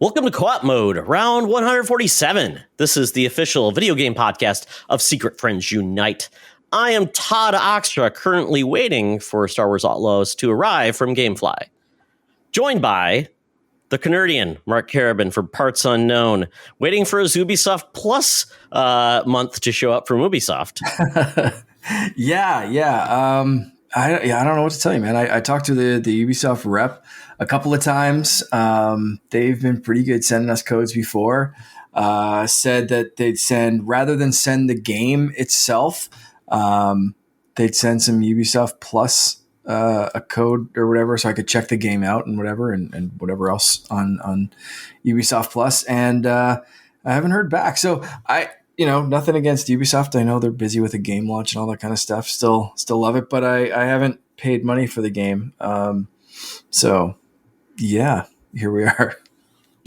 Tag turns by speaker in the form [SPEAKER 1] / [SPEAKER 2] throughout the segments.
[SPEAKER 1] Welcome to Co-op Mode, round 147. This is the official video game podcast of Secret Friends Unite. I am Todd Oxtra, currently waiting for Star Wars Outlaws to arrive from Gamefly. Joined by the Canardian, Mark Carabin from Parts Unknown, waiting for his Ubisoft Plus month to show up from Ubisoft.
[SPEAKER 2] Yeah. I don't know what to tell you, man. I talked to the Ubisoft rep a couple of times. They've been pretty good sending us codes before. Said that they'd send, rather than send the game itself, they'd send some Ubisoft Plus a code or whatever, so I could check the game out and whatever, and whatever else on Ubisoft Plus. And I haven't heard back. So nothing against Ubisoft. I know they're busy with a game launch and all that kind of stuff. Still love it, but I haven't paid money for the game. So yeah, here we are.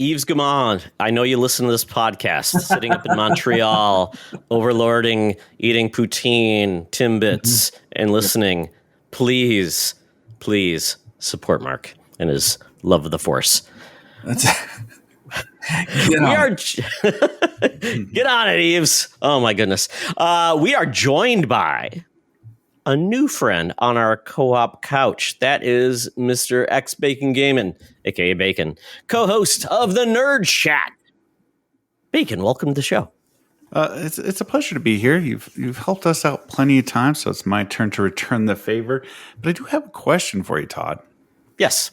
[SPEAKER 1] Yves Gamond, I know you listen to this podcast, sitting up in Montreal, overlording, eating poutine, Timbits, and listening. Please support Mark and his love of the Force. Get on it, Yves. Oh my goodness. We are joined by a new friend on our co-op couch. That is Mr. X Bacon Gaming, aka Bacon, co-host of the Nerd Chat. Bacon, welcome to the show.
[SPEAKER 3] It's a pleasure to be here. You've helped us out plenty of times, so it's my turn to return the favor. But I do have a question for you, Todd.
[SPEAKER 1] Yes.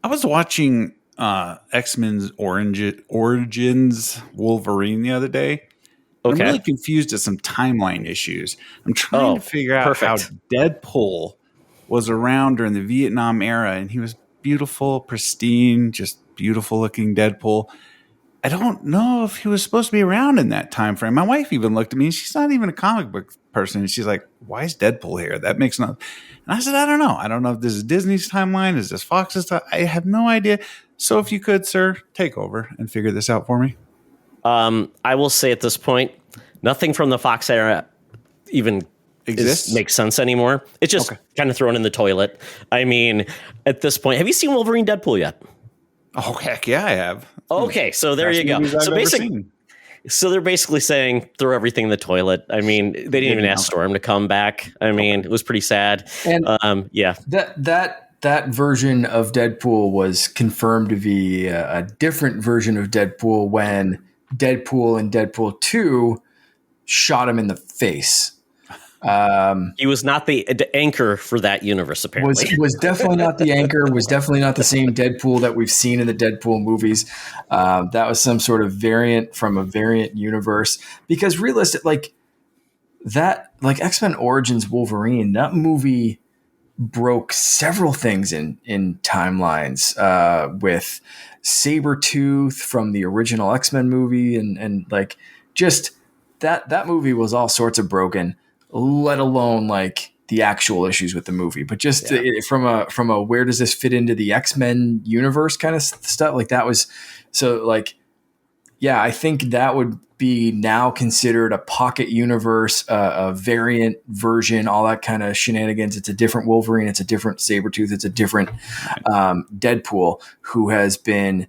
[SPEAKER 3] I was watching X-Men's Origins Wolverine the other day.
[SPEAKER 1] Okay.
[SPEAKER 3] I'm really confused at some timeline issues. I'm trying to figure out how Deadpool was around during the Vietnam era, and he was beautiful, pristine, just beautiful looking Deadpool. I don't know if he was supposed to be around in that time frame. My wife even looked at me, and she's not even a comic book person. And she's like, why is Deadpool here? That makes no... And I said, I don't know. I don't know if this is Disney's timeline. Is this Fox's time? I have no idea. So if you could, sir, take over and figure this out for me.
[SPEAKER 1] I will say at this point, nothing from the Fox era even makes sense anymore. It's just kind of thrown in the toilet. I mean, at this point, have you seen Wolverine Deadpool yet?
[SPEAKER 3] Oh, heck yeah, I have.
[SPEAKER 1] Okay, so there you go. So they're basically saying throw everything in the toilet. I mean, they didn't even ask Storm to come back. I mean, it was pretty sad. And yeah,
[SPEAKER 2] that version of Deadpool was confirmed to be a different version of Deadpool when Deadpool and Deadpool 2 shot him in the face.
[SPEAKER 1] He was not the anchor for that universe, apparently.
[SPEAKER 2] Was definitely not the anchor, was definitely not the same Deadpool that we've seen in the Deadpool movies. That was some sort of variant from a variant universe. Because realistic, like X-Men Origins Wolverine, that movie broke several things in timelines with Sabretooth from the original X-Men movie, and like just that movie was all sorts of broken, let alone like the actual issues with the movie, but just from a where does this fit into the X-Men universe kind of stuff, like that was so like, yeah, I think that would be now considered a pocket universe, a variant version, all that kind of shenanigans. It's a different Wolverine. It's a different Sabretooth. It's a different Deadpool who has been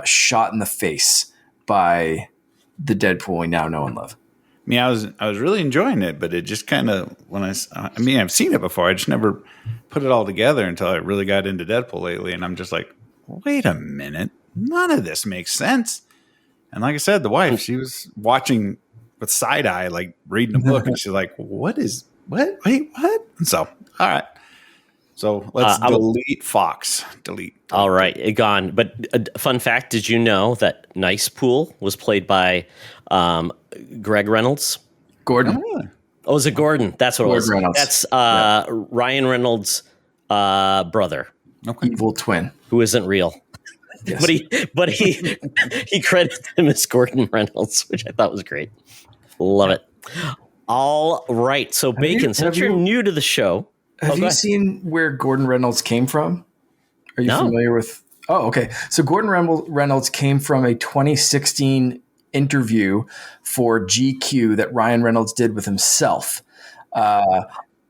[SPEAKER 2] shot in the face by the Deadpool we now know and love.
[SPEAKER 3] I mean, I was really enjoying it, but it just kind of, I've seen it before. I just never put it all together until I really got into Deadpool lately. And I'm just like, wait a minute. None of this makes sense. And like I said, the wife, she was watching with side eye, like reading a book, and she's like, what? Wait, what? And so, all right. So let's delete Fox. Delete.
[SPEAKER 1] All right, gone. But fun fact, did you know that Nice Pool was played by Greg Reynolds?
[SPEAKER 2] Gordon.
[SPEAKER 1] Oh, is it Gordon? That's what
[SPEAKER 2] Gordon
[SPEAKER 1] it was.
[SPEAKER 2] Reynolds.
[SPEAKER 1] That's Ryan Reynolds' brother.
[SPEAKER 2] Okay. Evil twin.
[SPEAKER 1] Who isn't real. Yes. But he credited him as Gordon Reynolds, which I thought was great. Love it. All right. So Bacon, since you're new to the show.
[SPEAKER 2] Have you seen where Gordon Reynolds came from? Are you familiar with? Oh, okay. So Gordon Reynolds came from a 2016 interview for GQ that Ryan Reynolds did with himself.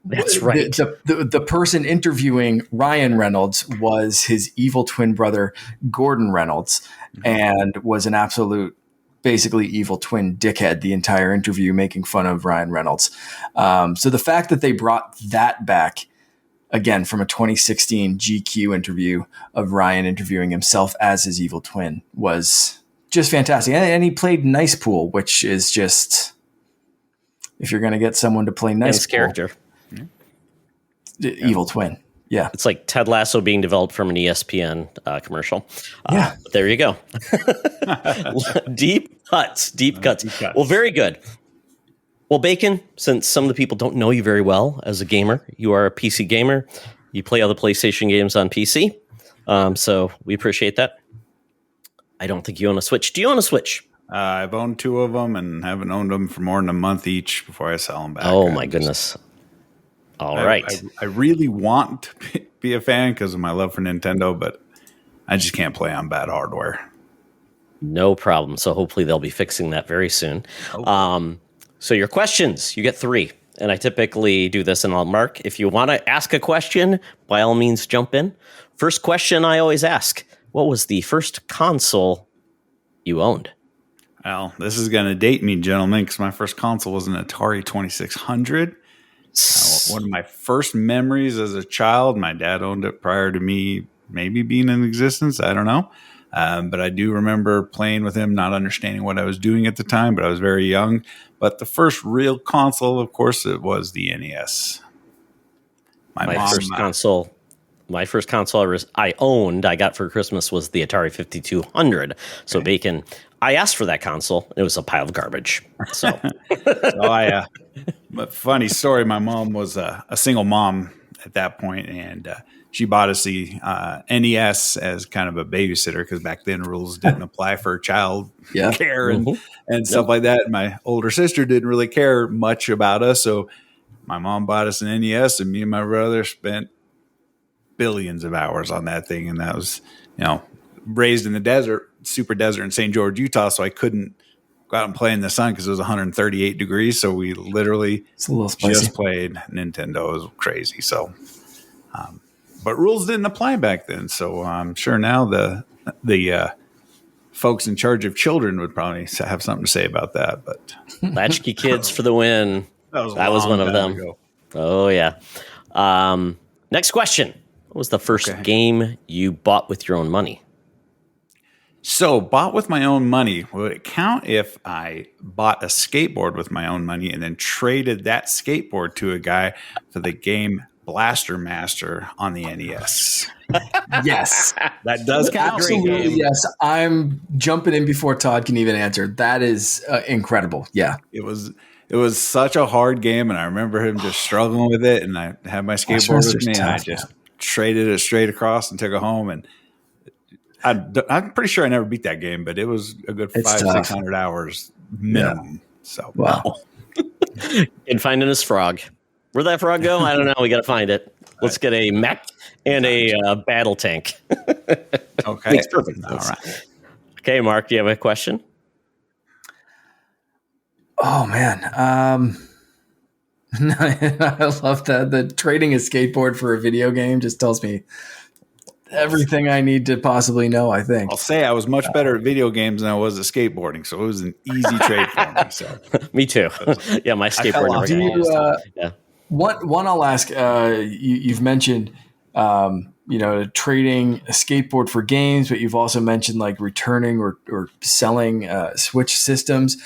[SPEAKER 1] That's right.
[SPEAKER 2] The person interviewing Ryan Reynolds was his evil twin brother, Gordon Reynolds, and was an absolute, basically evil twin dickhead the entire interview, making fun of Ryan Reynolds. So the fact that they brought that back, again, from a 2016 GQ interview of Ryan interviewing himself as his evil twin, was just fantastic. And he played Nice Pool, which is just, if you're going to get someone to play Nice Pool,
[SPEAKER 1] character.
[SPEAKER 2] Evil twin. Yeah.
[SPEAKER 1] It's like Ted Lasso being developed from an ESPN commercial. There you go. Deep cuts. Well, very good. Well, Bacon, since some of the people don't know you very well as a gamer, you are a PC gamer. You play all the PlayStation games on PC. So we appreciate that. I don't think you own a Switch. Do you own a Switch?
[SPEAKER 3] I've owned 2 of them and haven't owned them for more than a month each before I sell them back.
[SPEAKER 1] Oh, my goodness. All right.
[SPEAKER 3] I really want to be a fan because of my love for Nintendo, but I just can't play on bad hardware.
[SPEAKER 1] No problem. So hopefully they'll be fixing that very soon. So your questions, you get 3. And I typically do this, and I'll mark. If you want to ask a question, by all means, jump in. First question I always ask, what was the first console you owned?
[SPEAKER 3] Well, this is going to date me, gentlemen, because my first console was an Atari 2600. One of my first memories as a child, my dad owned it prior to me maybe being in existence. I don't know. But I do remember playing with him, not understanding what I was doing at the time, but I was very young. But the first real console, of course, it was the NES. My first console I owned, I got for Christmas, was the Atari 5200. So Bacon, I asked for that console. It was a pile of garbage. So, but funny story. My mom was a single mom at that point, and she bought us the NES as kind of a babysitter because back then rules didn't apply for child care and stuff like that. And my older sister didn't really care much about us, so my mom bought us an NES, and me and my brother spent billions of hours on that thing. And that was, raised in the desert, super desert in St. George, Utah, so I couldn't go out and play in the sun because it was 138 degrees. So we literally just played Nintendo. It was crazy. So, but rules didn't apply back then. So I'm sure now the folks in charge of children would probably have something to say about that. But
[SPEAKER 1] Latchkey Kids for the win. That was one of them. Ago. Oh yeah. Next question. What was the first game you bought with your own money?
[SPEAKER 3] So, bought with my own money, would it count if I bought a skateboard with my own money and then traded that skateboard to a guy for the game Blaster Master on the NES?
[SPEAKER 2] Yes.
[SPEAKER 3] That does count.
[SPEAKER 2] Absolutely, yes. I'm jumping in before Todd can even answer. That is incredible. Yeah.
[SPEAKER 3] It was such a hard game, and I remember him just struggling with it, and I had my skateboard with me, and I just traded it straight across and took it home, and I'm pretty sure I never beat that game, but it was a good 500-600 hours minimum. Yeah. So
[SPEAKER 2] wow.
[SPEAKER 1] And finding his frog. Where'd that frog go? I don't know. We got to find it. Let's get a mech and a battle tank.
[SPEAKER 3] Okay.
[SPEAKER 1] Makes perfect sense. All right. Okay, Mark, do you have a question?
[SPEAKER 2] Oh man. I love that. The trading a skateboard for a video game just tells me everything I need to possibly know, I think.
[SPEAKER 3] I'll say I was much better at video games than I was at skateboarding, so it was an easy trade for me. So.
[SPEAKER 1] Me too. Yeah, my skateboard never
[SPEAKER 2] One I'll ask, you've mentioned trading a skateboard for games, but you've also mentioned like returning or selling Switch systems.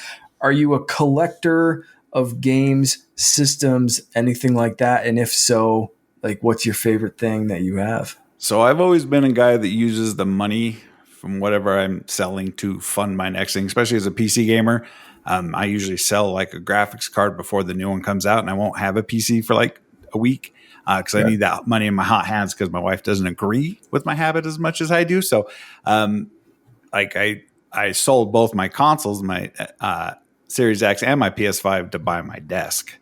[SPEAKER 2] Are you a collector of games, systems, anything like that? And if so, like what's your favorite thing that you have?
[SPEAKER 3] So I've always been a guy that uses the money from whatever I'm selling to fund my next thing, especially as a PC gamer. I usually sell like a graphics card before the new one comes out, and I won't have a PC for like a week because I need that money in my hot hands because my wife doesn't agree with my habit as much as I do. So I sold both my consoles, my Series X and my PS5 to buy my desk.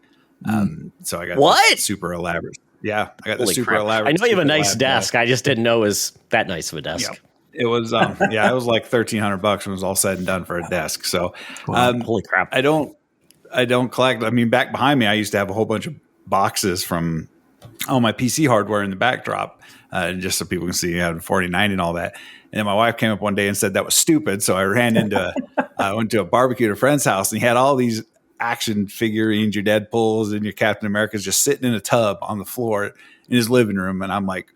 [SPEAKER 3] So I got super elaborate. Yeah, I got the super elaborate.
[SPEAKER 1] I know you have a nice desk. I just didn't know it was that nice of a desk.
[SPEAKER 3] Yeah. It was, it was like $1,300 when it was all said and done for a desk. So,
[SPEAKER 1] holy crap!
[SPEAKER 3] I don't collect. I mean, back behind me, I used to have a whole bunch of boxes from all my PC hardware in the backdrop, just so people can see I had 4090 and all that. And then my wife came up one day and said that was stupid. So I I went to a barbecue at a friend's house, and he had all these action figurines, your Deadpools and your Captain Americas, just sitting in a tub on the floor in his living room. And I'm like,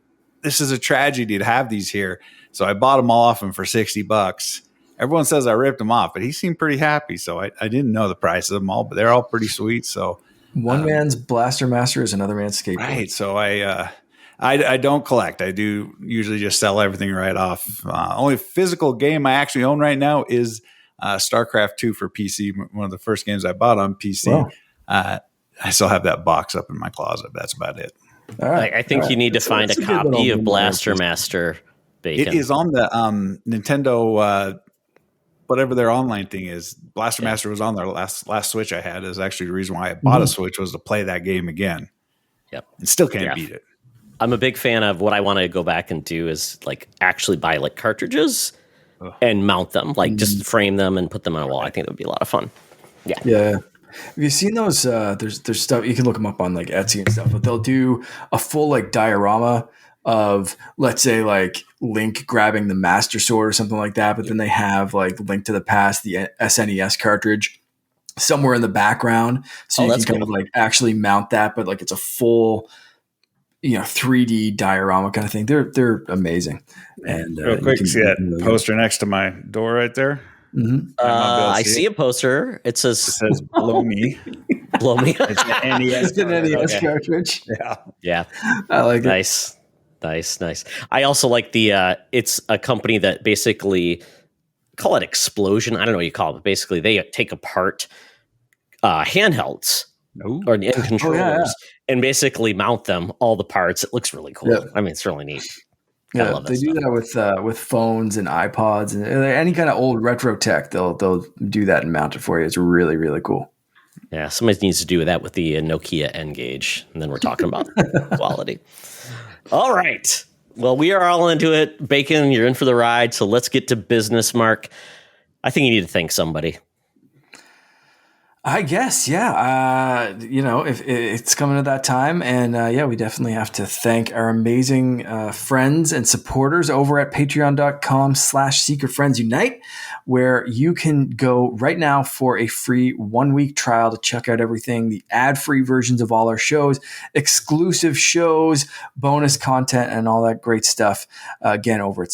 [SPEAKER 3] this is a tragedy to have these here. So I bought them all off him for $60. Everyone says I ripped them off, but he seemed pretty happy. So I didn't know the price of them all, but they're all pretty sweet. So
[SPEAKER 2] one man's Blaster Master is another man's skateboard.
[SPEAKER 3] Right. So I don't collect. I do usually just sell everything right off. Only physical game I actually own right now is StarCraft 2 for PC. One of the first games I bought on PC. Wow. I still have that box up in my closet. That's about it.
[SPEAKER 1] All right. I think you need to find a copy of Blaster Master. Bacon.
[SPEAKER 3] It is on the Nintendo, whatever their online thing is. Blaster Master was on their last Switch I had. Is actually the reason why I bought a Switch, was to play that game again.
[SPEAKER 1] Yep.
[SPEAKER 3] And still can't beat it.
[SPEAKER 1] I'm a big fan of what I want to go back and do is like actually buy like cartridges and mount them, like just frame them and put them on a wall. I think that would be a lot of fun. Yeah.
[SPEAKER 2] Yeah. Have you seen those? There's stuff, you can look them up on like Etsy and stuff, but they'll do a full like diorama of, let's say, like Link grabbing the Master Sword or something like that. But then they have like Link to the Past, the SNES cartridge somewhere in the background. So you can kind of like actually mount that, but like it's a full, 3D diorama kind of thing. They're amazing. And
[SPEAKER 3] real quick, see that poster next to my door right there?
[SPEAKER 1] Mm-hmm. I see a poster. It says
[SPEAKER 3] "Blow me,
[SPEAKER 1] blow me."
[SPEAKER 3] It's an NES.
[SPEAKER 2] It's an NES cartridge.
[SPEAKER 3] Yeah.
[SPEAKER 2] I like
[SPEAKER 1] it. Nice. I also like the. It's a company that basically call it Explosion. I don't know what you call it, but basically they take apart handhelds or controllers and basically mount them, all the parts. It looks really cool. I mean, it's really neat.
[SPEAKER 2] Yeah, they do that with phones and iPods and any kind of old retro tech. They'll do that and mount it for you. It's really, really cool.
[SPEAKER 1] Yeah, somebody needs to do that with the Nokia N-Gage, and then we're talking about quality. All right. Well, we are all into it. Bacon, you're in for the ride, so let's get to business, Mark. I think you need to thank somebody.
[SPEAKER 2] I guess, yeah. If it's coming to that time, and we definitely have to thank our amazing friends and supporters over at patreon.com/secretfriendsunite, where you can go right now for a free 1-week trial to check out everything, the ad-free versions of all our shows, exclusive shows, bonus content, and all that great stuff. Again, over at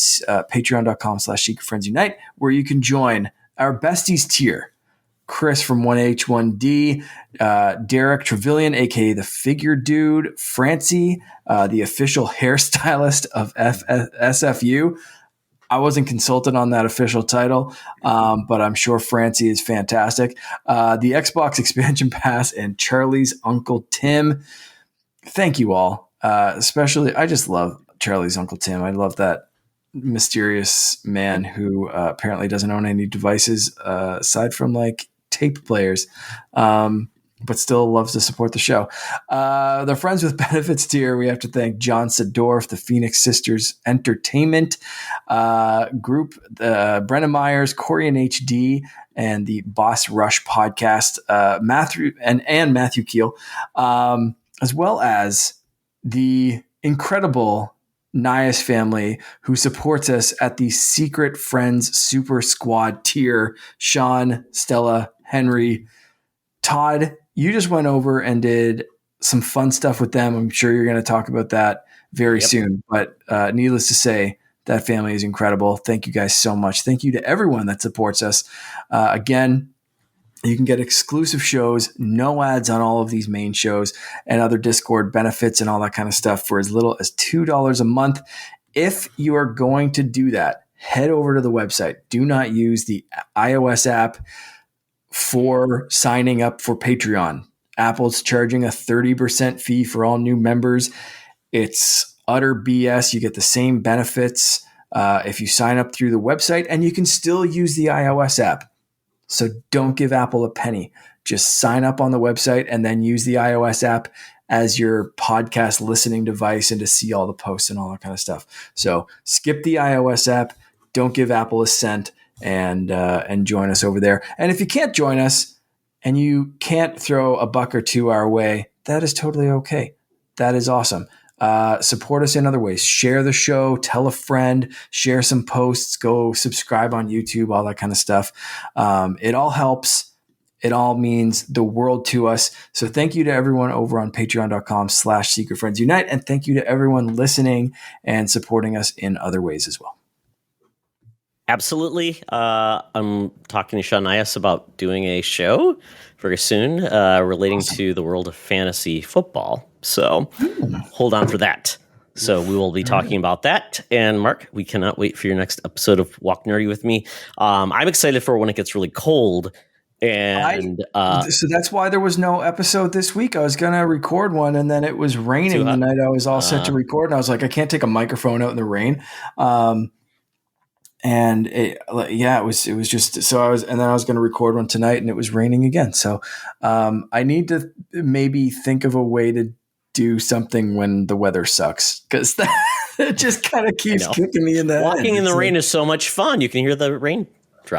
[SPEAKER 2] patreon.com/secretfriendsunite, where you can join our besties tier. Chris from 1H1D, Derek Trevelyan, aka the Figure Dude, Francie, the official hairstylist of SFU. I wasn't consulted on that official title, but I'm sure Francie is fantastic. The Xbox Expansion Pass and Charlie's Uncle Tim. Thank you all. Especially, I just love Charlie's Uncle Tim. I love that mysterious man who apparently doesn't own any devices aside from like tape players, but still loves to support the show. The Friends with Benefits tier, we have to thank John Sedorf, the Phoenix Sisters Entertainment Group, Brenna Myers, Corey and HD, and the Boss Rush podcast, Matthew and Matthew Keel, as well as the incredible Nias family who supports us at the Secret Friends Super Squad tier. Sean, Stella, Henry, Todd, you just went over and did some fun stuff with them. I'm sure you're going to talk about that very soon, but needless to say, that family is incredible. Thank you guys so much. Thank you to everyone that supports us. Again, you can get exclusive shows, no ads on all of these main shows, and other Discord benefits and all that kind of stuff for as little as $2 a month. If you are going to do that, head over to the website. Do not use the iOS app for signing up for Patreon. Apple's charging a 30% fee for all new members. It's utter BS. You get the same benefits if you sign up through the website, and you can still use the iOS app. So don't give Apple a penny. Just sign up on the website and then use the iOS app as your podcast listening device and to see all the posts and all that kind of stuff. So skip the iOS app. Don't give Apple a cent and join us over there. And if you can't join us and you can't throw a buck or two our way, that is totally okay. That is awesome. Support us in other ways. Share the show, tell a friend, share some posts, go subscribe on YouTube, all that kind of stuff. It all helps. It all means the world to us. So thank you to everyone over on patreon.com/Secret Friends Unite. And thank you to everyone listening and supporting us in other ways as well.
[SPEAKER 1] Absolutely. I'm talking to Shanias about doing a show very soon relating to the world of fantasy football. So hold on for that. So we will be talking about that. And Mark, we cannot wait for your next episode of Walk Nerdy with me. I'm excited for when it gets really cold. And
[SPEAKER 2] so that's why there was no episode this week. I was going to record one, and then it was raining the night I was all set to record. And I was like, I can't take a microphone out in the rain. And it was just, so I was going to record one tonight, and it was raining again. So I need to maybe think of a way to do something when the weather sucks, because it just kind of keeps kicking me in the head.
[SPEAKER 1] Walking in the rain is so much fun. You can hear the rain.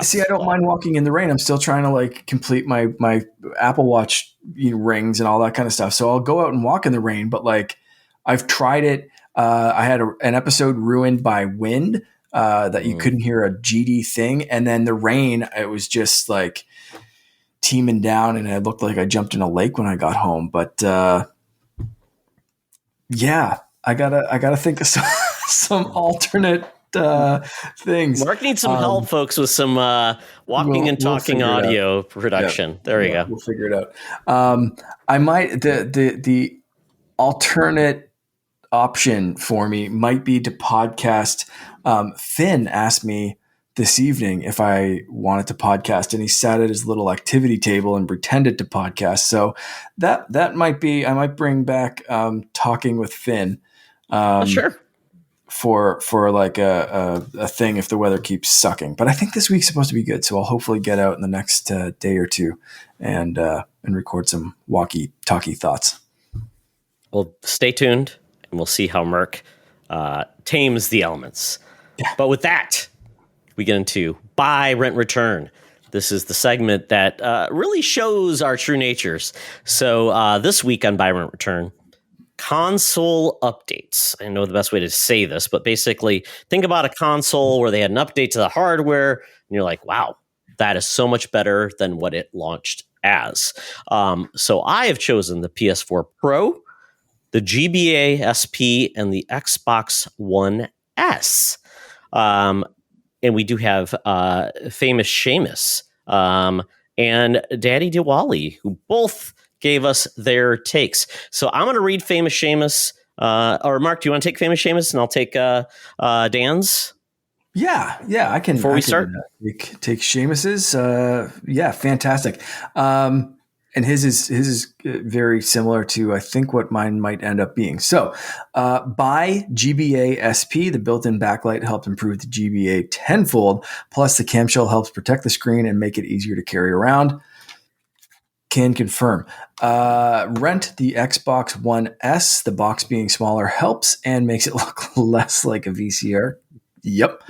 [SPEAKER 2] See, I don't mind walking in the rain. I'm still trying to complete my Apple Watch rings and all that kind of stuff. So I'll go out and walk in the rain, but I've tried it. I had an episode ruined by wind that you couldn't hear a GD thing. And then the rain, it was just teeming down, and it looked like I jumped in a lake when I got home. But I gotta think of some alternate things.
[SPEAKER 1] Mark needs some help, folks, with some walking and talking audio production. Yeah. There you go.
[SPEAKER 2] We'll figure it out. I might the alternate option for me might be to podcast. Finn asked me this evening if I wanted to podcast, and he sat at his little activity table and pretended to podcast. So that might be. I might bring back talking with Finn.
[SPEAKER 1] Sure.
[SPEAKER 2] For a thing if the weather keeps sucking. But I think this week's supposed to be good, so I'll hopefully get out in the next day or two and record some walkie-talkie thoughts.
[SPEAKER 1] Well, stay tuned, and we'll see how Merc tames the elements. Yeah. But with that, we get into Buy, Rent, Return. This is the segment that really shows our true natures. So this week on Buy, Rent, Return, console updates. I know the best way to say this, but basically think about a console where they had an update to the hardware, and you're like, wow, that is so much better than what it launched as. So I have chosen the PS4 Pro, the GBA SP, and the Xbox One S. And we do have famous Seamus and Daddy Diwali, who both gave us their takes. So I'm going to read famous Seamus. Or Mark, do you want to take famous Seamus, and I'll take Dan's?
[SPEAKER 2] Yeah, I can.
[SPEAKER 1] Before we start,
[SPEAKER 2] take Seamus's. Fantastic. And his is very similar to, I think, what mine might end up being. So, by GBA SP, the built-in backlight helped improve the GBA tenfold. Plus, the camshell helps protect the screen and make it easier to carry around. Can confirm. Rent the Xbox One S. The box being smaller helps and makes it look less like a VCR. Yep.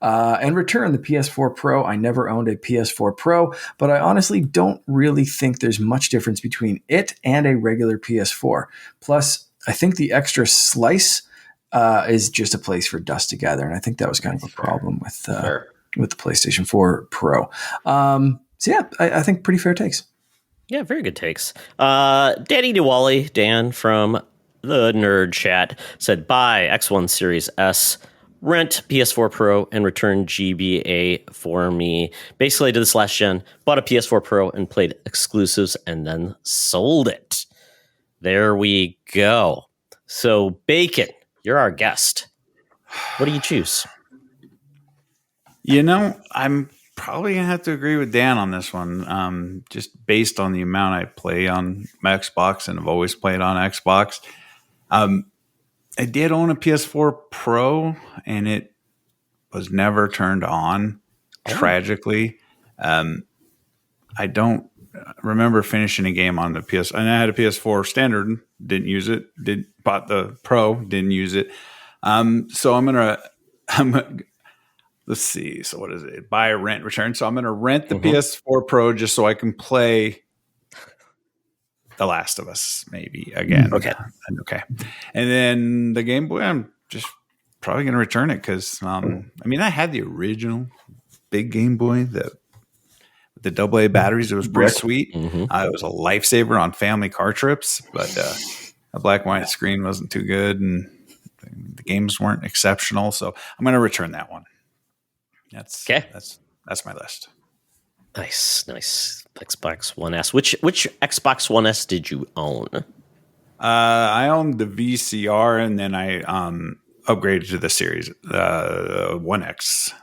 [SPEAKER 2] And return the PS4 Pro. I never owned a PS4 Pro, but I honestly don't really think there's much difference between it and a regular PS4. Plus, I think the extra slice is just a place for dust to gather, and I think that was kind of a problem with the PlayStation 4 Pro. I think pretty fair takes.
[SPEAKER 1] Yeah, very good takes. Daddy Diwali, Dan from the Nerd Chat, said buy X1 Series S, rent PS4 Pro, and return GBA for me. Basically, I did this last gen, bought a PS4 Pro and played exclusives and then sold it. There we go. So, Bacon, you're our guest. What do you choose?
[SPEAKER 3] I'm probably gonna have to agree with Dan on this one, just based on the amount I play on my Xbox, and I've always played on Xbox. I did own a PS4 Pro, and it was never turned on. Tragically, I don't remember finishing a game on the PS. And I had a PS4 Standard, didn't use it. Bought the Pro, didn't use it. So let's see. So what is it? Buy, rent, return. So I'm going to rent the PS4 Pro just so I can play The Last of Us, maybe again.
[SPEAKER 1] Okay.
[SPEAKER 3] And then the Game Boy, I'm just probably going to return it because, I had the original big Game Boy, the AA batteries. It was pretty sweet.
[SPEAKER 1] Mm-hmm.
[SPEAKER 3] It was a lifesaver on family car trips, but a black and white screen wasn't too good, and the games weren't exceptional. So I'm going to return that one. That's my list.
[SPEAKER 1] Nice. Xbox One S. Which Xbox One S did you own?
[SPEAKER 3] I owned the VCR, and then I upgraded to the Series 1X.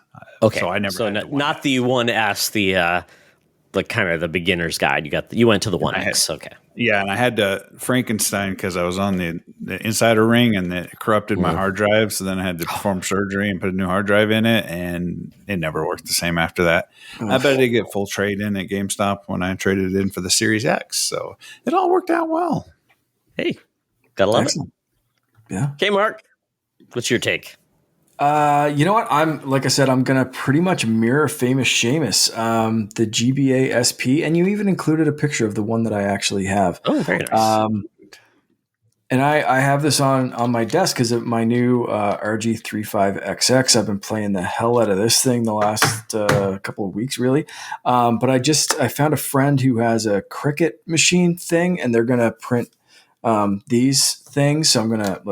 [SPEAKER 1] Okay,
[SPEAKER 3] so I never.
[SPEAKER 1] So not the 1S, the kind of the beginner's guide. You went to the 1X. Okay.
[SPEAKER 3] Yeah, and I had to Frankenstein because I was on the insider ring, and it corrupted my hard drive. So then I had to perform surgery and put a new hard drive in it, and it never worked the same after that. I bet I did get full trade in at GameStop when I traded it in for the Series X. So it all worked out well.
[SPEAKER 1] Hey, gotta love it.
[SPEAKER 2] Yeah.
[SPEAKER 1] Okay, Mark, what's your take?
[SPEAKER 2] You know what? I'm gonna pretty much mirror famous Seamus, the GBA SP, and you even included a picture of the one that I actually have.
[SPEAKER 1] Oh, very nice.
[SPEAKER 2] And I have this on my desk because of my new RG35XX. I've been playing the hell out of this thing the last couple of weeks, really. But I found a friend who has a Cricut machine thing, and they're gonna print these things. So I'm gonna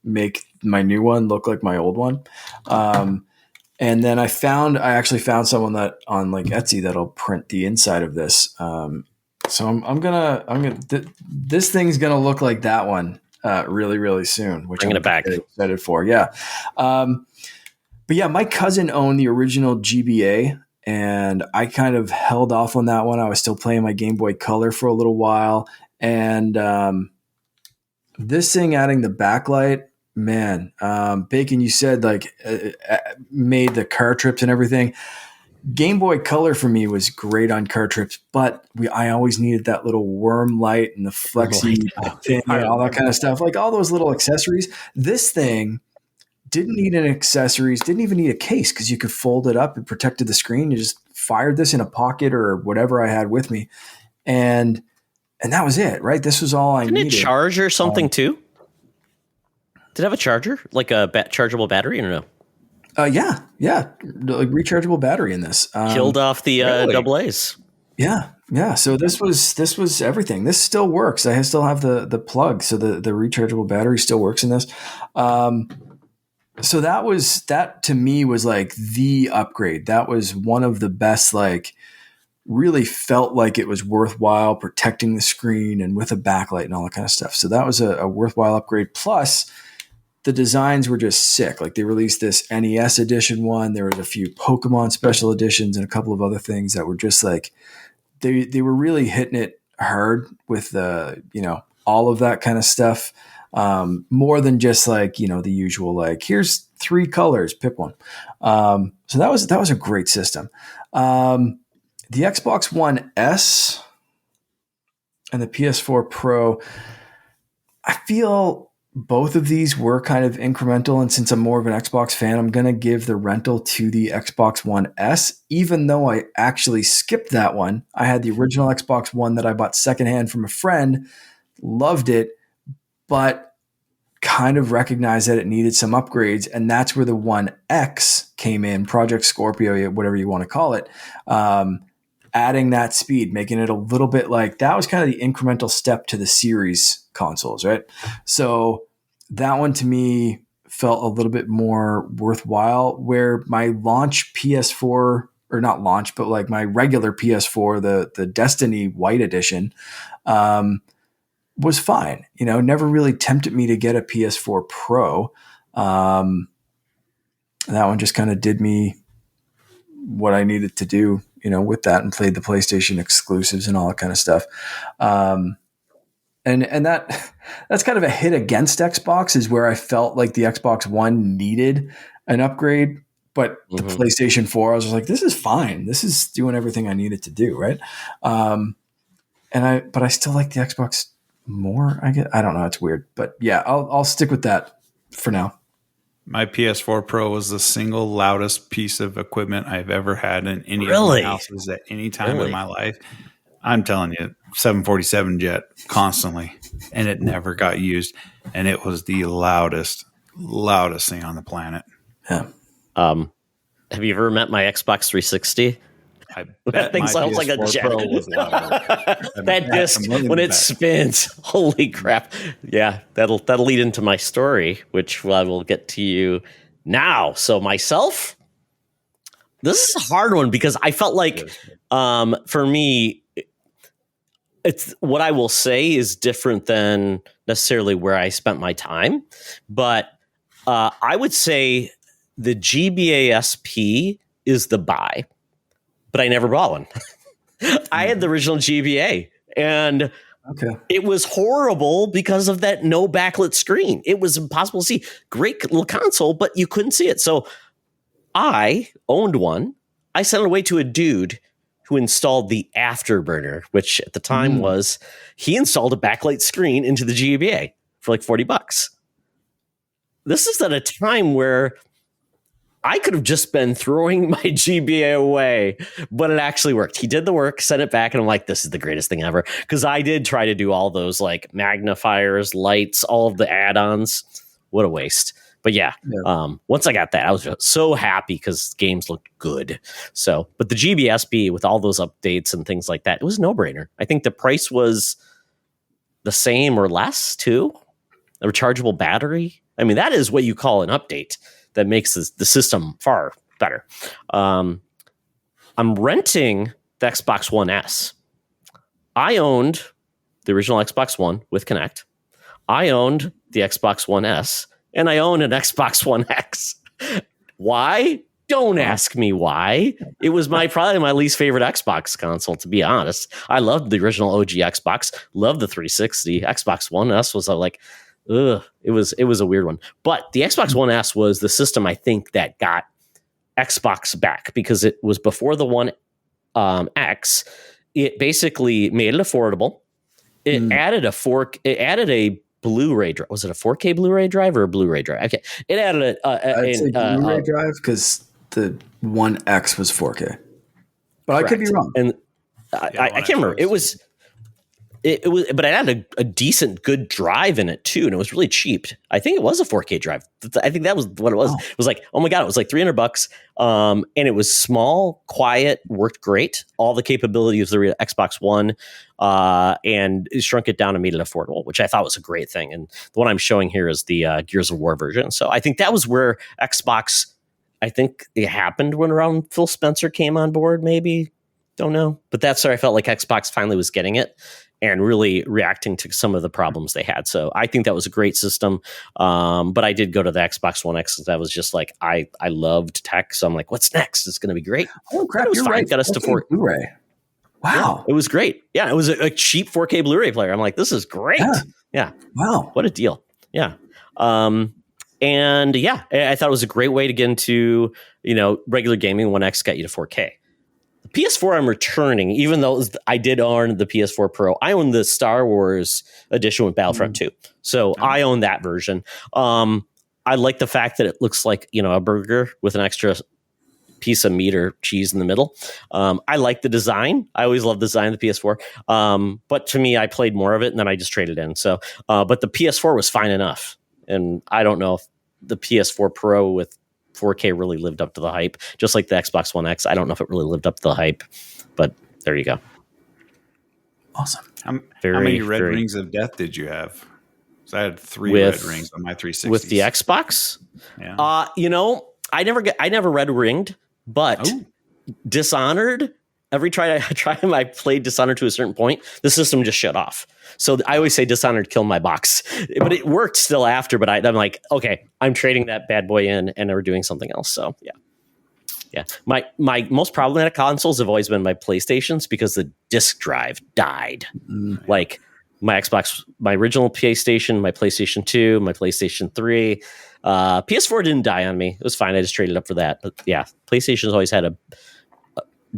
[SPEAKER 2] make my new one look like my old one. And then I actually found someone that on Etsy that'll print the inside of this. So this thing's gonna look like that one really, really soon, which
[SPEAKER 1] Bringing it back.
[SPEAKER 2] Very excited for. Yeah. But yeah, my cousin owned the original GBA, and I kind of held off on that one. I was still playing my Game Boy Color for a little while, and this thing adding the backlight, man, Bacon, you said made the car trips and everything. Game Boy Color for me was great on car trips, but I always needed that little worm light and the flexi thing and all that kind of stuff, like all those little accessories. This thing didn't need an accessories, didn't even need a case because you could fold it up and protected the screen. You just fired this in a pocket or whatever I had with me, and that was it, right? This was all I needed.
[SPEAKER 1] Didn't it charge or something too? Did it have a charger, like a chargeable battery, or no?
[SPEAKER 2] Yeah, like rechargeable battery in this.
[SPEAKER 1] Killed off the AA's.
[SPEAKER 2] Yeah. So this was everything. This still works. I still have the plug, so the rechargeable battery still works in this. So that to me was like the upgrade. That was one of the best. Really felt like it was worthwhile protecting the screen and with a backlight and all that kind of stuff. So that was a worthwhile upgrade. Plus, the designs were just sick. Like they released this NES edition one. There was a few Pokemon special editions and a couple of other things that were just like they were really hitting it hard with all of that kind of stuff. More than just the usual here's 3 colors, pick one. So that was a great system. The Xbox One S and the PS4 Pro, I feel both of these were kind of incremental. And since I'm more of an Xbox fan, I'm going to give the rental to the Xbox One S, even though I actually skipped that one. I had the original Xbox One that I bought secondhand from a friend, loved it, but kind of recognized that it needed some upgrades. And that's where the One X came in, Project Scorpio, whatever you want to call it. Adding that speed, making it a little bit that was kind of the incremental step to the series consoles, right? So that one to me felt a little bit more worthwhile, where my launch PS4, or not launch, but my regular PS4, the Destiny White Edition, was fine. Never really tempted me to get a PS4 Pro. That one just kind of did me what I needed to do, with that, and played the PlayStation exclusives and all that kind of stuff. And that's kind of a hit against Xbox, is where I felt like the Xbox One needed an upgrade, but the PlayStation 4, I was just like, this is fine. This is doing everything I needed to do. Right. But I still like the Xbox more. I don't know. It's weird, but yeah, I'll stick with that for now.
[SPEAKER 3] My PS4 Pro was the single loudest piece of equipment I've ever had in any of my houses at any time in my life. I'm telling you, 747 jet constantly, and it never got used, and it was the loudest thing on the planet.
[SPEAKER 2] Yeah.
[SPEAKER 1] Have you ever met my Xbox 360? That thing sounds like a jet. That disc, when it spins, holy crap! Yeah, that'll lead into my story, which I will get to you now. So myself, this is a hard one because I felt like, for me, it's what I will say is different than necessarily where I spent my time, but I would say the GBA SP is the buy, but I never bought one. I had the original GBA, and it was horrible because of that no backlit screen. It was impossible to see. Great little console, but you couldn't see it. So I owned one. I sent it away to a dude who installed the Afterburner, which at the time was, he installed a backlight screen into the GBA for like $40. This is at a time where I could have just been throwing my GBA away, but it actually worked. He did the work, sent it back, and I'm like, this is the greatest thing ever. Because I did try to do all those like magnifiers, lights, all of the add-ons. What a waste. But yeah. Once I got that, I was so happy because games looked good. So, but the GBSB with all those updates and things like that, it was a no-brainer. I think the price was the same or less too. A rechargeable battery. I mean, that is what you call an update that makes the system far better. I'm renting the Xbox One S. I owned the original Xbox One with Kinect. I owned the Xbox One S, and I own an Xbox One X. Why? Don't ask me why. It was probably my least favorite Xbox console, to be honest. I loved the original OG Xbox, loved the 360. Xbox One S was like, ugh, it was a weird one. But the Xbox One S was the system, I think, that got Xbox back because it was before the One X. It basically made it affordable. It added a Blu-ray drive. Was it a 4K Blu-ray drive or a Blu-ray drive? Okay, it added
[SPEAKER 2] a Blu-ray drive because the One X was 4K. But correct. I could be wrong.
[SPEAKER 1] And I can't remember. It was, but it had a decent, good drive in it too, and it was really cheap. I think it was a 4K drive. I think that was what it was. Oh. It was like, oh my god, it was like $300. And it was small, quiet, worked great. All the capabilities of the Xbox One, and it shrunk it down and made it affordable, which I thought was a great thing. And the one I'm showing here is the Gears of War version. So I think that was where Xbox. I think it happened when around Phil Spencer came on board. Maybe, don't know, but that's where I felt like Xbox finally was getting it and really reacting to some of the problems they had. So I think that was a great system. But I did go to the Xbox One X because I was just like, I loved tech. So I'm like, what's next? It's going to be great.
[SPEAKER 2] Oh crap, it was fine. Right.
[SPEAKER 1] Got us to 4K
[SPEAKER 2] Blu-ray. Wow.
[SPEAKER 1] Yeah, it was great. Yeah, it was a cheap 4K Blu-ray player. I'm like, this is great. Yeah. Wow. What a deal. Yeah. And yeah, I thought it was a great way to get into, regular gaming. One X got you to 4K. The PS4 I'm returning, even though I did own the PS4 Pro. I own the Star Wars edition with Battlefront 2. So I own that version. I like the fact that it looks like, a burger with an extra piece of meat or cheese in the middle. I like the design. I always love the design of the PS4. But to me, I played more of it and then I just traded in. So, but the PS4 was fine enough. And I don't know if the PS4 Pro with 4K really lived up to the hype. Just like the Xbox One X, I don't know if it really lived up to the hype. But there you go.
[SPEAKER 2] Awesome.
[SPEAKER 3] How many red rings of death did you have? So I had 3 red rings on my 360.
[SPEAKER 1] With the Xbox?
[SPEAKER 3] Yeah.
[SPEAKER 1] I never red ringed, but Dishonored. Every time I played Dishonored to a certain point, the system just shut off. So I always say Dishonored killed my box, but it worked still after. But I'm like, okay, I'm trading that bad boy in, and we're doing something else. So yeah. My most problematic consoles have always been my PlayStations because the disk drive died. Like my Xbox, my original PlayStation, my PlayStation 2, my PlayStation 3, PS4 didn't die on me. It was fine. I just traded up for that. But yeah, PlayStation's always had a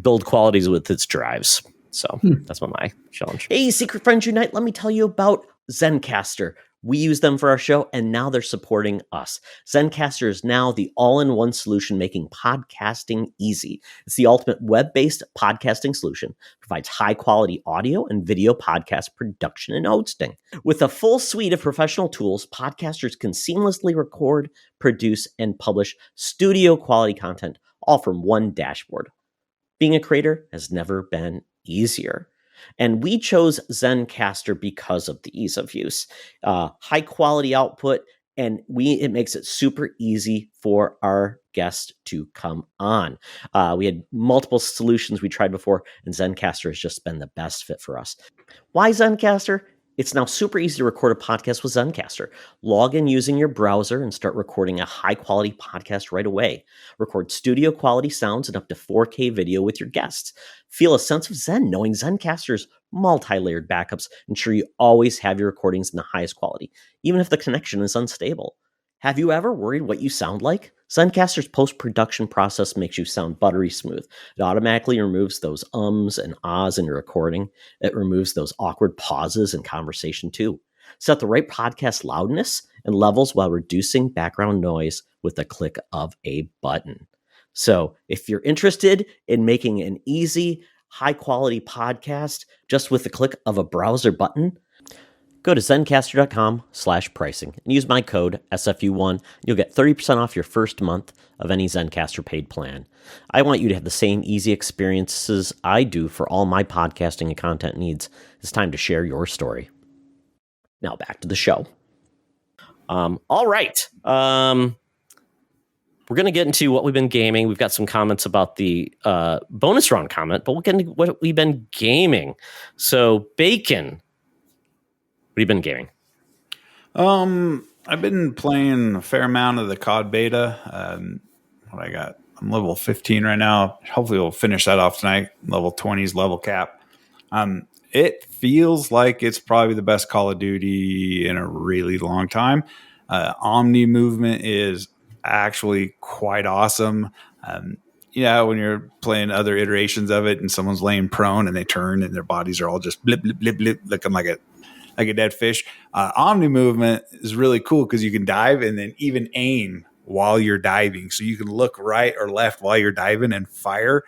[SPEAKER 1] build qualities with its drives. So that's my challenge. Hey, Secret Friends Unite, let me tell you about Zencastr. We use them for our show, and now they're supporting us. Zencastr is now the all-in-one solution making podcasting easy. It's the ultimate web-based podcasting solution, provides high-quality audio and video podcast production and hosting. With a full suite of professional tools, podcasters can seamlessly record, produce, and publish studio-quality content, all from one dashboard. Being a creator has never been easier. And we chose Zencastr because of the ease of use, high quality output, and it makes it super easy for our guests to come on. We had multiple solutions we tried before, and Zencastr has just been the best fit for us. Why Zencastr? It's now super easy to record a podcast with Zencastr. Log in using your browser and start recording a high-quality podcast right away. Record studio-quality sounds and up to 4K video with your guests. Feel a sense of zen knowing Zencastr's multi-layered backups ensure you always have your recordings in the highest quality, even if the connection is unstable. Have you ever worried what you sound like? Zencastr's post-production process makes you sound buttery smooth. It automatically removes those ums and ahs in your recording. It removes those awkward pauses in conversation too. Set the right podcast loudness and levels while reducing background noise with the click of a button. So if you're interested in making an easy, high-quality podcast just with the click of a browser button, go to zencastr.com/pricing and use my code SFU1. You'll get 30% off your first month of any Zencastr paid plan. I want you to have the same easy experiences I do for all my podcasting and content needs. It's time to share your story. Now back to the show. All right. We're going to get into what we've been gaming. We've got some comments about the bonus round comment, but we'll get into what we've been gaming. So, Bacon, what have you been gaming?
[SPEAKER 3] I've been playing a fair amount of the COD beta. What I got? I'm level 15 right now. Hopefully we'll finish that off tonight. Level 20's level cap. It feels like it's probably the best Call of Duty in a really long time. Omni movement is actually quite awesome. When you're playing other iterations of it and someone's laying prone and they turn and their bodies are all just blip, blip, blip, blip, looking like a dead fish. Omni movement is really cool because you can dive and then even aim while you're diving. So you can look right or left while you're diving and fire.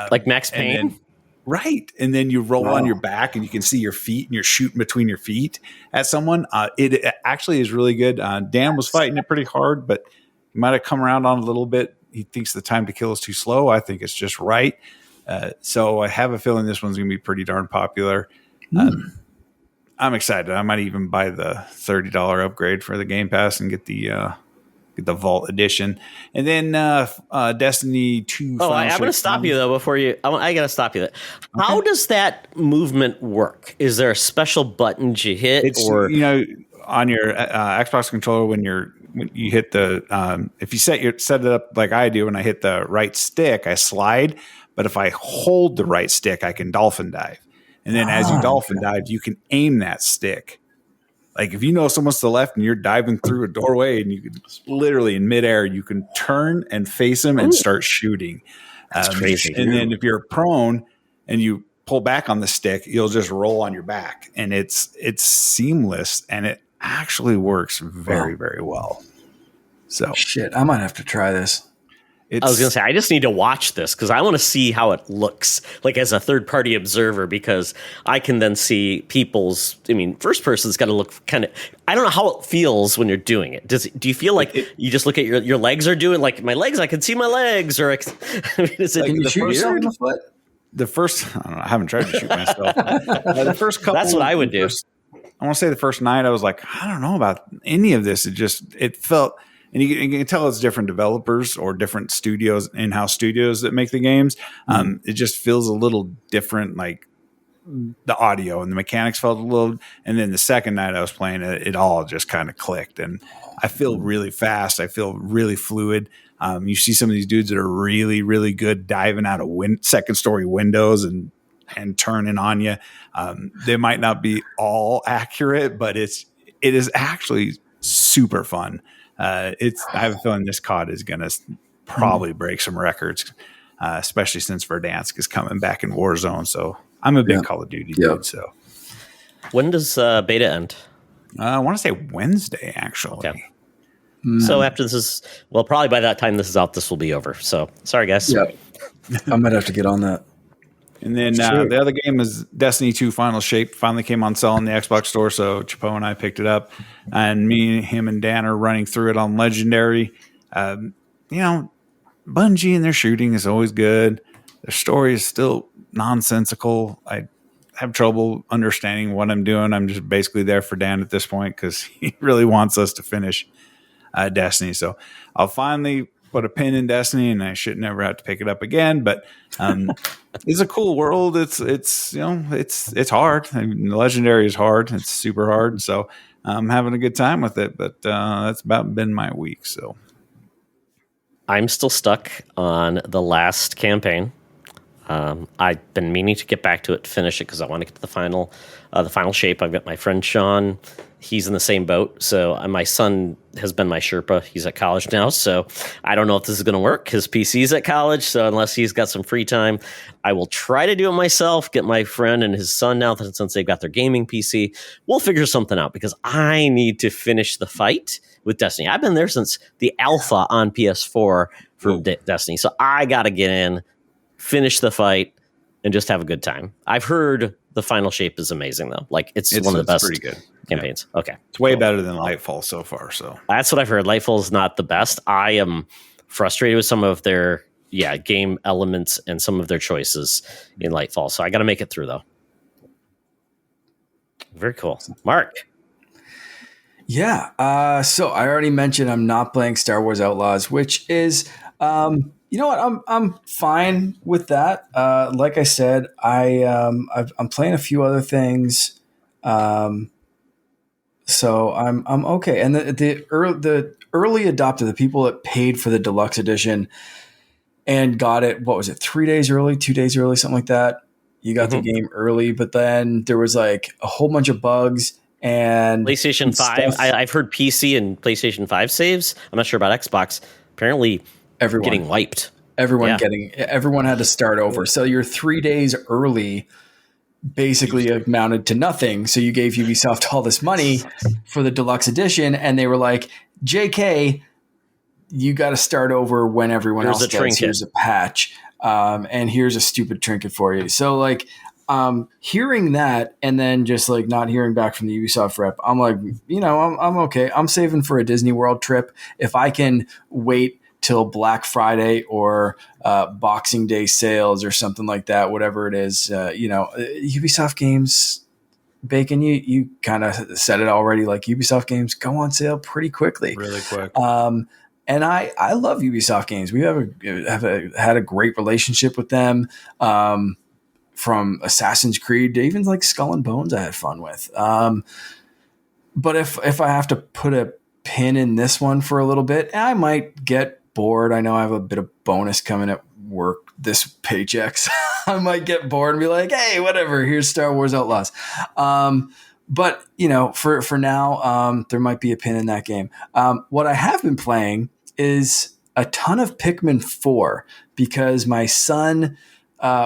[SPEAKER 1] Like Max Payne?
[SPEAKER 3] Right. And then you roll on your back and you can see your feet and you're shooting between your feet at someone. It actually is really good. Dan was fighting it pretty hard, but he might have come around on a little bit. He thinks the time to kill is too slow. I think it's just right. So I have a feeling this one's going to be pretty darn popular. I'm excited. I might even buy the $30 upgrade for the Game Pass and get the Vault Edition. And then Destiny 2.
[SPEAKER 1] Oh, I'm going to stop you, though, before you... I got to stop you there. Okay. How does that movement work? Is there a special button you hit?
[SPEAKER 3] On your Xbox controller, when you hit the... if you set it up like I do, when I hit the right stick, I slide. But if I hold the right stick, I can dolphin dive. And then as you dolphin dive, you can aim that stick. Like if you know someone's to the left and you're diving through a doorway and you can literally in midair, you can turn and face them and start shooting.
[SPEAKER 1] That's crazy.
[SPEAKER 3] And then if you're prone and you pull back on the stick, you'll just roll on your back. And it's seamless and it actually works very, very well. So
[SPEAKER 2] shit, I might have to try this.
[SPEAKER 1] I was going to say, I just need to watch this because I want to see how it looks like as a third-party observer because I can then see first person's got to look kind of, I don't know how it feels when you're doing it. Do you feel like you just look at your legs are doing, like my legs, I can see my legs, or is it
[SPEAKER 2] can you shoot yourself in the foot?
[SPEAKER 3] The first, I don't know, I haven't tried to shoot myself. The first couple.
[SPEAKER 1] That's what I would do.
[SPEAKER 3] I want to say the first night I was like, I don't know about any of this. It felt... And you can tell it's different developers or different studios, in-house studios that make the games. It just feels a little different, like the audio and the mechanics felt a little. And then the second night I was playing it all just kind of clicked. And I feel really fast. I feel really fluid. You see some of these dudes that are really, really good diving out of second-story windows and turning on you. They might not be all accurate, but it is actually super fun. I have a feeling this COD is going to probably break some records, especially since Verdansk is coming back in Warzone. So I'm a big Call of Duty dude. So
[SPEAKER 1] when does beta end?
[SPEAKER 3] I want to say Wednesday, actually.
[SPEAKER 1] Okay. So after this is, well, probably by that time this is out, this will be over. So sorry, guys.
[SPEAKER 2] Yeah, I might have to get on that.
[SPEAKER 3] And then the other game is Destiny 2 Final Shape. Finally came on sale in the Xbox store, so Chapo and I picked it up. And me, him, and Dan are running through it on Legendary. You know, Bungie and their shooting is always good. Their story is still nonsensical. I have trouble understanding what I'm doing. I'm just basically there for Dan at this point because he really wants us to finish Destiny. So I'll finally put a pin in Destiny, and I should never have to pick it up again. But it's a cool world. It's you know it's hard. I mean, Legendary is hard. It's super hard. So I'm having a good time with it. But that's about been my week. So
[SPEAKER 1] I'm still stuck on the last campaign. I've been meaning to get back to it, finish it, because I want to get to the final shape. I've got my friend Sean. He's in the same boat. So my son has been my Sherpa. He's at college now. So I don't know if this is going to work. His PC's at college. So unless he's got some free time, I will try to do it myself, get my friend and his son now, since they've got their gaming PC. We'll figure something out because I need to finish the fight with Destiny. I've been there since the alpha on PS4 for Destiny. So I got to get in, finish the fight, and just have a good time. I've heard the final shape is amazing, though. Like, it's one of the best
[SPEAKER 3] pretty good
[SPEAKER 1] campaigns.
[SPEAKER 3] Yeah.
[SPEAKER 1] Okay.
[SPEAKER 3] It's way better than Lightfall so far. So
[SPEAKER 1] that's what I've heard. Lightfall is not the best. I am frustrated with some of their game elements and some of their choices in Lightfall. So I got to make it through, though. Very cool. Mark.
[SPEAKER 2] Yeah. So I already mentioned I'm not playing Star Wars Outlaws, which is, you know what? I'm fine with that. Like I said, I'm playing a few other things. So I'm okay. And the early adopter, the people that paid for the deluxe edition and got it, what was it? 3 days early, 2 days early, something like that. You got the game early, but then there was like a whole bunch of bugs. And
[SPEAKER 1] PlayStation 5, I've heard PC and PlayStation 5 saves. I'm not sure about Xbox. Apparently, everyone getting wiped.
[SPEAKER 2] Everyone had to start over. So your 3 days early basically amounted to nothing. So you gave Ubisoft all this money for the deluxe edition, and they were like, JK, you got to start over when everyone else does. Here's a patch. And here's a stupid trinket for you. So like, hearing that and then just like not hearing back from the Ubisoft rep, I'm like, you know, I'm okay. I'm saving for a Disney World trip. If I can wait till Black Friday or Boxing Day sales or something like that, whatever it is, you know, Ubisoft games, Bacon, you kind of said it already, like Ubisoft games go on sale pretty quickly.
[SPEAKER 3] Really quick.
[SPEAKER 2] And I love Ubisoft games. We had a great relationship with them. From Assassin's Creed to even like Skull and Bones I had fun with. But if I have to put a pin in this one for a little bit, I might get bored. I know I have a bit of bonus coming at work this paycheck. So I might get bored and be like, hey, whatever, here's Star Wars Outlaws. But you know, for now, there might be a pin in that game. What I have been playing is a ton of Pikmin 4 because my son,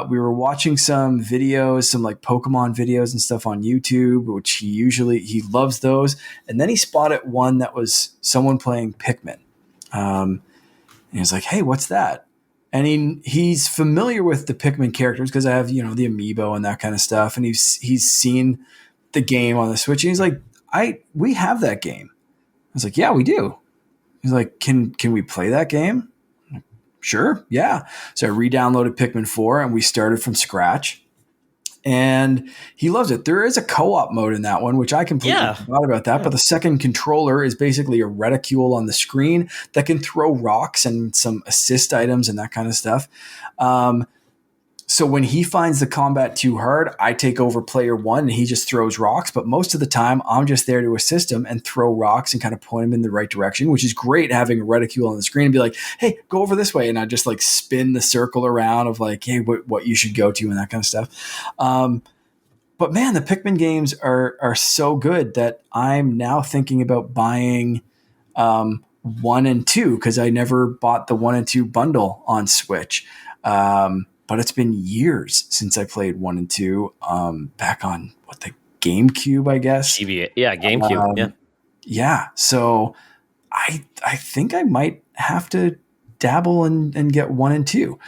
[SPEAKER 2] we were watching some videos, some like Pokemon videos and stuff on YouTube, which he loves those. And then he spotted one that was someone playing Pikmin. And he was like, hey, what's that? And he's familiar with the Pikmin characters because I have, you know, the amiibo and that kind of stuff. And he's seen the game on the Switch. And he's like, we have that game. I was like, yeah, we do. He's like, can we play that game? Sure. Yeah. So I re-downloaded Pikmin 4 and we started from scratch and he loves it. There is a co-op mode in that one, which I completely forgot about that. Yeah. But the second controller is basically a reticule on the screen that can throw rocks and some assist items and that kind of stuff. So when he finds the combat too hard, I take over player one and he just throws rocks. But most of the time, I'm just there to assist him and throw rocks and kind of point him in the right direction, which is great having a reticule on the screen and be like, hey, go over this way. And I just like spin the circle around of like, hey, what you should go to and that kind of stuff. But man, the Pikmin games are so good that I'm now thinking about buying 1 and 2 because I never bought the 1 and 2 bundle on Switch. But it's been years since I played 1 and 2 back on GameCube, I guess.
[SPEAKER 1] GameCube.
[SPEAKER 2] Yeah. So I think I might have to dabble and get 1 and 2.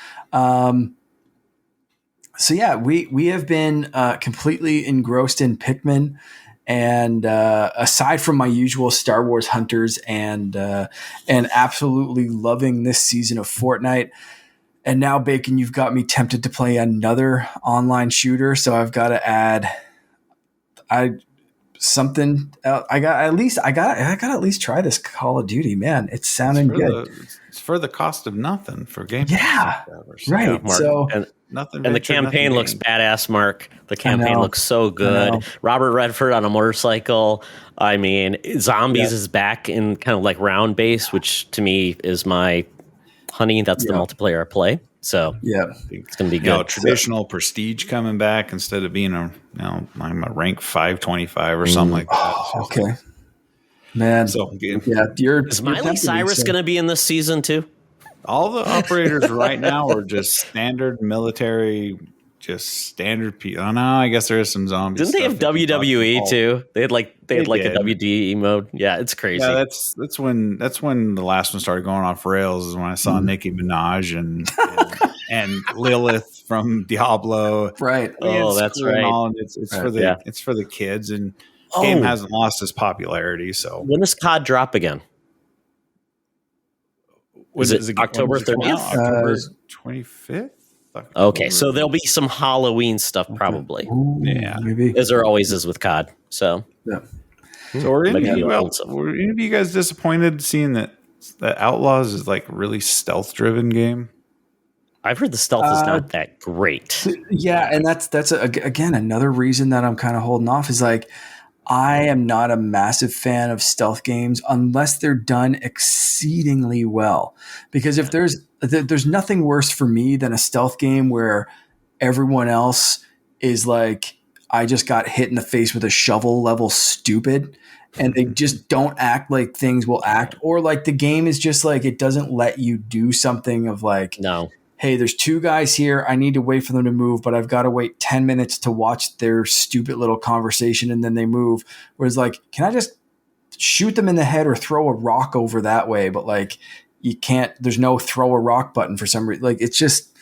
[SPEAKER 2] So yeah, we have been completely engrossed in Pikmin, and aside from my usual Star Wars hunters and absolutely loving this season of Fortnite. And now, Bacon, you've got me tempted to play another online shooter. So I've got to add something. I got at least try this Call of Duty. Man, it's sounding good.
[SPEAKER 3] It's for the cost of nothing for Game
[SPEAKER 2] Pass. Yeah, right.
[SPEAKER 1] Mark,
[SPEAKER 2] so
[SPEAKER 3] nothing.
[SPEAKER 1] And the campaign looks badass, Mark. The campaign looks so good. Robert Redford on a motorcycle. I mean, Zombies is back in kind of like round base, which to me is my honey. That's the multiplayer I play. So it's going to be good.
[SPEAKER 3] Traditional prestige coming back instead of being I'm a rank 525 or something like that.
[SPEAKER 2] Okay. Man. So
[SPEAKER 1] is Miley Cyrus going to be in this season too?
[SPEAKER 3] All the operators right now are just standard military, just standard people. Oh no, I guess there is some zombies.
[SPEAKER 1] Didn't they have WWE too? They had like a WDE mode. Yeah, it's crazy.
[SPEAKER 3] Yeah, that's when the last one started going off rails. Is when I saw Nicki Minaj and Lilith from Diablo.
[SPEAKER 2] Right.
[SPEAKER 1] Oh, that's right.
[SPEAKER 3] It's for the kids, and the game hasn't lost its popularity. So
[SPEAKER 1] when does COD drop again? Is it October 30th?
[SPEAKER 3] October 25th?
[SPEAKER 1] Okay, so there'll be some Halloween stuff probably.
[SPEAKER 2] Yeah, maybe.
[SPEAKER 1] As there always is with COD. So,
[SPEAKER 3] So were any of you guys disappointed seeing that Outlaws is like really stealth-driven game?
[SPEAKER 1] I've heard the stealth is not that great.
[SPEAKER 2] Yeah, and that's again another reason that I'm kind of holding off is like I am not a massive fan of stealth games unless they're done exceedingly well. Because if there's nothing worse for me than a stealth game where everyone else is like, I just got hit in the face with a shovel level stupid, and they just don't act like things will act, or like the game is just like, it doesn't let you do something of like,
[SPEAKER 1] no.
[SPEAKER 2] Hey, there's 2 guys here. I need to wait for them to move, but I've got to wait 10 minutes to watch their stupid little conversation and then they move. Whereas like, can I just shoot them in the head or throw a rock over that way? But like, you can't, there's no throw a rock button for some reason. Like, it's just,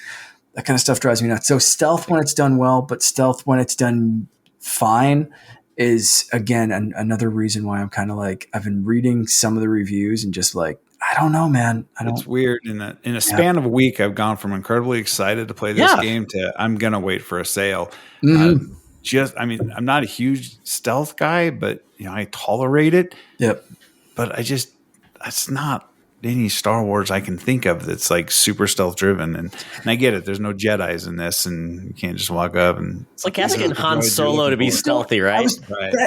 [SPEAKER 2] that kind of stuff drives me nuts. So stealth when it's done well, but stealth when it's done fine is, again, another reason why I'm kind of like, I've been reading some of the reviews and just like, I don't know, man.
[SPEAKER 3] It's weird. In a span of a week, I've gone from incredibly excited to play this game to I'm going to wait for a sale. I'm not a huge stealth guy, but I tolerate it.
[SPEAKER 2] Yep.
[SPEAKER 3] But that's not any Star Wars I can think of that's like super stealth driven. And I get it. There's no Jedis in this, and you can't just walk up and
[SPEAKER 1] it's like asking Han Solo to be stealthy, right?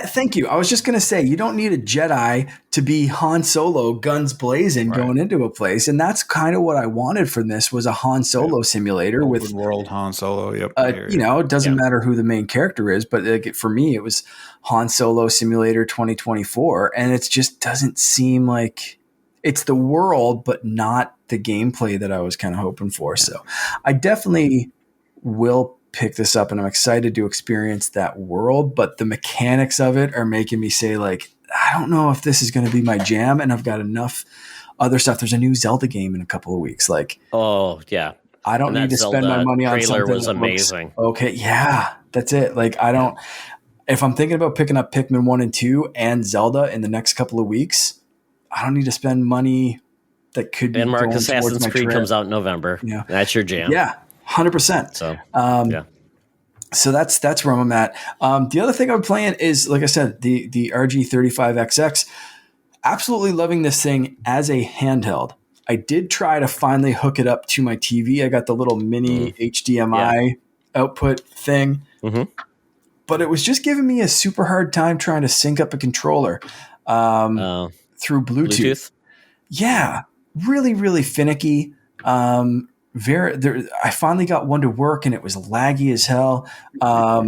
[SPEAKER 2] Thank you. I was just going to say, you don't need a Jedi to be Han Solo, guns blazing, going into a place. And that's kind of what I wanted from this, was a Han Solo simulator with
[SPEAKER 3] world Han Solo. Yep.
[SPEAKER 2] It doesn't matter who the main character is, but for me, it was Han Solo Simulator 2024. And it just doesn't seem like it's the world, but not the gameplay that I was kind of hoping for. So I definitely will pick this up, and I'm excited to experience that world, but the mechanics of it are making me say like, I don't know if this is going to be my jam. And I've got enough other stuff. There's a new Zelda game in a couple of weeks. Like,
[SPEAKER 1] I
[SPEAKER 2] don't need to spend my money on something.
[SPEAKER 1] Trailer was amazing.
[SPEAKER 2] Okay. Yeah, that's it. Like, if I'm thinking about picking up Pikmin 1 and 2 and Zelda in the next couple of weeks, I don't need to spend money that could be.
[SPEAKER 1] And Mark, Assassin's Creed comes out in November. Yeah, that's your jam.
[SPEAKER 2] Yeah, 100%.
[SPEAKER 1] So,
[SPEAKER 2] So that's where I'm at. The other thing I'm playing is, like I said, the RG35XX. Absolutely loving this thing as a handheld. I did try to finally hook it up to my TV. I got the little mini HDMI output thing, but it was just giving me a super hard time trying to sync up a controller. Through Bluetooth. Yeah, really, really finicky. I finally got one to work, and it was laggy as hell. I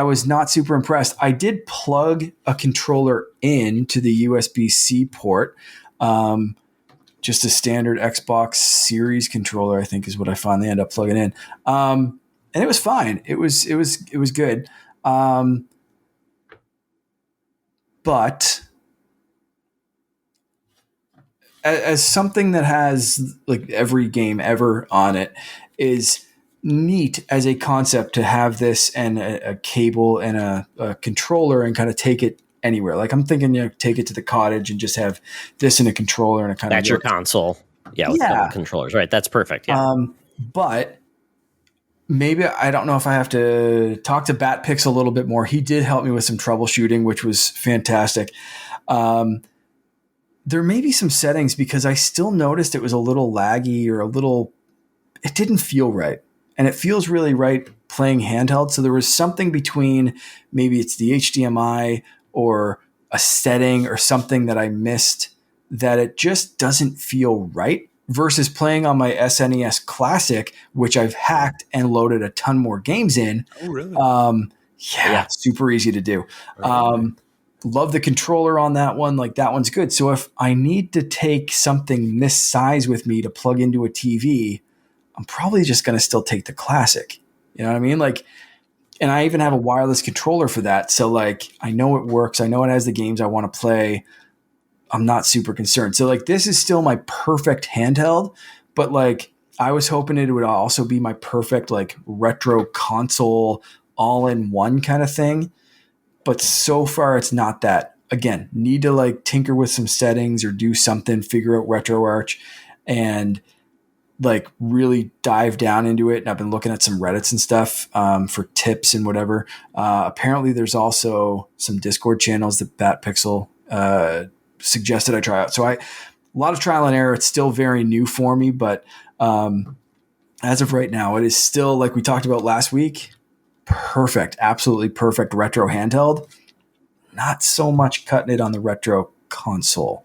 [SPEAKER 2] was not super impressed. I did plug a controller in to the USB-C port. Just a standard Xbox Series controller, I think, is what I finally ended up plugging in. And it was fine. It was good. But as something that has like every game ever on it is neat as a concept to have this and a cable and a controller and kind of take it anywhere. Like I'm thinking, take it to the cottage and just have this and a controller and a kind of.
[SPEAKER 1] That's your console. Yeah. With double controllers. Right. That's perfect. Yeah.
[SPEAKER 2] But maybe I don't know if I have to talk to Batpix a little bit more. He did help me with some troubleshooting, which was fantastic. There may be some settings because I still noticed it was a little laggy or it didn't feel right. And it feels really right playing handheld. So there was something between maybe it's the HDMI or a setting or something that I missed that it just doesn't feel right versus playing on my SNES Classic, which I've hacked and loaded a ton more games in.
[SPEAKER 3] Oh, really?
[SPEAKER 2] Super easy to do. Love the controller on that one. Like that one's good. So if I need to take something this size with me to plug into a TV, I'm probably just going to still take the Classic. You know what I mean? Like, and I even have a wireless controller for that. So like, I know it works. I know it has the games I want to play. I'm not super concerned. So like, this is still my perfect handheld, but like, I was hoping it would also be my perfect, like retro console all in one kind of thing. But so far it's not that. Again, need to like tinker with some settings or do something, figure out RetroArch and like really dive down into it. And I've been looking at some Reddits and stuff for tips and whatever. Apparently there's also some Discord channels that Batpixel suggested I try out. So a lot of trial and error. It's still very new for me, but as of right now, it is still, like we talked about last week, perfect, absolutely perfect retro handheld. Not so much cutting it on the retro console,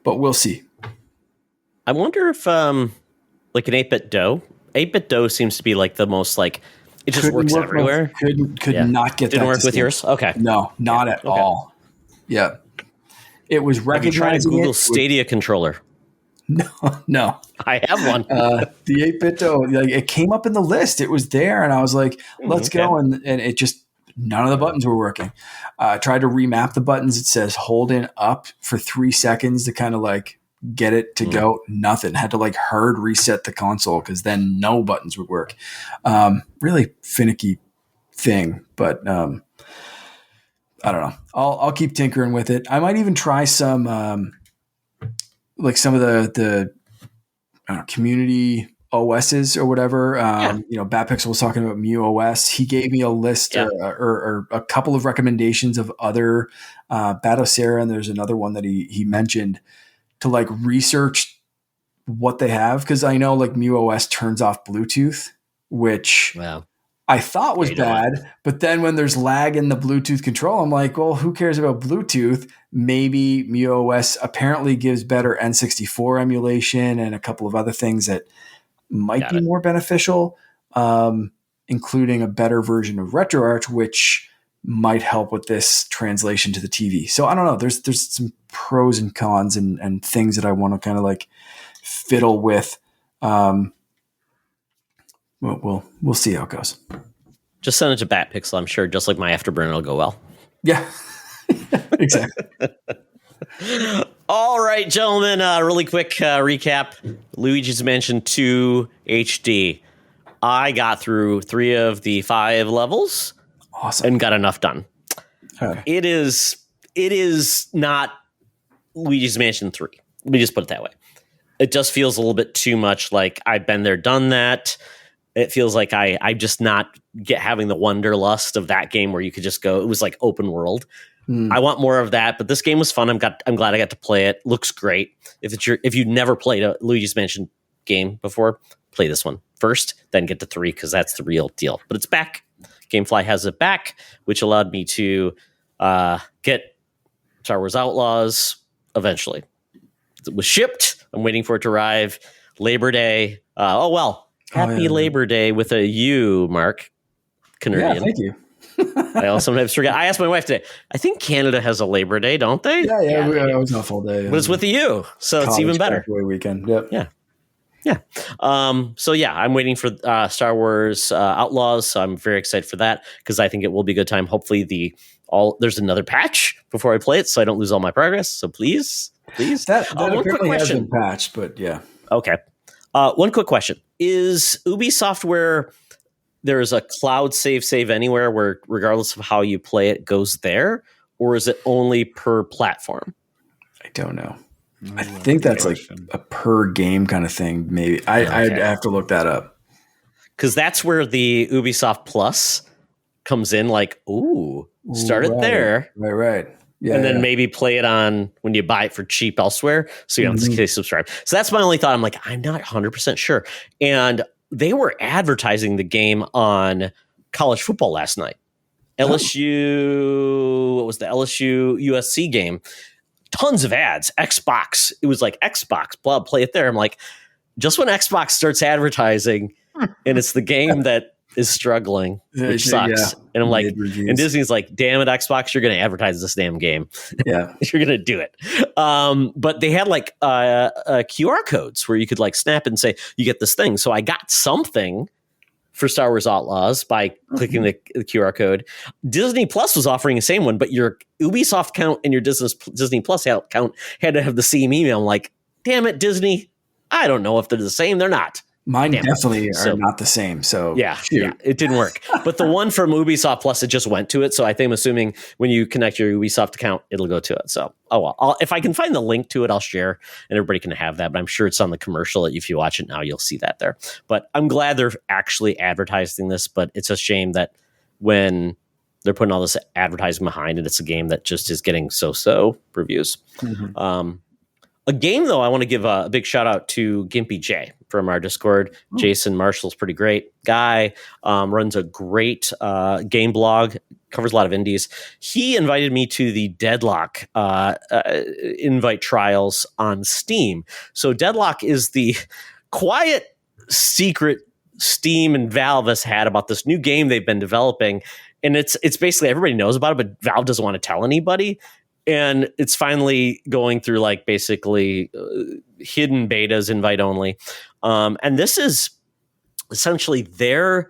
[SPEAKER 2] but we'll see.
[SPEAKER 1] I wonder if like an 8-bit dough. 8-bit dough seems to be like the most like it just works everywhere.
[SPEAKER 2] Could not get
[SPEAKER 1] Didn't
[SPEAKER 2] that
[SPEAKER 1] work with yours? Okay.
[SPEAKER 2] No, not at all. Yeah. It was recognizing.
[SPEAKER 1] Have you tried a Google Stadia controller?
[SPEAKER 2] No.
[SPEAKER 1] I have one.
[SPEAKER 2] The 8-bit dough, like it came up in the list. It was there, and I was like, "Let's go!" And it just none of the buttons were working. I tried to remap the buttons. It says hold in up for 3 seconds to kind of like get it to go. Nothing. Had to like hard reset the console because then no buttons would work. Really finicky thing, but I don't know. I'll keep tinkering with it. I might even try some like some of the community OSs or whatever. Batpixel was talking about MuOS. He gave me a list or a couple of recommendations of other Batocera, and there's another one that he mentioned to like research what they have, because I know like MuOS turns off Bluetooth, which I thought was bad, but then when there's lag in the Bluetooth control, I'm like, well, who cares about Bluetooth? Maybe MuOS apparently gives better N64 emulation and a couple of other things that might be more beneficial, including a better version of RetroArch, which might help with this translation to the TV. So I don't know. There's some pros and cons and things that I want to kind of like fiddle with. We'll see how it goes.
[SPEAKER 1] Just send it to Batpixel. I'm sure just like my Afterburner will go well.
[SPEAKER 2] Yeah, exactly.
[SPEAKER 1] All right, gentlemen, really quick recap. Luigi's Mansion 2 HD. I got through 3 of the 5 levels.
[SPEAKER 2] Awesome.
[SPEAKER 1] And got enough done.
[SPEAKER 2] Okay.
[SPEAKER 1] It is not Luigi's Mansion 3. Let me just put it that way. It just feels a little bit too much like I've been there, done that. It feels like I just not having the wanderlust of that game where you could just go. It was like open world. I want more of that, but this game was fun. I'm glad I got to play it. Looks great. If you never played a Luigi's Mansion game before, play this one first, then get to 3 because that's the real deal. But it's back. Gamefly has it back, which allowed me to get Star Wars Outlaws eventually. It was shipped. I'm waiting for it to arrive. Labor Day. Happy Labor Day with a U, Mark. Canadian.
[SPEAKER 2] Yeah, thank you.
[SPEAKER 1] I sometimes forget. I asked my wife today. I think Canada has a Labor Day, don't they?
[SPEAKER 2] Yeah. It was a full day.
[SPEAKER 1] But it's with a U, so it's even better.
[SPEAKER 2] Weekend. Yep.
[SPEAKER 1] Yeah. Yeah. So yeah, I'm waiting for Star Wars Outlaws. So I'm very excited for that because I think it will be a good time. Hopefully there's another patch before I play it, so I don't lose all my progress. So please.
[SPEAKER 2] That
[SPEAKER 1] one quick question.
[SPEAKER 2] Has been patched, but yeah.
[SPEAKER 1] Okay. One quick question: is Ubisoft where there's a cloud save anywhere where regardless of how you play it goes there, or is it only per platform?
[SPEAKER 2] I don't know. I think that's like a per game kind of thing. Maybe I'd have to look that up
[SPEAKER 1] because that's where the Ubisoft Plus comes in. Like, start it there,
[SPEAKER 2] right, yeah,
[SPEAKER 1] and then maybe play it on when you buy it for cheap elsewhere, so you don't have to subscribe. So that's my only thought. I'm like, I'm not 100% sure, and they were advertising the game on college football last night. LSU, what was the LSU USC game? Tons of ads. Xbox. It was like Xbox. Blah, play it there. I'm like, just when Xbox starts advertising, and it's the game that is struggling, which sucks. Yeah. And I'm like, and Disney's like, damn it, Xbox, you're going to advertise this damn game.
[SPEAKER 2] Yeah,
[SPEAKER 1] you're going to do it. But they had like QR codes where you could like snap and say you get this thing. So I got something for Star Wars Outlaws by clicking the QR code. Disney Plus was offering the same one, but your Ubisoft account and your Disney Plus account had to have the same email. I'm like, damn it, Disney. I don't know if they're the same. They're not.
[SPEAKER 2] Mine definitely are not the same. So
[SPEAKER 1] yeah, it didn't work. But the one from Ubisoft Plus, it just went to it. So I'm assuming when you connect your Ubisoft account, it'll go to it. So if I can find the link to it, I'll share, and everybody can have that. But I'm sure it's on the commercial. If you watch it now, you'll see that there. But I'm glad they're actually advertising this. But it's a shame that when they're putting all this advertising behind it, it's a game that just is getting so reviews. A game, though, I want to give a big shout out to Gimpy Jay from our Discord. Jason Marshall's pretty great guy, runs a great game blog, covers a lot of indies. He invited me to the Deadlock invite trials on Steam. So Deadlock is the quiet secret Steam and Valve has had about this new game they've been developing. And it's basically everybody knows about it, but Valve doesn't want to tell anybody. And it's finally going through like basically hidden betas, invite only. And this is essentially their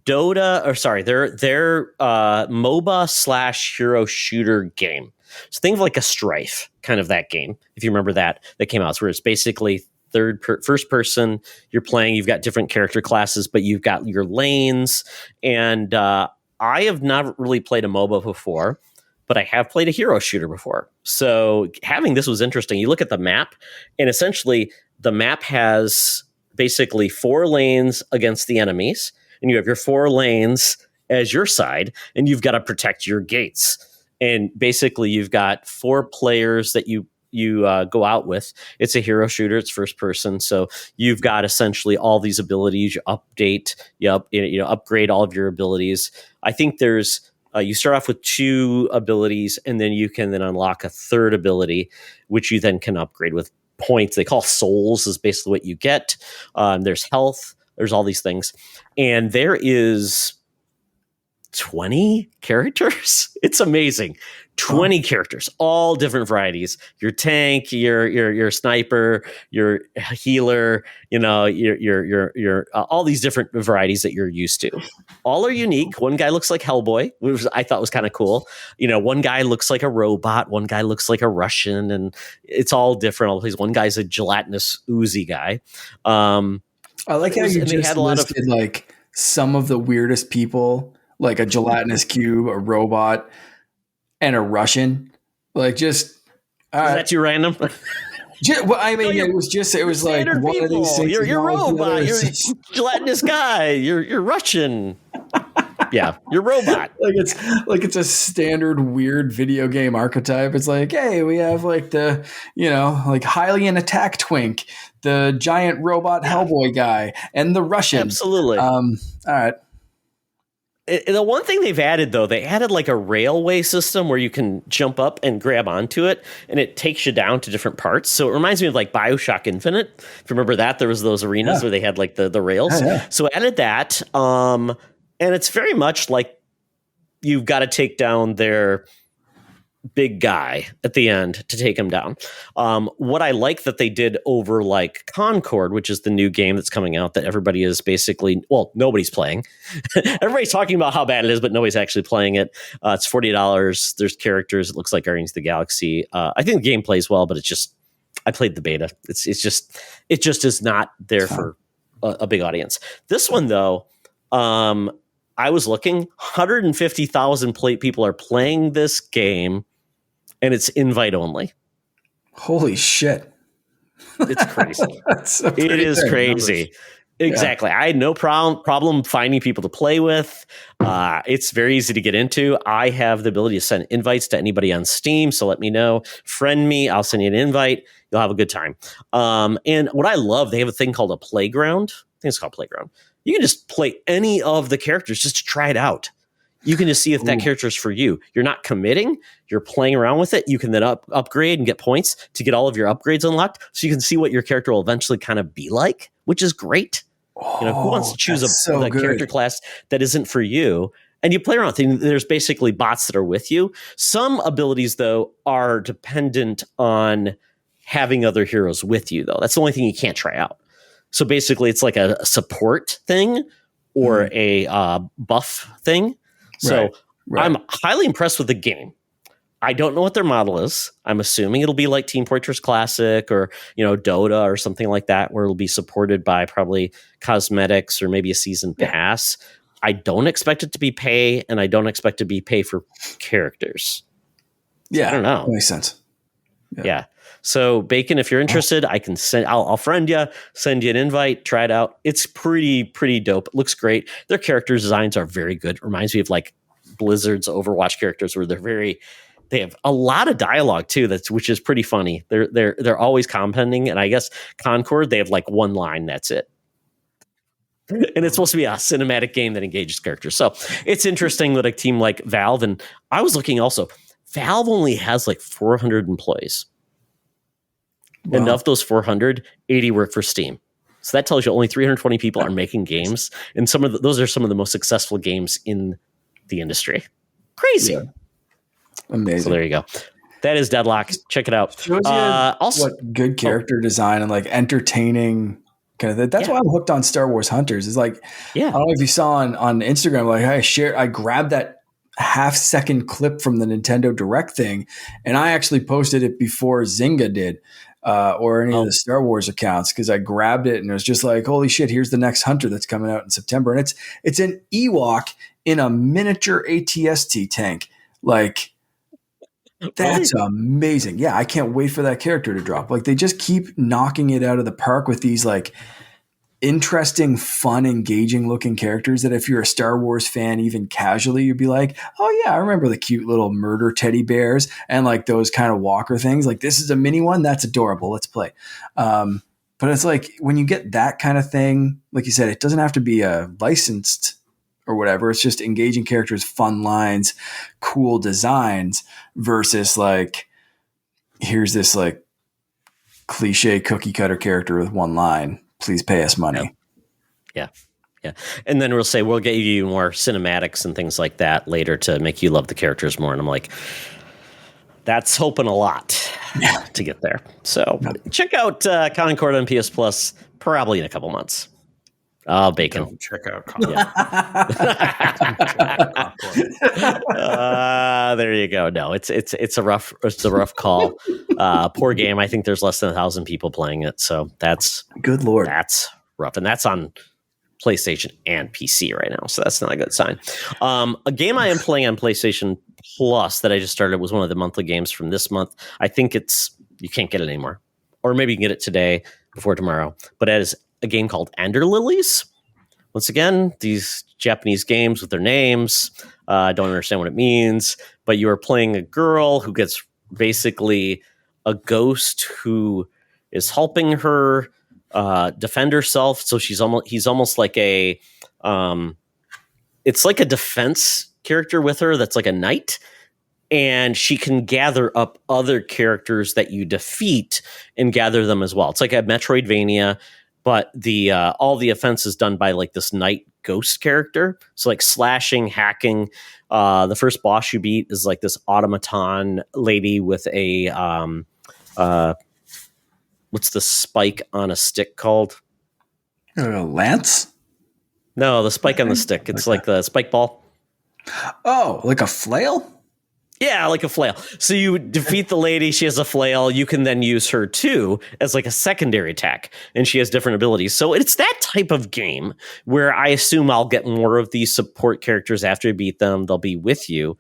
[SPEAKER 1] their MOBA / hero shooter game. So think of like a Strife, kind of that game. If you remember that came out, where it's basically first person you're playing. You've got different character classes, but you've got your lanes. And I have not really played a MOBA before, but I have played a hero shooter before. So having this was interesting. You look at the map, and essentially the map has basically 4 lanes against the enemies, and you have your 4 lanes as your side, and you've got to protect your gates. And basically you've got 4 players that you go out with. It's a hero shooter. It's first person. So you've got essentially all these abilities. You update, upgrade all of your abilities. I think there's, you start off with 2 abilities, and then you can then unlock a 3rd ability, which you then can upgrade with points. They call souls is basically what you get. There's health. There's all these things. And there is 20 characters. It's amazing. 20 characters, all different varieties. Your tank, your sniper, your healer, your all these different varieties that you're used to. All are unique. One guy looks like Hellboy, which I thought was kind of cool. One guy looks like a robot. One guy looks like a Russian, and it's all different. All these. One guy's a gelatinous Uzi guy.
[SPEAKER 2] I like how you just listed like some of the weirdest people, like a gelatinous cube, a robot, and a Russian. Like just
[SPEAKER 1] that's your random.
[SPEAKER 2] It was like one of these things.
[SPEAKER 1] You're robot. You're a gelatinous guy. You're Russian. Yeah, you're robot.
[SPEAKER 2] It's a standard weird video game archetype. It's like, hey, we have like the like Hylian attack twink, the giant robot Hellboy guy, and the Russian.
[SPEAKER 1] Absolutely.
[SPEAKER 2] All right.
[SPEAKER 1] The one thing they've added, though, they added like a railway system where you can jump up and grab onto it, and it takes you down to different parts. So it reminds me of like BioShock Infinite. If you remember that, there was those arenas where they had like the rails. Yeah. So I added that, and it's very much like you've got to take down their big guy at the end to take him down. What I like that they did over like Concord, which is the new game that's coming out that everybody is basically, well, nobody's playing. Everybody's talking about how bad it is, but nobody's actually playing it. It's $40. There's characters. It looks like Guardians of the Galaxy. I think the game plays well, but it's just, I played the beta. It just is not there for a big audience. This one though, I was looking, 150,000 people are playing this game, and it's invite only.
[SPEAKER 2] Holy shit.
[SPEAKER 1] It's crazy. It is crazy. Numbers. Exactly. Yeah. I had no problem finding people to play with. It's very easy to get into. I have the ability to send invites to anybody on Steam, so let me know. Friend me. I'll send you an invite. You'll have a good time. And what I love, they have a thing called a playground. I think it's called Playground. You can just play any of the characters just to try it out. You can just see if that character is for you. You're not committing. You're playing around with it. You can then upgrade and get points to get all of your upgrades unlocked, so you can see what your character will eventually kind of be like, which is great. Who wants to choose a character class that isn't for you? And you play around. There's basically bots that are with you. Some abilities, though, are dependent on having other heroes with you, though. That's the only thing you can't try out. So basically, it's like a support thing or a buff thing. So I'm highly impressed with the game. I don't know what their model is. I'm assuming it'll be like Team Fortress Classic or, Dota or something like that, where it'll be supported by probably cosmetics or maybe a season pass. I don't expect it to be pay, and I don't expect it to be pay for characters.
[SPEAKER 2] Yeah,
[SPEAKER 1] I don't know.
[SPEAKER 2] That makes sense.
[SPEAKER 1] Yeah. So Bacon, if you're interested, I can I'll friend you, send you an invite, try it out. It's pretty dope. It looks great. Their character designs are very good. It reminds me of like Blizzard's Overwatch characters, where they have a lot of dialogue too, which is pretty funny. They're always commenting, and I guess Concord, they have like one line, that's it. And it's supposed to be a cinematic game that engages characters. So it's interesting that a team like Valve, and I was looking also, Valve only has like 400 employees. Wow. And of those 400, 80 work for Steam. So that tells you only 320 people are making games. And those are some of the most successful games in the industry. Crazy. Yeah.
[SPEAKER 2] Amazing.
[SPEAKER 1] So there you go. That is Deadlock. Check it out.
[SPEAKER 2] Shows you also what good character design and like entertaining kind of that's why I'm hooked on Star Wars Hunters. It's like, I don't know if you saw on Instagram, like I grabbed that half-second clip from the Nintendo Direct thing, and I actually posted it before Zynga did. Or any of the Star Wars accounts, because I grabbed it and it was just like, holy shit, here's the next Hunter that's coming out in September. And it's an Ewok in a miniature ATST tank. Like, that's amazing. Yeah, I can't wait for that character to drop. Like, they just keep knocking it out of the park with these like interesting, fun, engaging looking characters that if you're a Star Wars fan, even casually, you'd be like, oh yeah, I remember the cute little murder teddy bears and like those kind of walker things. Like, this is a mini one. That's adorable. Let's play. But it's like when you get that kind of thing, like you said, it doesn't have to be a licensed or whatever. It's just engaging characters, fun lines, cool designs versus like, here's this like cliche cookie cutter character with one line. Please pay us money.
[SPEAKER 1] Yeah. And then we'll say, we'll get you more cinematics and things like that later to make you love the characters more. And I'm like, that's hoping a lot to get there. So check out Concord on PS Plus probably in a couple months. Oh, Bacon.
[SPEAKER 3] Don't check out
[SPEAKER 1] Concord. There you go. No, it's a rough call. Poor game. I think there's less than 1,000 people playing it. So that's
[SPEAKER 2] good Lord.
[SPEAKER 1] That's rough. And that's on PlayStation and PC right now. So that's not a good sign. A game I am playing on PlayStation Plus that I just started was one of the monthly games from this month. I think you can't get it anymore. Or maybe you can get it today before tomorrow. But it is a game called Ender Lilies. Once again, these Japanese games with their names. I don't understand what it means. But you are playing a girl who gets basically a ghost who is helping her defend herself. So he's almost like it's like a defense character with her that's like a knight. And she can gather up other characters that you defeat and gather them as well. It's like a Metroidvania, but all the offense is done by like this knight ghost character. So like slashing, hacking. The first boss you beat is like this automaton lady with a what's the spike on a stick called?
[SPEAKER 2] Lance?
[SPEAKER 1] No, the spike on the stick. It's like the spike ball.
[SPEAKER 2] Oh, like a flail?
[SPEAKER 1] Yeah, like a flail. So you defeat the lady. She has a flail. You can then use her too as like a secondary attack, and she has different abilities. So it's that type of game where I assume I'll get more of these support characters after you beat them. They'll be with you.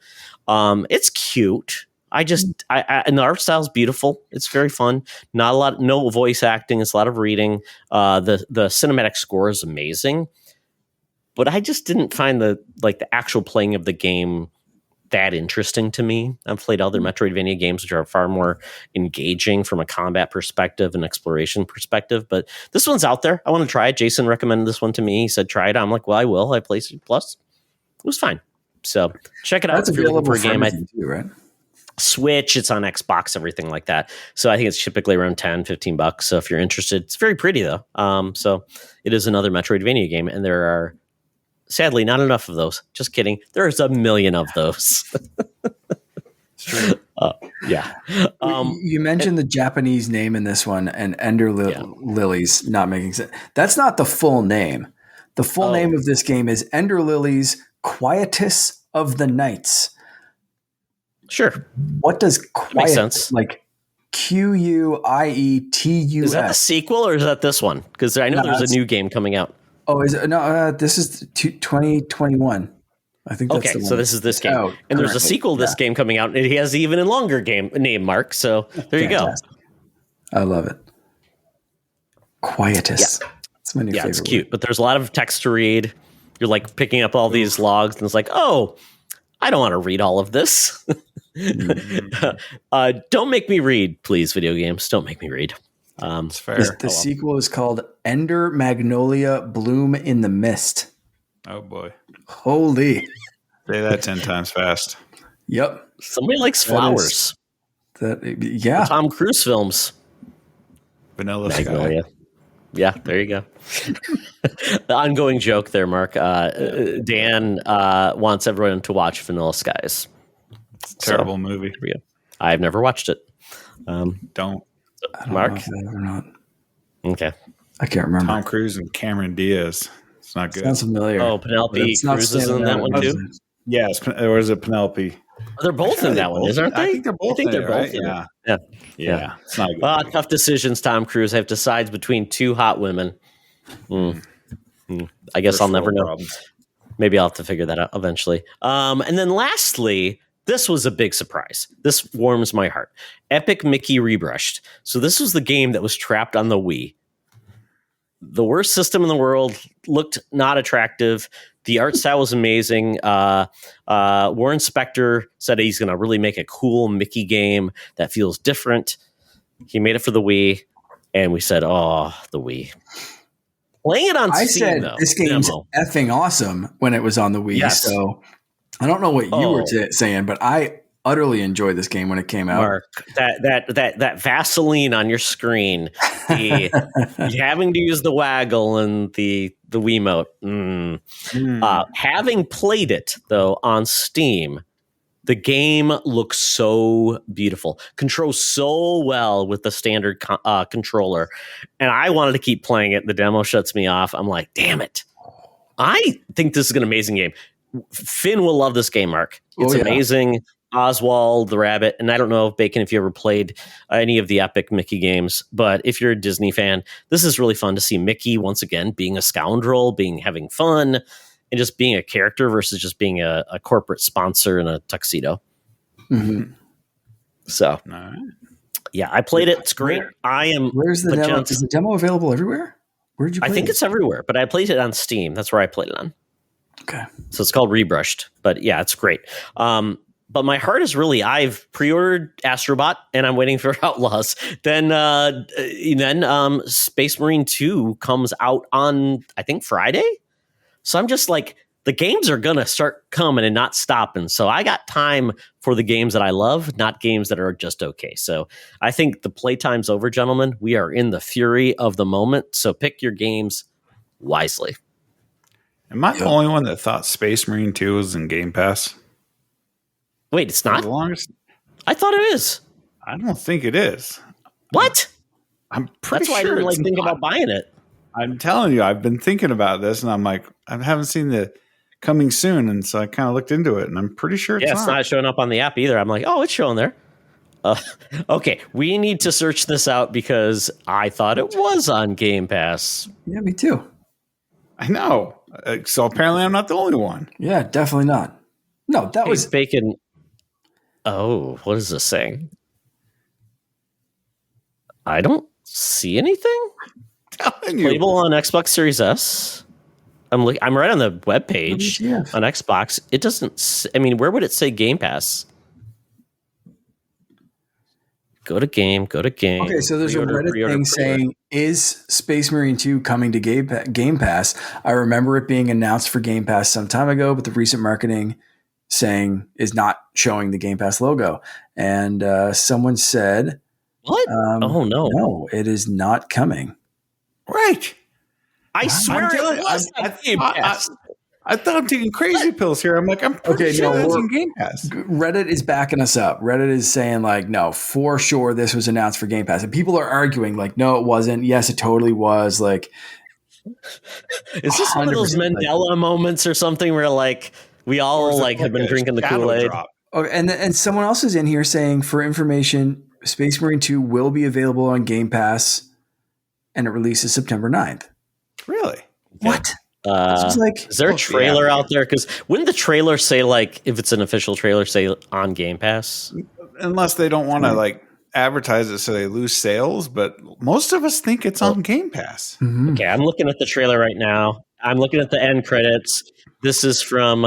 [SPEAKER 1] It's cute. And the art style is beautiful. It's very fun. Not a lot, no voice acting. It's a lot of reading. The cinematic score is amazing, but I just didn't find the actual playing of the game that interesting to me. I've played other Metroidvania games which are far more engaging from a combat perspective and exploration perspective, but this one's out there. I want to try it. Jason recommended this one to me. He said try it. I'm like, well, I will. I played it Plus. It was fine. So check it out.
[SPEAKER 2] That's
[SPEAKER 1] if you're looking for a game.
[SPEAKER 2] Too, right?
[SPEAKER 1] Switch, it's on Xbox, everything like that. So I think it's typically around $10-15. So if you're interested, it's very pretty though. So it is another Metroidvania game, and there are sadly not enough of those. Just kidding. There's a million of those.
[SPEAKER 3] It's true.
[SPEAKER 1] Yeah.
[SPEAKER 2] You mentioned the Japanese name in this one, and Ender Lilies not making sense. That's not the full name. The full name of this game is Ender Lilies Quietus of the Nights.
[SPEAKER 1] Sure.
[SPEAKER 2] What does quiet
[SPEAKER 1] makes sense?
[SPEAKER 2] Like Quietus?
[SPEAKER 1] Is that the sequel or is that this one? Because I know there's a new game coming out.
[SPEAKER 2] Oh, is it? No, this is 2021. I think that's the one.
[SPEAKER 1] So this is this game. And there's a sequel to this game coming out, and it has an even longer name, Mark. So there you go.
[SPEAKER 2] I love it. Quietus.
[SPEAKER 1] Yeah.
[SPEAKER 2] It's my new favorite.
[SPEAKER 1] It's cute, but there's a lot of text to read. You're like picking up all these logs, and it's like, oh, I don't want to read all of this. Don't make me read, please, video games. Don't make me read.
[SPEAKER 3] It's fair.
[SPEAKER 2] The sequel is called Ender Magnolia Bloom in the Mist.
[SPEAKER 3] Oh, boy.
[SPEAKER 2] Holy.
[SPEAKER 3] Say that 10 times fast.
[SPEAKER 2] Yep.
[SPEAKER 1] Somebody likes flowers.
[SPEAKER 2] Yeah.
[SPEAKER 1] The Tom Cruise films.
[SPEAKER 3] Vanilla
[SPEAKER 1] Magnolia.
[SPEAKER 3] Sky.
[SPEAKER 1] Yeah, there you go. The ongoing joke there, Mark. Dan wants everyone to watch Vanilla Skies.
[SPEAKER 3] It's a terrible movie.
[SPEAKER 1] I've never watched it.
[SPEAKER 3] Don't.
[SPEAKER 1] Mark?
[SPEAKER 2] Or not.
[SPEAKER 1] Okay.
[SPEAKER 2] I can't remember.
[SPEAKER 3] Tom Cruise and Cameron Diaz. It's not good.
[SPEAKER 2] Sounds familiar.
[SPEAKER 1] Oh, Penelope Cruz is in that one too?
[SPEAKER 3] Yes, or is it Penelope?
[SPEAKER 1] They're both in that one, aren't they?
[SPEAKER 3] I think they're both in it, right?
[SPEAKER 1] Yeah.
[SPEAKER 3] It's not good.
[SPEAKER 1] Tough decisions, Tom Cruise. I have decides between two hot women. I guess I'll never know. Problems. Maybe I'll have to figure that out eventually. And then lastly, this was a big surprise. This warms my heart. Epic Mickey Rebrushed. So this was the game that was trapped on the Wii. The worst system in the world, looked not attractive. The art style was amazing. Warren Spector said he's going to really make a cool Mickey game that feels different. He made it for the Wii, and we said, oh, the Wii. Playing it on Steam, though.
[SPEAKER 2] This game's effing awesome when it was on the Wii.
[SPEAKER 1] Yes.
[SPEAKER 2] So I don't know what you were saying, but I utterly enjoyed this game when it came out.
[SPEAKER 1] Mark, that Vaseline on your screen, having to use the waggle and the Wiimote. Having played it though on Steam, the game looks so beautiful, controls so well with the standard controller, and I wanted to keep playing it. The demo shuts me off. I'm like, damn it! I think this is an amazing game. Finn will love this game, Mark. It's amazing. Oswald the Rabbit, and I don't know, Bacon, if you ever played any of the Epic Mickey games, but if you're a Disney fan, this is really fun to see Mickey once again being a scoundrel, having fun, and just being a character versus just being a corporate sponsor in a tuxedo.
[SPEAKER 2] Mm-hmm.
[SPEAKER 1] So, yeah, I played it. It's great.
[SPEAKER 2] Where's the demo? Is the demo available everywhere? Where'd you play it?
[SPEAKER 1] I think it's everywhere, but I played it on Steam. That's where I played it on.
[SPEAKER 2] Okay.
[SPEAKER 1] So it's called Rebrushed, but yeah, it's great. But my heart is really, I've pre-ordered Astrobot and I'm waiting for Outlaws. Then Space Marine 2 comes out on, I think, Friday. So I'm just like, the games are going to start coming and not stopping. So I got time for the games that I love, not games that are just okay. So I think the playtime's over, gentlemen. We are in the fury of the moment. So pick your games wisely.
[SPEAKER 3] Am I the only one that thought Space Marine 2 was in Game Pass?
[SPEAKER 1] Wait, it's not?
[SPEAKER 3] For the longest,
[SPEAKER 1] I thought it is.
[SPEAKER 3] I don't think it is.
[SPEAKER 1] What?
[SPEAKER 3] I'm pretty
[SPEAKER 1] That's why
[SPEAKER 3] sure
[SPEAKER 1] I didn't think about buying it.
[SPEAKER 3] I'm telling you, I've been thinking about this, and I'm like, I haven't seen the coming soon, and so I kind of looked into it, and I'm pretty sure
[SPEAKER 1] it's not showing up on the app either. I'm like, oh, it's showing there. Okay, we need to search this out because I thought it was on Game Pass.
[SPEAKER 2] Yeah, me too.
[SPEAKER 3] I know. So apparently I'm not the only one.
[SPEAKER 2] Yeah, definitely not. No, that was
[SPEAKER 1] bacon. Oh, what is this saying? I don't see anything. Playable on Xbox Series S. I'm right on the web page on Xbox. It doesn't. I mean, where would it say Game Pass? Go to game.
[SPEAKER 2] Okay, so there's a Reddit thing saying, is Space Marine 2 coming to Game Pass? I remember it being announced for Game Pass some time ago, but the recent marketing saying is not showing the Game Pass logo. And someone said,
[SPEAKER 1] what? Oh, no.
[SPEAKER 2] No, it is not coming.
[SPEAKER 3] Right.
[SPEAKER 1] I swear it was Game Pass.
[SPEAKER 3] I thought I'm taking crazy pills here. I'm like, I'm pretty sure that's in Game Pass.
[SPEAKER 2] Reddit is backing us up. Reddit is saying like, no, for sure this was announced for Game Pass. And people are arguing like, no, it wasn't. Yes, it totally was. Like,
[SPEAKER 1] is this one of those Mandela moments or something where like we all like have been drinking the Kool-Aid?
[SPEAKER 2] Okay, and someone else is in here saying, for information, Space Marine 2 will be available on Game Pass, and it releases September 9th.
[SPEAKER 3] Really?
[SPEAKER 2] What?
[SPEAKER 1] Is there a trailer out there? Because wouldn't the trailer say like, if it's an official trailer, say on Game Pass?
[SPEAKER 3] Unless they don't want to like advertise it so they lose sales, but most of us think it's on Game Pass.
[SPEAKER 2] Mm-hmm.
[SPEAKER 1] Okay, I'm looking at the trailer right now. I'm looking at the end credits. This is from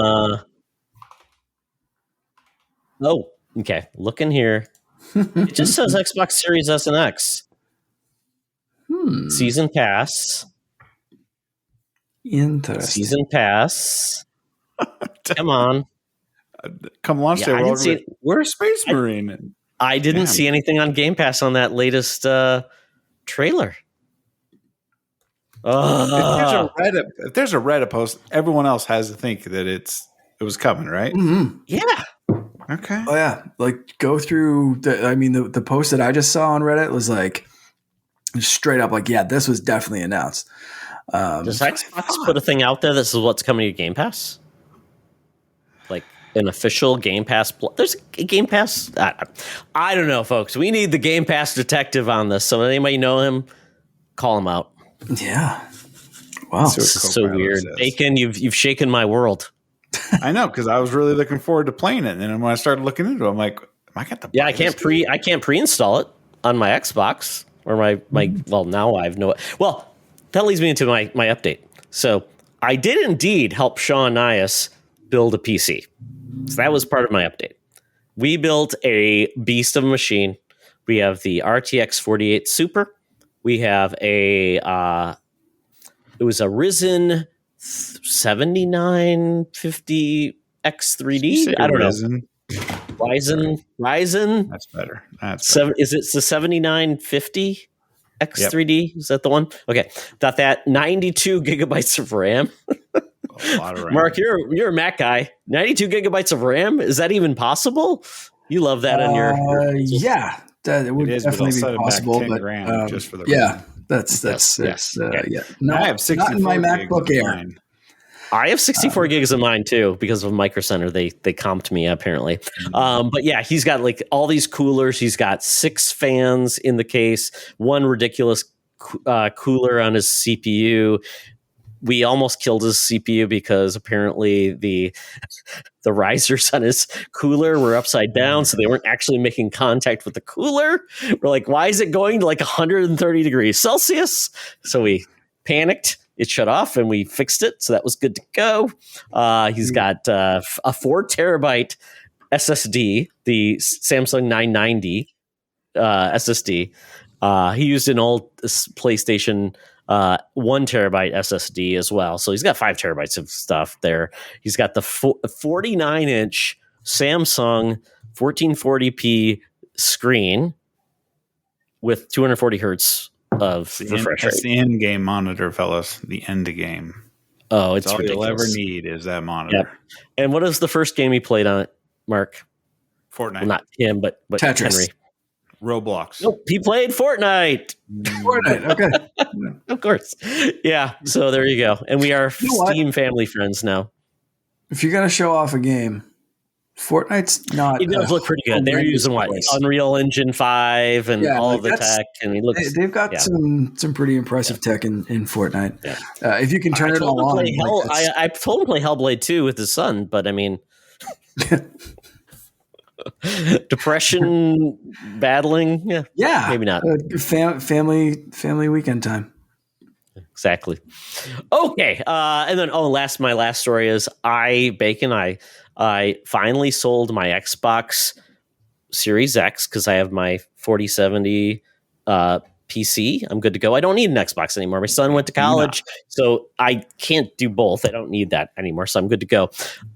[SPEAKER 1] okay. Looking here. It just says Xbox Series S and X. Season Pass.
[SPEAKER 2] Interesting.
[SPEAKER 1] Season Pass. Come on.
[SPEAKER 3] Come launch day. Where's Space Marine?
[SPEAKER 1] I didn't see anything on Game Pass on that latest trailer.
[SPEAKER 3] If there's a Reddit post, everyone else has to think that it was coming, right?
[SPEAKER 2] Mm-hmm.
[SPEAKER 1] Yeah.
[SPEAKER 3] Okay.
[SPEAKER 2] Oh yeah. Like go through the post that I just saw on Reddit was like straight up like, yeah, this was definitely announced.
[SPEAKER 1] Does Xbox put a thing out there that says what's coming to Game Pass? Like an official Game Pass. There's a Game Pass. I don't know, folks. We need the Game Pass detective on this. So anybody know him? Call him out.
[SPEAKER 2] Yeah. Wow.
[SPEAKER 1] This is so weird. Bacon, you've shaken my world.
[SPEAKER 3] I know, because I was really looking forward to playing it, and then when I started looking into it, I'm like, I got the
[SPEAKER 1] I can't pre-install it on my Xbox or my well, now I have no. Well, that leads me into my update. So I did indeed help Sean Nias build a PC. So that was part of my update. We built a beast of a machine. We have the RTX 48 Super. We have it was a Ryzen 7950 X3D. I don't know. Ryzen.
[SPEAKER 3] That's better.
[SPEAKER 1] Is it the 7950 X3D? Yep. Is that the one? Okay. Got that 92 gigabytes of RAM.
[SPEAKER 3] A lot of RAM.
[SPEAKER 1] Mark, you're a Mac guy. 92 gigabytes of RAM? Is that even possible? You love that on your
[SPEAKER 2] yeah. That would definitely be possible, but
[SPEAKER 3] just for the
[SPEAKER 2] yeah, that's okay. Yeah. No,
[SPEAKER 3] I have 64
[SPEAKER 2] not in my MacBook Air.
[SPEAKER 1] I have 64 gigs of mine too because of Micro Center. They comped me apparently. But yeah, he's got like all these coolers. He's got 6 fans in the case, one ridiculous cooler on his CPU. We almost killed his CPU because apparently the risers on his cooler were upside down, so they weren't actually making contact with the cooler. We're like, why is it going to like 130 degrees Celsius? So we panicked. It shut off, and we fixed it, so that was good to go. He's got a 4 terabyte SSD, the Samsung 990 SSD. He used an old PlayStation 1 terabyte SSD as well. So he's got 5 terabytes of stuff there. He's got the 49-inch Samsung 1440p screen with 240 hertz of refresh rate.
[SPEAKER 3] That's the end game monitor, fellas. The end game.
[SPEAKER 1] Oh, it's
[SPEAKER 3] all
[SPEAKER 1] ridiculous.
[SPEAKER 3] You'll ever need is that monitor.
[SPEAKER 1] Yep. And what is the first game he played on it, Mark?
[SPEAKER 3] Fortnite.
[SPEAKER 1] Well, not him, but
[SPEAKER 2] Tetris.
[SPEAKER 1] Henry.
[SPEAKER 3] Roblox.
[SPEAKER 1] Nope, he played Fortnite.
[SPEAKER 2] Fortnite, okay.
[SPEAKER 1] Of course. Yeah, so there you go. And we are Steam family friends now.
[SPEAKER 2] If you're going to show off a game, Fortnite's not.
[SPEAKER 1] It does look pretty good. They're using what? Unreal Engine 5 and all of the tech. And he looks,
[SPEAKER 2] they've got some pretty impressive tech in Fortnite. Yeah. If you can turn it all on.
[SPEAKER 1] I told him to play Hellblade 2 with his son, but I mean, depression battling. Yeah. Maybe not.
[SPEAKER 2] Family weekend time.
[SPEAKER 1] Exactly. Okay. And then, my last story is I finally sold my Xbox Series X because I have my 4070 PC. I'm good to go. I don't need an Xbox anymore. My son went to college, so I can't do both. I don't need that anymore, so I'm good to go.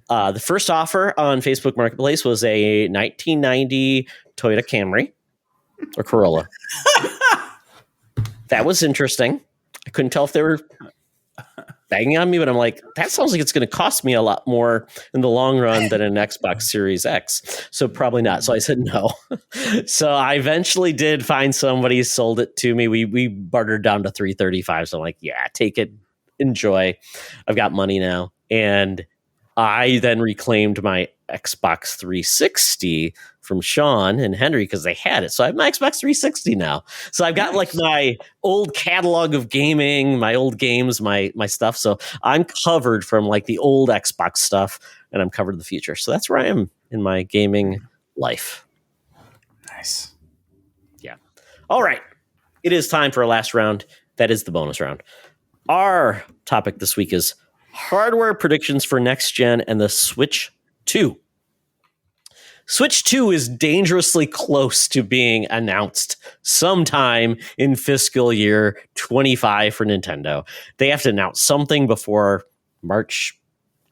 [SPEAKER 1] The first offer on Facebook Marketplace was a 1990 Toyota Camry or Corolla. That was interesting. I couldn't tell if they were banging on me, but I'm like, that sounds like it's going to cost me a lot more in the long run than an Xbox Series X. So probably not. So I said no. So I eventually did find somebody who sold it to me. We bartered down to $335. So I'm like, yeah, take it. Enjoy. I've got money now. And I then reclaimed my Xbox 360 from Sean and Henry because they had it. So I have my Xbox 360 now. So I've got like my old catalog of gaming, my old games, my stuff. So I'm covered from like the old Xbox stuff and I'm covered in the future. So that's where I am in my gaming life.
[SPEAKER 2] Nice.
[SPEAKER 1] Yeah. All right. It is time for our last round. That is the bonus round. Our topic this week is hardware predictions for next gen and the Switch 2. Switch 2 is dangerously close to being announced sometime in fiscal year 25 for Nintendo. They have to announce something before March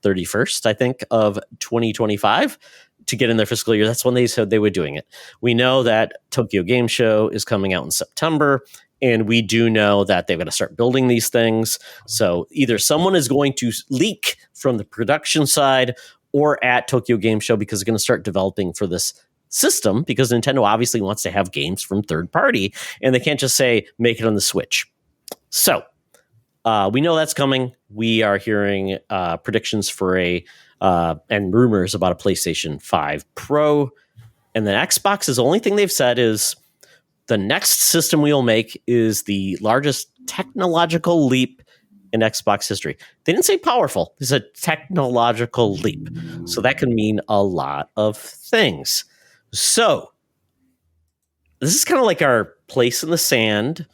[SPEAKER 1] 31st, I think, of 2025 to get in their fiscal year. That's when they said they were doing it. We know that Tokyo Game Show is coming out in September. And we do know that they've got to start building these things. So either someone is going to leak from the production side or at Tokyo Game Show because they're going to start developing for this system because Nintendo obviously wants to have games from third party and they can't just say, make it on the Switch. So we know that's coming. We are hearing predictions for and rumors about a PlayStation 5 Pro. And the Xbox is the only thing they've said is, the next system we will make is the largest technological leap in Xbox history. They didn't say powerful. It's a technological leap. So that can mean a lot of things. So this is kind of like our place in the sand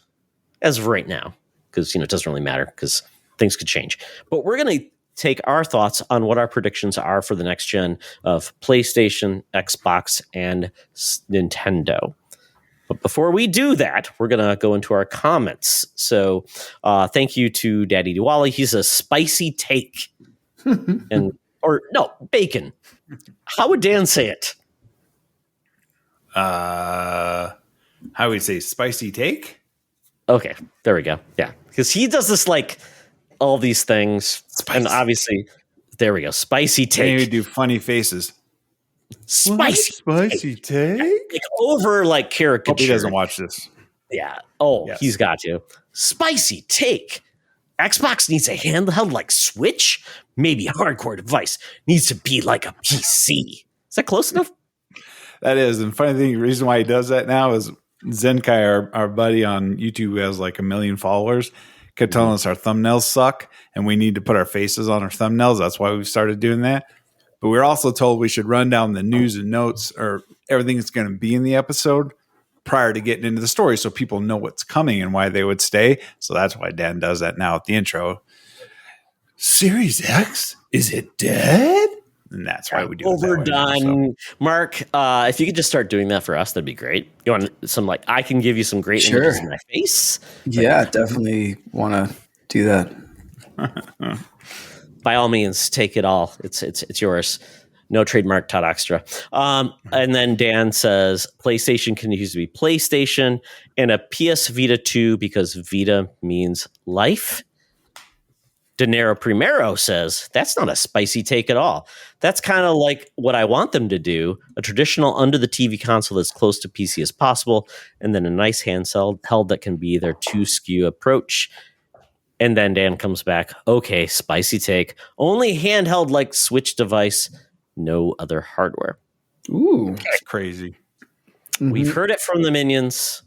[SPEAKER 1] as of right now, because it doesn't really matter because things could change. But we're going to take our thoughts on what our predictions are for the next gen of PlayStation, Xbox, and Nintendo. But before we do that, we're going to go into our comments. So thank you to Daddy Diwali. He's a spicy take. Bacon. How would Dan say it?
[SPEAKER 3] How would you say spicy take?
[SPEAKER 1] Okay, there we go. Yeah, because he does this like all these things. Spicy. And obviously, there we go. Spicy take.
[SPEAKER 3] Maybe do funny faces.
[SPEAKER 1] Spicy
[SPEAKER 3] take?
[SPEAKER 1] Like over like caricature.
[SPEAKER 3] Hope he doesn't watch this.
[SPEAKER 1] Yeah. Oh,
[SPEAKER 3] yes. He's
[SPEAKER 1] got to. Spicy take. Xbox needs a handheld like Switch. Maybe a hardcore device needs to be like a PC. Is that close enough?
[SPEAKER 3] That is. And funny thing, the reason why he does that now is Zenkai, our buddy on YouTube who has like 1 million followers, kept telling us our thumbnails suck and we need to put our faces on our thumbnails. That's why we started doing that. But we were also told we should run down the news and notes or everything that's going to be in the episode prior to getting into the story so people know what's coming and why they would stay. So that's why Dan does that now at the intro. Series X? Is it dead? And that's why we do
[SPEAKER 1] overdone.
[SPEAKER 3] It that way now,
[SPEAKER 1] so. Mark, if you could just start doing that for us, that'd be great. You want some I can give you some great images in my face?
[SPEAKER 2] Yeah, definitely want to do that.
[SPEAKER 1] By all means, take it all. It's yours. No trademark, Todd Oxtra. And then Dan says PlayStation continues to be PlayStation and a PS Vita 2 because Vita means life. Dinero Primero says, that's not a spicy take at all. That's kind of like what I want them to do, a traditional under-the-TV console as close to PC as possible, and then a nice handheld that can be their 2-SKU approach. And then Dan comes back, okay, spicy take. Only handheld like Switch device, no other hardware.
[SPEAKER 2] Ooh.
[SPEAKER 3] That's crazy.
[SPEAKER 2] Mm-hmm.
[SPEAKER 1] We've heard it from the minions,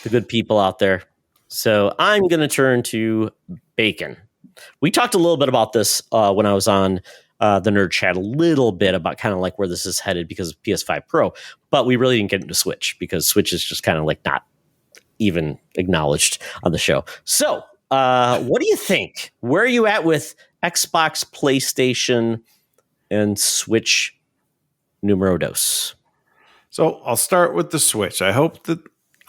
[SPEAKER 1] the good people out there. So I'm going to turn to Bacon. We talked a little bit about this when I was on the Nerd Chat, a little bit about kind of like where this is headed because of PS5 Pro, but we really didn't get into Switch because Switch is just kind of like not even acknowledged on the show. So what do you think? Where are you at with Xbox, PlayStation, and Switch numero dos?
[SPEAKER 3] So I'll start with the Switch. I hope that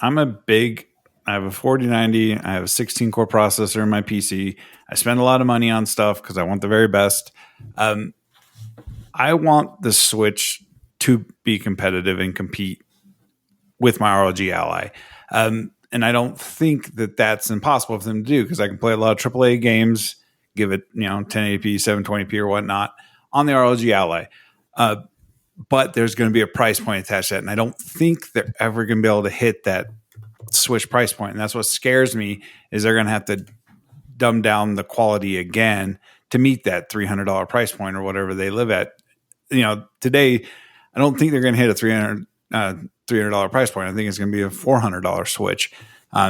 [SPEAKER 3] I have a 4090. I have a 16-core processor in my PC. I spend a lot of money on stuff because I want the very best. I want the Switch to be competitive and compete with my ROG Ally. And I don't think that that's impossible for them to do because I can play a lot of AAA games, give it 1080p, 720p or whatnot on the ROG Ally. But there's going to be a price point attached to that. And I don't think they're ever going to be able to hit that Switch price point. And that's what scares me is they're going to have to dumb down the quality again to meet that $300 price point or whatever they live at. Today, I don't think they're going to hit a $300 price point. I think it's going to be a $400 Switch.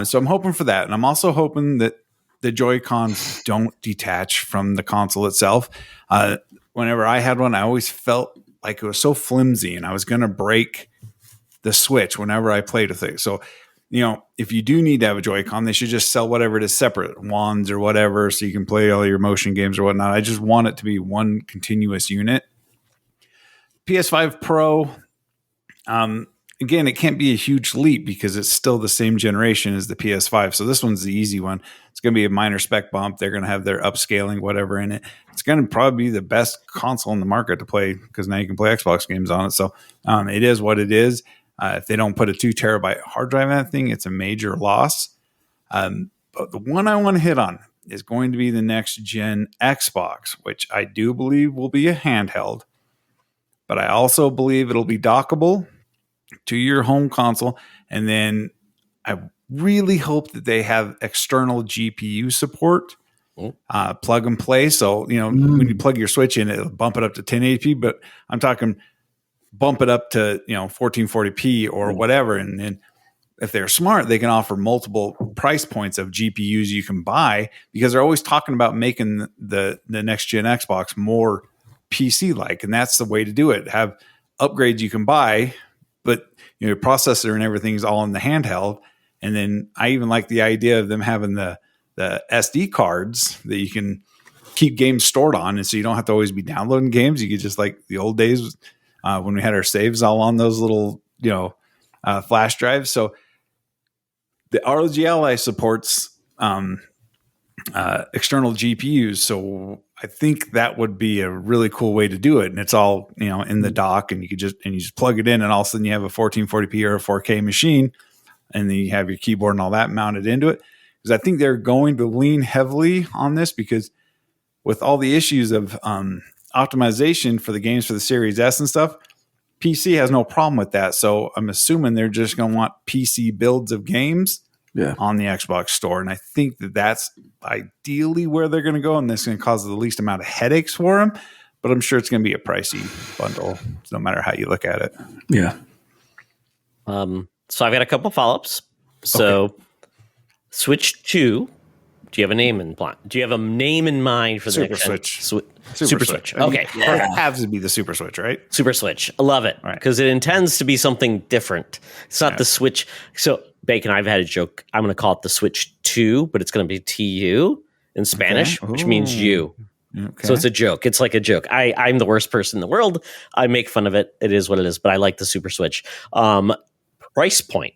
[SPEAKER 3] So I'm hoping for that. And I'm also hoping that the Joy-Cons don't detach from the console itself. Whenever I had one, I always felt like it was so flimsy and I was going to break the Switch whenever I played with it. So, if you do need to have a Joy-Con, they should just sell whatever it is separate, wands or whatever, so you can play all your motion games or whatnot. I just want it to be one continuous unit. PS5 Pro, again, it can't be a huge leap because it's still the same generation as the PS5. So this one's the easy one. It's going to be a minor spec bump. They're going to have their upscaling, whatever in it. It's going to probably be the best console in the market to play because now you can play Xbox games on it. So it is what it is. If they don't put a 2 terabyte hard drive in that thing, it's a major loss. But the one I want to hit on is going to be the next gen Xbox, which I do believe will be a handheld. But I also believe it'll be dockable to your home console. And then I really hope that they have external GPU support, plug and play. So, when you plug your Switch in, it'll bump it up to 1080p, but I'm talking bump it up to, 1440p or whatever. And then if they're smart, they can offer multiple price points of GPUs you can buy because they're always talking about making the next gen Xbox more PC-like. And that's the way to do it. Have upgrades you can buy, but your processor and everything is all in the handheld. And then I even like the idea of them having the SD cards that you can keep games stored on. And so you don't have to always be downloading games. You could just like the old days when we had our saves all on those little, flash drives. So the ROG Ally supports external GPUs. So I think that would be a really cool way to do it. And it's all, in the dock and you just plug it in and all of a sudden you have a 1440p or a 4K machine and then you have your keyboard and all that mounted into it. Because I think they're going to lean heavily on this because with all the issues of optimization for the games for the Series S and stuff, PC has no problem with that. So I'm assuming they're just going to want PC builds of games on the Xbox store. And I think that that's ideally where they're going to go. And that's going to cause the least amount of headaches for them. But I'm sure it's going to be a pricey bundle, no matter how you look at it.
[SPEAKER 2] Yeah.
[SPEAKER 1] So I've got a couple follow-ups. So Switch 2. Do you have a name in mind? Do you have a name in mind for the
[SPEAKER 3] Super
[SPEAKER 1] next
[SPEAKER 3] Switch?
[SPEAKER 1] Super Switch. Okay.
[SPEAKER 3] It has to be the Super Switch, right?
[SPEAKER 1] Super Switch. I love it because it intends to be something different. It's not the Switch. So Bacon, I've had a joke. I'm going to call it the Switch 2, but it's going to be TU in Spanish, which means you. Okay. So it's a joke. It's like a joke. I'm the worst person in the world. I make fun of it. It is what it is, but I like the Super Switch. Price point.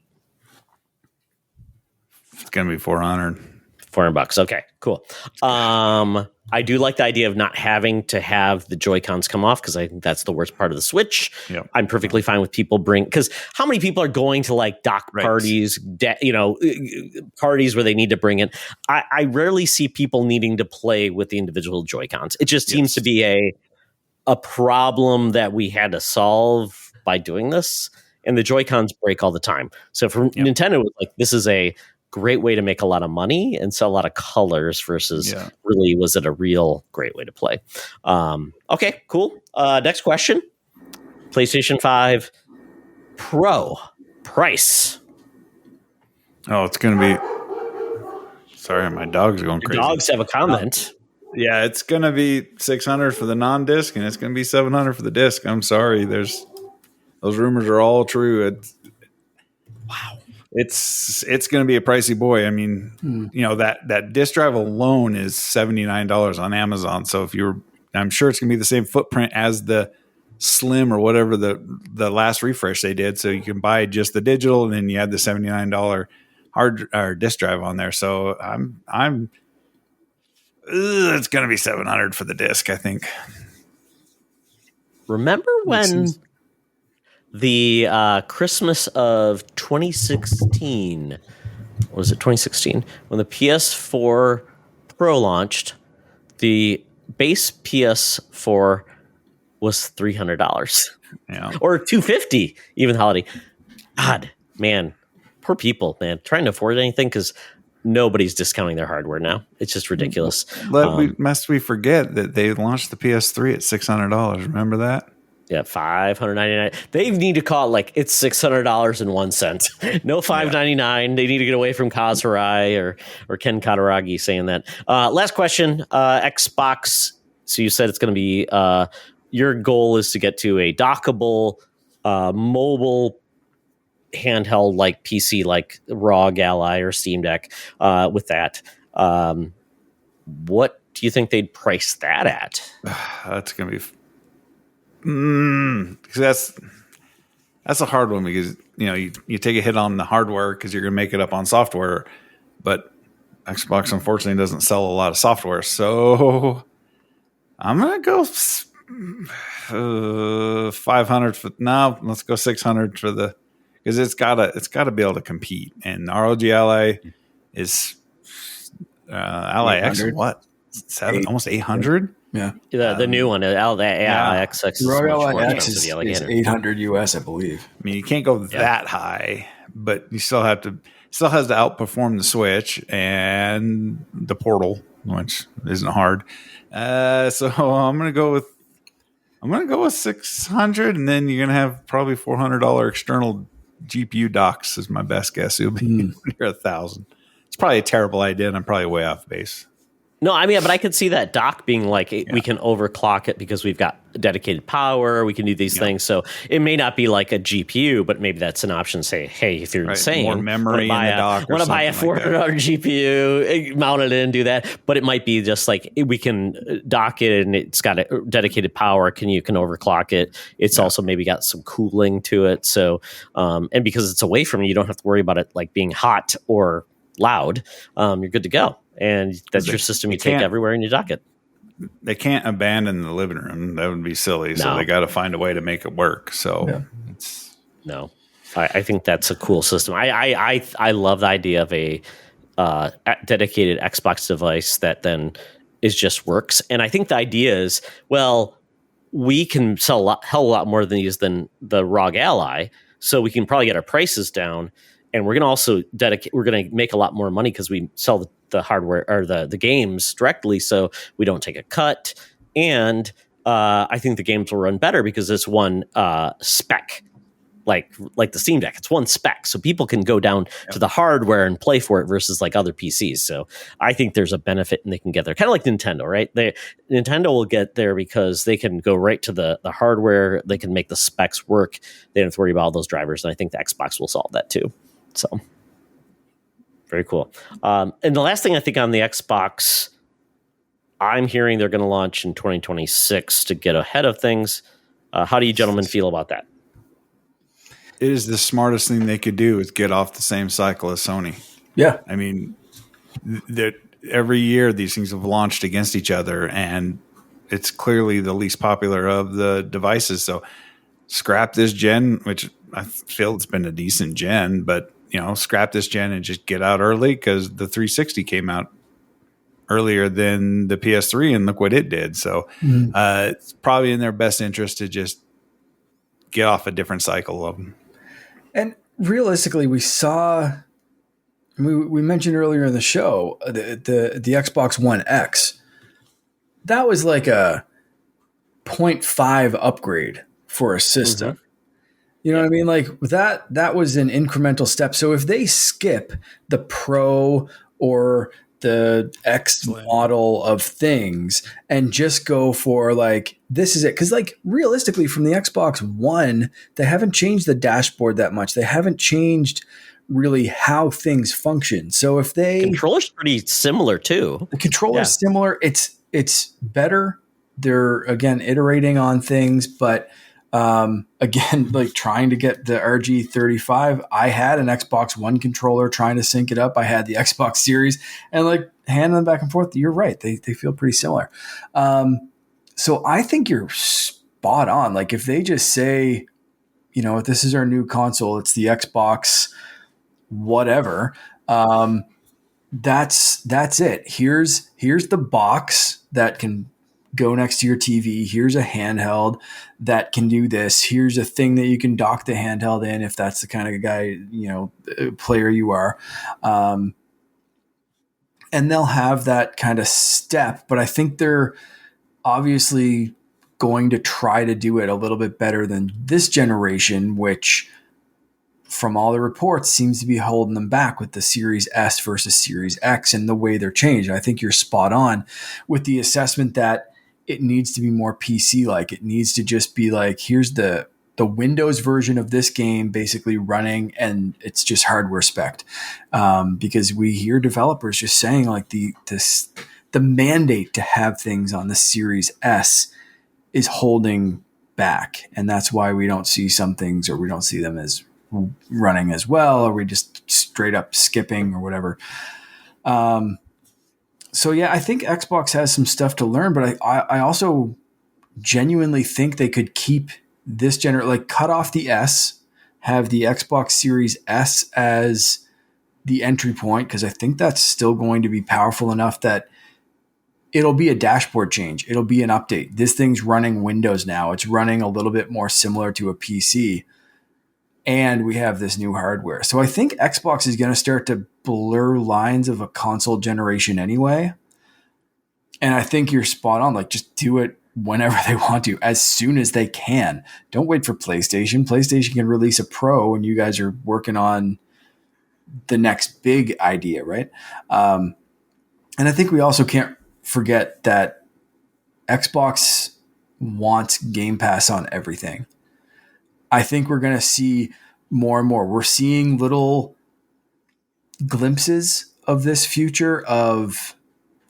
[SPEAKER 3] It's going to be $400.
[SPEAKER 1] $400. Okay. Cool. I do like the idea of not having to have the Joy-Cons come off because I think that's the worst part of the Switch.
[SPEAKER 3] Yep.
[SPEAKER 1] I'm perfectly fine with people because how many people are going to like dock parties, parties where they need to bring it? I rarely see people needing to play with the individual Joy-Cons. It just seems to be a problem that we had to solve by doing this. And the Joy-Cons break all the time. So for Nintendo, it was like, this is a great way to make a lot of money and sell a lot of colors versus really was it a real great way to play. Okay, cool. Next question. PlayStation 5 Pro price.
[SPEAKER 3] Oh, it's going to be... Sorry, my dog's going crazy.
[SPEAKER 1] Dogs have a comment.
[SPEAKER 3] Yeah, it's going to be $600 for the non-disc and it's going to be $700 for the disc. I'm sorry. Those rumors are all true. Wow. It's going to be a pricey boy. I mean, that disc drive alone is $79 on Amazon. So I'm sure it's going to be the same footprint as the Slim or whatever the last refresh they did. So you can buy just the digital and then you add the $79 hard or disc drive on there. So it's going to be $700 for the disc, I think.
[SPEAKER 1] Remember when the Christmas of 2016, what was it, 2016, when the PS4 Pro launched, the base PS4 was $300 or $250 even holiday. God, man, poor people, man, trying to afford anything because nobody's discounting their hardware now. It's just ridiculous.
[SPEAKER 3] Must we forget that they launched the PS3 at $600? Remember that?
[SPEAKER 1] Yeah, $599. They need to call it like it's $600.01. No $599. They need to get away from Kaz Hirai or Ken Kataragi saying that. Last question. Xbox. So you said it's going to be your goal is to get to a dockable mobile handheld like PC like ROG Ally or Steam Deck with that. What do you think they'd price that at?
[SPEAKER 3] That's going to be... Because that's a hard one because you take a hit on the hardware because you're going to make it up on software, but Xbox unfortunately doesn't sell a lot of software, so I'm going to go 500 for now. Let's go 600 for the because it's got to be able to compete, and ROG Ally is Ally X what 7 almost 800.
[SPEAKER 1] Yeah, the new one, the XX is
[SPEAKER 2] Royal X is 800 US, I believe.
[SPEAKER 3] I mean, you can't go that high, but you still has to outperform the Switch and the Portal, which isn't hard. So I'm gonna go with 600, and then you're gonna have probably $400 external GPU docks is my best guess. It'll be near 1,000. It's probably a terrible idea, and I'm probably way off base.
[SPEAKER 1] No, I mean, but I could see that dock being like we can overclock it because we've got dedicated power. We can do these things. So it may not be like a GPU, but maybe that's an option. Say, hey, if you're insane,
[SPEAKER 3] more memory in the dock.
[SPEAKER 1] Want to buy a $400 GPU, mount it in, do that. But it might be just like we can dock it and it's got a dedicated power. You can overclock it. It's also maybe got some cooling to it. So and because it's away from you don't have to worry about it like being hot or loud. You're good to go. And that's your system you take everywhere and you dock it.
[SPEAKER 3] They can't abandon the living room. That would be silly. So they got to find a way to make it work. So
[SPEAKER 1] I think that's a cool system. I love the idea of a dedicated Xbox device that then just works. And I think the idea is, well, we can sell a hell of a lot more than these than the ROG Ally. So we can probably get our prices down. And we're going to also we're going to make a lot more money because we sell the hardware or the games directly. So we don't take a cut. And I think the games will run better because it's one spec, like the Steam Deck. It's one spec. So people can go down to the hardware and play for it versus like other PCs. So I think there's a benefit and they can get there. Kind of like Nintendo, right? Nintendo will get there because they can go right to the hardware. They can make the specs work. They don't have to worry about all those drivers. And I think the Xbox will solve that too. So very cool. And the last thing I think on the Xbox, I'm hearing they're going to launch in 2026 to get ahead of things. How do you gentlemen feel about that?
[SPEAKER 3] It is the smartest thing they could do is get off the same cycle as Sony.
[SPEAKER 2] Yeah.
[SPEAKER 3] I mean, every year these things have launched against each other, and it's clearly the least popular of the devices. So scrap this gen, which I feel it's been a decent gen, but scrap this gen and just get out early, because the 360 came out earlier than the PS3, and look what it did. So it's probably in their best interest to just get off a different cycle of them.
[SPEAKER 2] And realistically, we mentioned earlier in the show the Xbox One X. That was like a 0.5 upgrade for a system. You know what I mean? Like that was an incremental step. So if they skip the Pro or the X model of things and just go for like, this is it. Cause like realistically from the Xbox One, they haven't changed the dashboard that much. They haven't changed really how things function. So if
[SPEAKER 1] controller's pretty similar too.
[SPEAKER 2] The controller is similar. It's better. They're again iterating on things, but again, like trying to get the RG35, I had an Xbox One controller trying to sync it up. I had the Xbox Series, and like handing them back and forth. You're right. They feel pretty similar. So I think you're spot on. Like if they just say, this is our new console, it's the Xbox whatever. That's it. Here's the box that can go next to your TV. Here's a handheld that can do this. Here's a thing that you can dock the handheld in if that's the kind of guy, player you are. And they'll have that kind of step, but I think they're obviously going to try to do it a little bit better than this generation, which from all the reports seems to be holding them back with the Series S versus Series X and the way they're changed. I think you're spot on with the assessment that it needs to be more PC-like. It needs to just be like, here's the Windows version of this game basically running, and it's just hardware spec'd. Because we hear developers just saying like the mandate to have things on the Series S is holding back. And that's why we don't see some things, or we don't see them as running as well, or we just straight up skipping or whatever. So yeah, I think Xbox has some stuff to learn, but I also genuinely think they could keep this like cut off the S, have the Xbox Series S as the entry point, because I think that's still going to be powerful enough that it'll be a dashboard change. It'll be an update. This thing's running Windows now. It's running a little bit more similar to a PC. And we have this new hardware. So I think Xbox is going to start to blur lines of a console generation anyway. And I think you're spot on. Like, just do it whenever they want to, as soon as they can. Don't wait for PlayStation. PlayStation can release a Pro, and you guys are working on the next big idea, right? And I think we also can't forget that Xbox wants Game Pass on everything. I think we're going to see more and more. We're seeing little glimpses of this future of,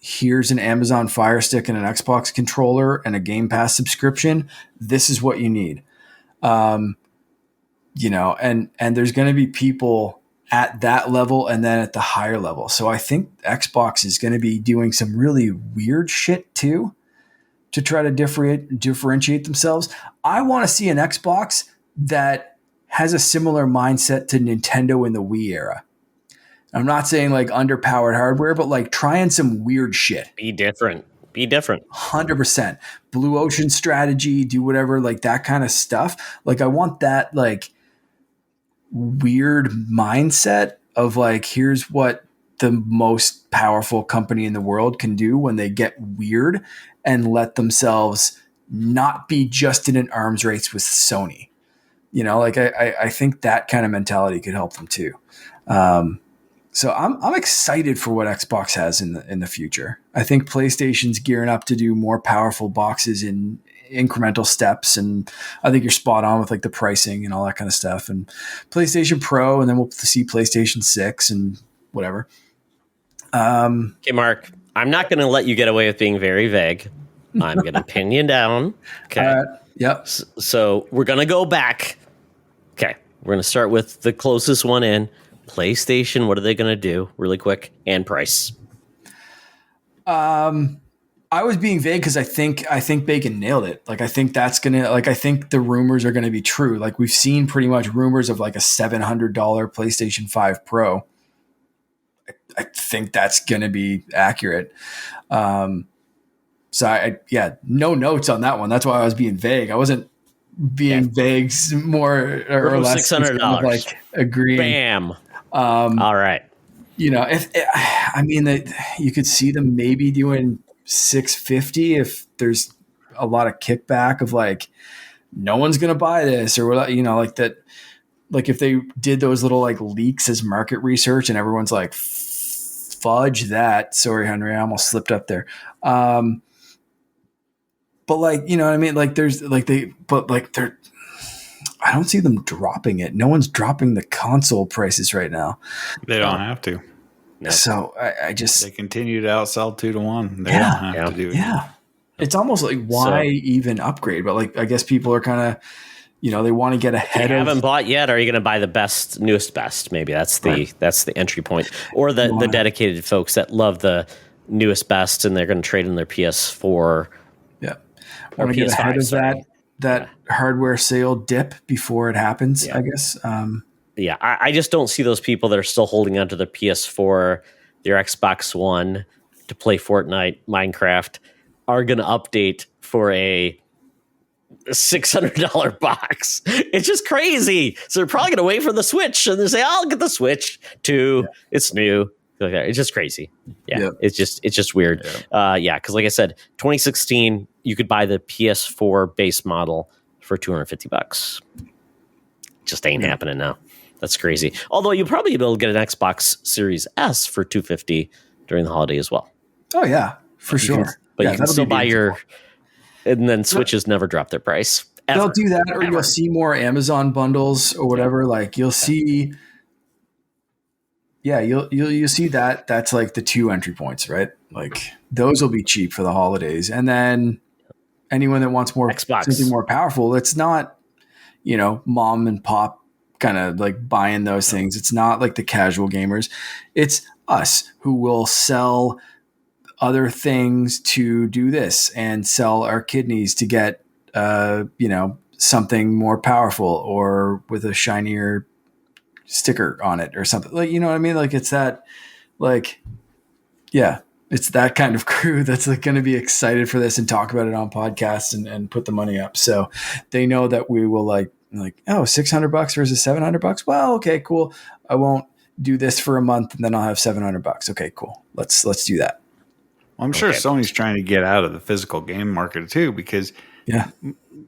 [SPEAKER 2] here's an Amazon Fire Stick and an Xbox controller and a Game Pass subscription. This is what you need. And there's going to be people at that level and then at the higher level. So I think Xbox is going to be doing some really weird shit too to try to differentiate themselves. I want to see an Xbox that has a similar mindset to Nintendo in the Wii era. I'm not saying like underpowered hardware, but like trying some weird shit.
[SPEAKER 1] Be different.
[SPEAKER 2] 100%. Blue ocean strategy, do whatever, like that kind of stuff. Like I want that like weird mindset of like, here's what the most powerful company in the world can do when they get weird and let themselves not be just in an arms race with Sony. Like I think that kind of mentality could help them too. So I'm excited for what Xbox has in the future. I think PlayStation's gearing up to do more powerful boxes in incremental steps, and I think you're spot on with like the pricing and all that kind of stuff. And PlayStation Pro, and then we'll see PlayStation 6 and whatever.
[SPEAKER 1] Okay, Mark, I'm not going to let you get away with being very vague. I'm going to pin you down. Okay.
[SPEAKER 2] Yep.
[SPEAKER 1] So we're going to go back. Okay. We're going to start with the closest one in. PlayStation, what are they going to do really quick? And price.
[SPEAKER 2] I was being vague because I think Bacon nailed it. Like I think that's gonna I think the rumors are gonna be true. Like we've seen pretty much rumors of like a $700 PlayStation 5 Pro. I think that's gonna be accurate. So no notes on that one. That's why I was being vague. I wasn't being vague more or less.
[SPEAKER 1] $600.
[SPEAKER 2] Like agreeing.
[SPEAKER 1] Bam. All right.
[SPEAKER 2] You know, you could see them maybe doing $650 if there's a lot of kickback of like no one's gonna buy this or what, you know, like that. Like if they did those little like leaks as market research and everyone's like fudge that. Sorry, Henry, I almost slipped up there. But like, you know what I mean? Like there's like they're I don't see them dropping it. No one's dropping the console prices right now.
[SPEAKER 3] They don't have to.
[SPEAKER 2] No. So I just
[SPEAKER 3] they continue to outsell 2-1. They don't have to do it.
[SPEAKER 2] Yeah. It's almost like why even upgrade? But like I guess people are kind of, you know, they want to get ahead. If
[SPEAKER 1] you haven't bought yet, are you going to buy the newest best? Maybe that's the entry point, or the dedicated folks that love the newest best and they're going to trade in their PS4.
[SPEAKER 2] Yeah, want to get ahead of that hardware sale dip before it happens. Yeah. I guess.
[SPEAKER 1] I just don't see those people that are still holding onto their PS4, their Xbox One to play Fortnite, Minecraft, are going to update for a $600 box. It's just crazy. So they're probably going to wait for the Switch and they say, I'll get the Switch too. Yeah. It's new. It's just crazy. Yeah. It's just weird. Yeah. Cause like I said, 2016, you could buy the PS4 base model for $250. Just ain't happening now. That's crazy. Although you'll probably be able to get an Xbox Series S for $250 during the holiday as well.
[SPEAKER 2] Oh yeah, for sure.
[SPEAKER 1] But you can still buy and then Switches never drop their price. Ever.
[SPEAKER 2] They'll do that, or you'll see more Amazon bundles or whatever. Like you'll see, you'll see that. That's like the 2 entry points, right? Like those will be cheap for the holidays, and then anyone that wants something more powerful, it's not, you know, mom and pop kind of like buying those things. It's not like the casual gamers. It's us who will sell other things to do this and sell our kidneys to get, you know, something more powerful or with a shinier sticker on it or something, like, you know what I mean? Like it's that, like, it's that kind of crew that's like going to be excited for this and talk about it on podcasts and put the money up. So they know that we will like, oh, $600 versus $700. Well, okay, cool. I won't do this for a month and then I'll have $700. Okay, cool. Let's do that.
[SPEAKER 3] Well, I'm sure Sony's trying to get out of the physical game market too, because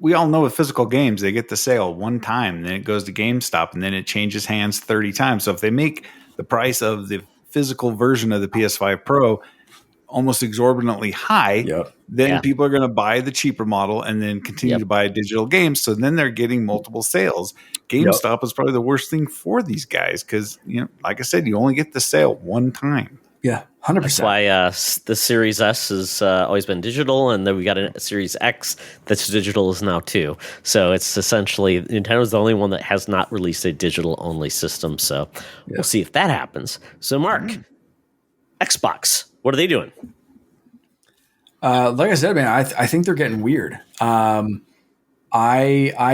[SPEAKER 3] we all know with physical games, they get the sale one time, then it goes to GameStop and then it changes hands 30 times. So if they make the price of the physical version of the PS5 Pro almost exorbitantly high, then people are going to buy the cheaper model and then continue to buy digital games. So then they're getting multiple sales. GameStop is probably the worst thing for these guys because, you know, like I said, you only get the sale one time.
[SPEAKER 2] Yeah, 100%.
[SPEAKER 1] That's why the Series S has always been digital, and then we got a Series X that's digital is now too. So it's essentially Nintendo's the only one that has not released a digital-only system. So we'll see if that happens. So Mark, Xbox, what are they doing?
[SPEAKER 2] Like I said, man, I think they're getting weird. I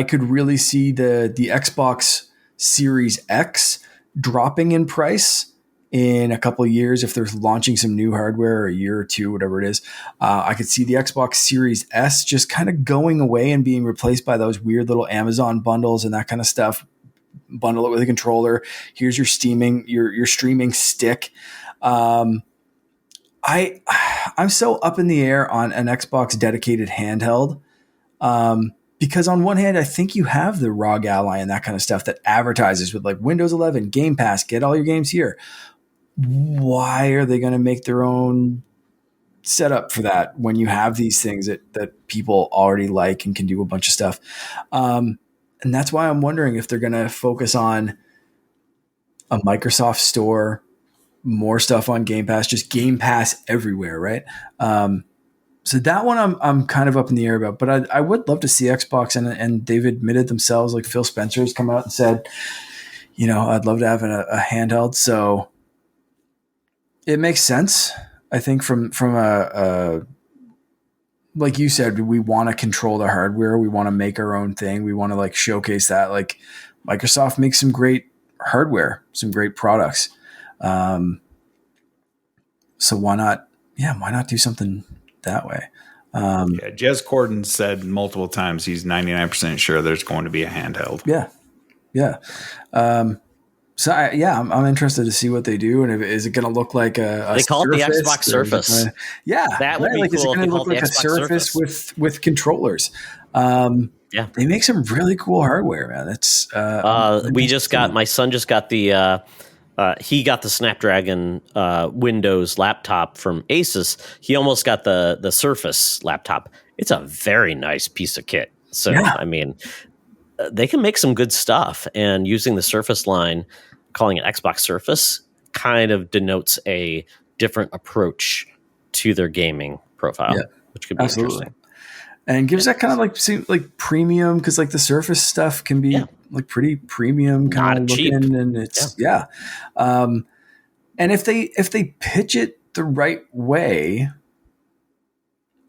[SPEAKER 2] could really see the Xbox Series X dropping in price in a couple of years if they're launching some new hardware, a year or two, whatever it is. I could see the Xbox Series S just kind of going away and being replaced by those weird little Amazon bundles and that kind of stuff. Bundle it with a controller. Here's your streaming stick. I'm so up in the air on an Xbox dedicated handheld. Because on one hand, I think you have the ROG Ally and that kind of stuff that advertises with like Windows 11, Game Pass, get all your games here. Why are they going to make their own setup for that when you have these things that people already like and can do a bunch of stuff? And that's why I'm wondering if they're going to focus on a Microsoft store, more stuff on Game Pass, just Game Pass everywhere, right? So that one I'm kind of up in the air about, but I would love to see Xbox and they've admitted themselves, like Phil Spencer's come out and said, you know, I'd love to have a handheld. So it makes sense. I think from a like you said, we want to control the hardware. We want to make our own thing. We want to like showcase that. Like Microsoft makes some great hardware, some great products. So why not? Yeah, why not do something that way?
[SPEAKER 3] Jez Corden said multiple times he's 99% sure there's going to be a handheld.
[SPEAKER 2] Yeah. So I'm interested to see what they do, and is it going to look like a
[SPEAKER 1] they call
[SPEAKER 2] Surface,
[SPEAKER 1] it the Xbox Surface?
[SPEAKER 2] That would be cool. Is it going to look like a Surface with controllers? They make some really cool hardware, man. That's
[SPEAKER 1] my son just got the he got the Snapdragon Windows laptop from Asus. He almost got the Surface laptop. It's a very nice piece of kit. So I mean, they can make some good stuff, and using the Surface line, calling it Xbox Surface, kind of denotes a different approach to their gaming profile, which could be interesting.
[SPEAKER 2] And gives that kind of like premium, because like the Surface stuff can be like pretty premium kind of looking, and it's and if they pitch it the right way,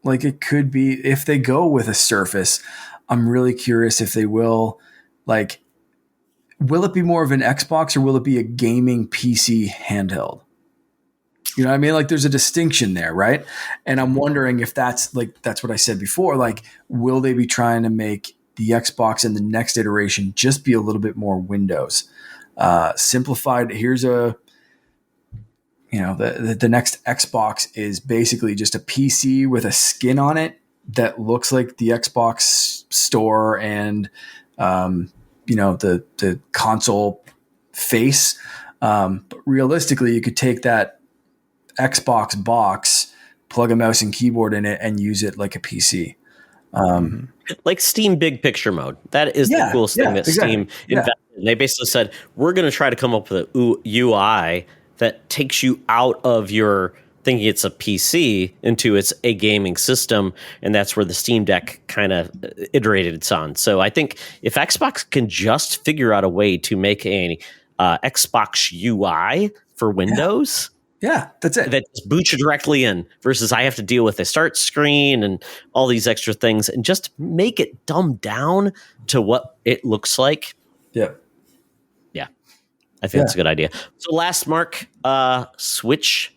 [SPEAKER 2] like it could be, if they go with a Surface, I'm really curious if they will it be more of an Xbox, or will it be a gaming PC handheld? You know what I mean? Like there's a distinction there, right? And I'm wondering if that's what I said before. Like, will they be trying to make the Xbox in the next iteration just be a little bit more Windows simplified? Here's the next Xbox is basically just a PC with a skin on it that looks like the Xbox store and the console face. But realistically, you could take that Xbox box, plug a mouse and keyboard in it, and use it like a PC.
[SPEAKER 1] Like Steam Big Picture Mode. That is the coolest thing that Steam invested in. They basically said, we're going to try to come up with a UI that takes you out of your thinking it's a PC into it's a gaming system, and that's where the Steam Deck kind of iterated it's on. So I think if Xbox can just figure out a way to make a Xbox UI for Windows...
[SPEAKER 2] Yeah, that's it.
[SPEAKER 1] That just boots you directly in versus I have to deal with a start screen and all these extra things, and just make it dumbed down to what it looks like.
[SPEAKER 2] Yeah.
[SPEAKER 1] I think that's a good idea. So last, Mark, Switch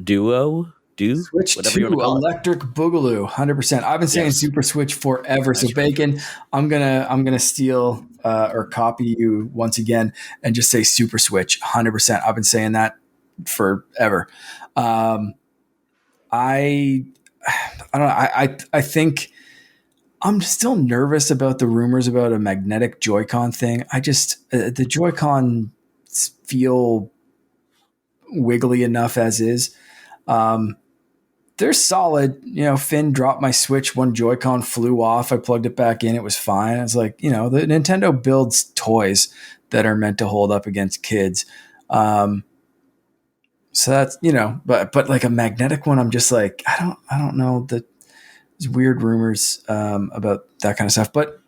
[SPEAKER 1] Duo?
[SPEAKER 2] Switch 2 Electric Boogaloo, 100%. I've been saying Super Switch forever. So Bacon, I'm gonna steal or copy you once again and just say Super Switch, 100%. I've been saying that forever. I don't know. I think I'm still nervous about the rumors about a magnetic Joy-Con thing. I just the Joy-Con feel wiggly enough as is. They're solid. Finn dropped my Switch. One Joy-Con flew off. I plugged it back in. It was fine. It's like, the Nintendo builds toys that are meant to hold up against kids. So that's, but like a magnetic one, I'm just like, I don't know, that there's weird rumors about that kind of stuff, but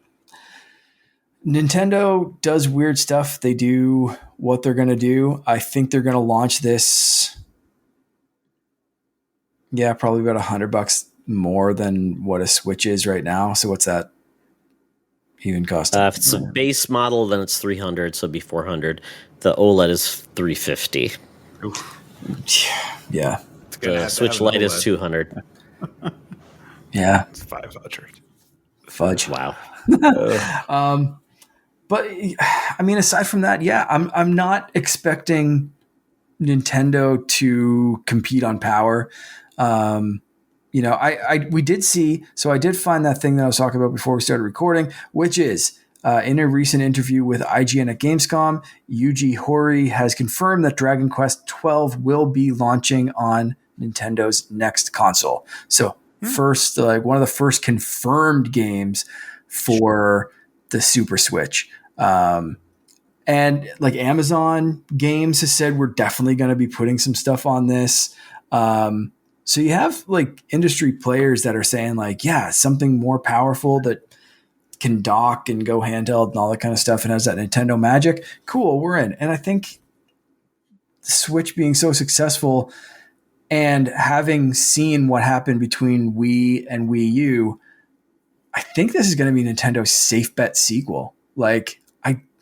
[SPEAKER 2] Nintendo does weird stuff. They do what they're going to do. I think they're going to launch this. Yeah, probably about $100 more than what a Switch is right now. So what's that even cost?
[SPEAKER 1] If it's a base model, then it's $300. So it'd be $400. The OLED is $350.
[SPEAKER 2] Oof. Yeah.
[SPEAKER 1] The Switch Lite is $200.
[SPEAKER 2] Yeah.
[SPEAKER 3] It's $500.
[SPEAKER 2] Fudge.
[SPEAKER 1] Wow.
[SPEAKER 2] But I mean, aside from that, I'm not expecting Nintendo to compete on power. We did see, so I did find that thing that I was talking about before we started recording, which is in a recent interview with IGN at Gamescom, Yuji Horii has confirmed that Dragon Quest XII will be launching on Nintendo's next console. So first, one of the first confirmed games for the Super Switch. And like Amazon Games has said, we're definitely going to be putting some stuff on this. So you have like industry players that are saying like, something more powerful that can dock and go handheld and all that kind of stuff and has that Nintendo magic. Cool, we're in. And I think the Switch being so successful And having seen what happened between Wii and Wii U, I think this is going to be Nintendo's safe bet sequel. Like,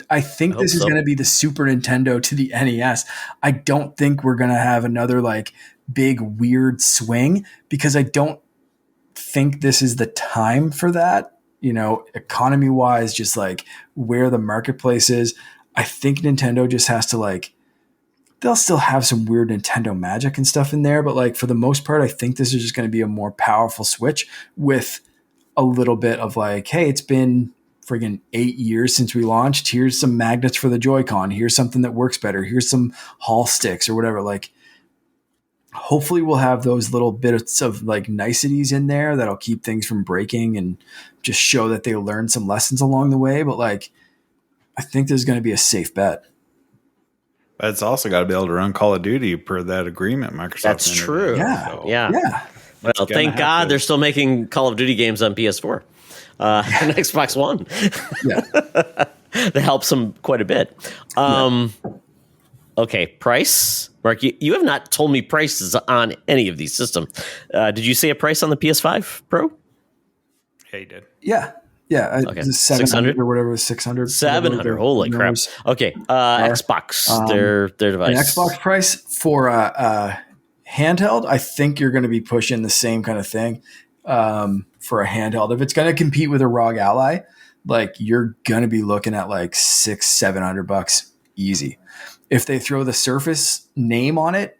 [SPEAKER 2] I think this is going to be the Super Nintendo to the NES. I don't think we're going to have another like big weird swing, because I don't think this is the time for that, you know, economy wise, just like where the marketplace is. I think Nintendo just has to like, they'll still have some weird Nintendo magic and stuff in there, but like for the most part, I think this is just going to be a more powerful Switch with a little bit of like, hey, it's been friggin' 8 years since we launched. Here's some magnets for the Joy-Con. Here's something that works better. Here's some Hall sticks or whatever. Like, hopefully we'll have those little bits of like niceties in there that'll keep things from breaking and just show that they learned some lessons along the way. But like, I think there's going to be a safe bet.
[SPEAKER 3] But it's also got to be able to run Call of Duty per that agreement Microsoft.
[SPEAKER 1] That's true.
[SPEAKER 2] Yeah.
[SPEAKER 3] So
[SPEAKER 2] Yeah.
[SPEAKER 1] Well, thank God they're still making Call of Duty games on PS4 and Xbox One.
[SPEAKER 2] Yeah.
[SPEAKER 1] That helps them quite a bit. Okay, price. Mark, you have not told me prices on any of these systems. Did you say a price on the PS5 Pro?
[SPEAKER 3] Yeah, you did.
[SPEAKER 2] Yeah. Yeah.
[SPEAKER 1] Okay.
[SPEAKER 2] 600 or whatever, 600.
[SPEAKER 1] 700. Holy crap. Okay. Xbox, their device.
[SPEAKER 2] An Xbox price for a handheld, I think you're going to be pushing the same kind of thing for a handheld. If it's going to compete with a ROG Ally, like you're going to be looking at like $600-700 easy. If they throw the Surface name on it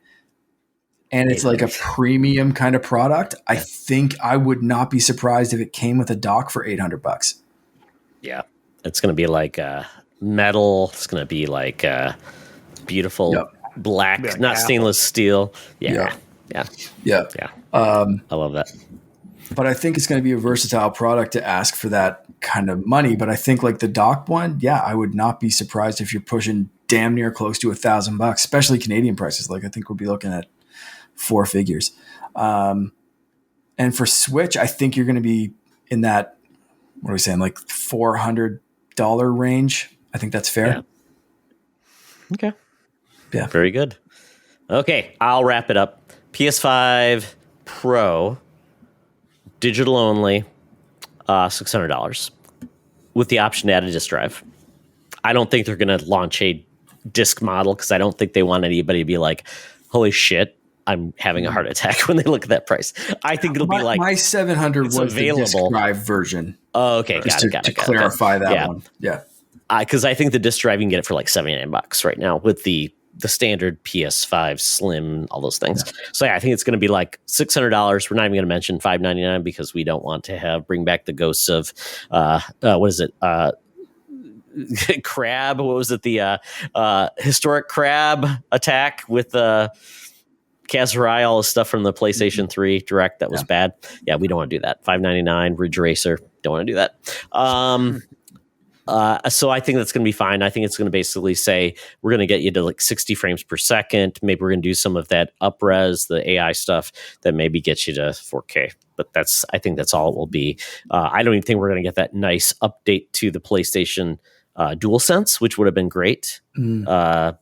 [SPEAKER 2] and it's like a premium kind of product, I think I would not be surprised if it came with a dock for $800.
[SPEAKER 1] Yeah. It's going to be like metal. It's going to be like beautiful black, not stainless steel. Yeah. I love that.
[SPEAKER 2] But I think it's going to be a versatile product to ask for that kind of money. But I think like the dock one, I would not be surprised if you're pushing damn near close to $1,000, especially Canadian prices. Like I think we'll be looking at 4 figures. And for Switch, I think you're going to be in that, what are we saying, like $400 range. I think that's fair.
[SPEAKER 1] Yeah. Okay.
[SPEAKER 2] Yeah.
[SPEAKER 1] Very good. Okay, I'll wrap it up. PS5 Pro, digital only, $600 with the option to add a disk drive. I don't think they're going to launch a disk model because I don't think they want anybody to be like, holy shit, I'm having a heart attack when they look at that price. I think it'll be like
[SPEAKER 2] my 700 was
[SPEAKER 1] available.
[SPEAKER 2] The disk drive version.
[SPEAKER 1] Oh, okay, got it.
[SPEAKER 2] To clarify that one. Yeah.
[SPEAKER 1] Because I think the disk drive, you can get it for like $79 right now with the standard PS5 Slim, all those things. Yeah. So I think it's going to be like $600. We're not even going to mention $599 because we don't want to bring back the ghosts of what is it? Crab. What was it? The historic crab attack with Kazurai, all the stuff from the PlayStation 3 Direct that was bad. Yeah, we don't want to do that. $599 Ridge Racer. Don't want to do that. So I think that's going to be fine. I think it's going to basically say we're going to get you to like 60 frames per second. Maybe we're going to do some of that up-res, the AI stuff that maybe gets you to 4K. But I think that's all it will be. I don't even think we're going to get that nice update to the PlayStation DualSense, which would have been great. But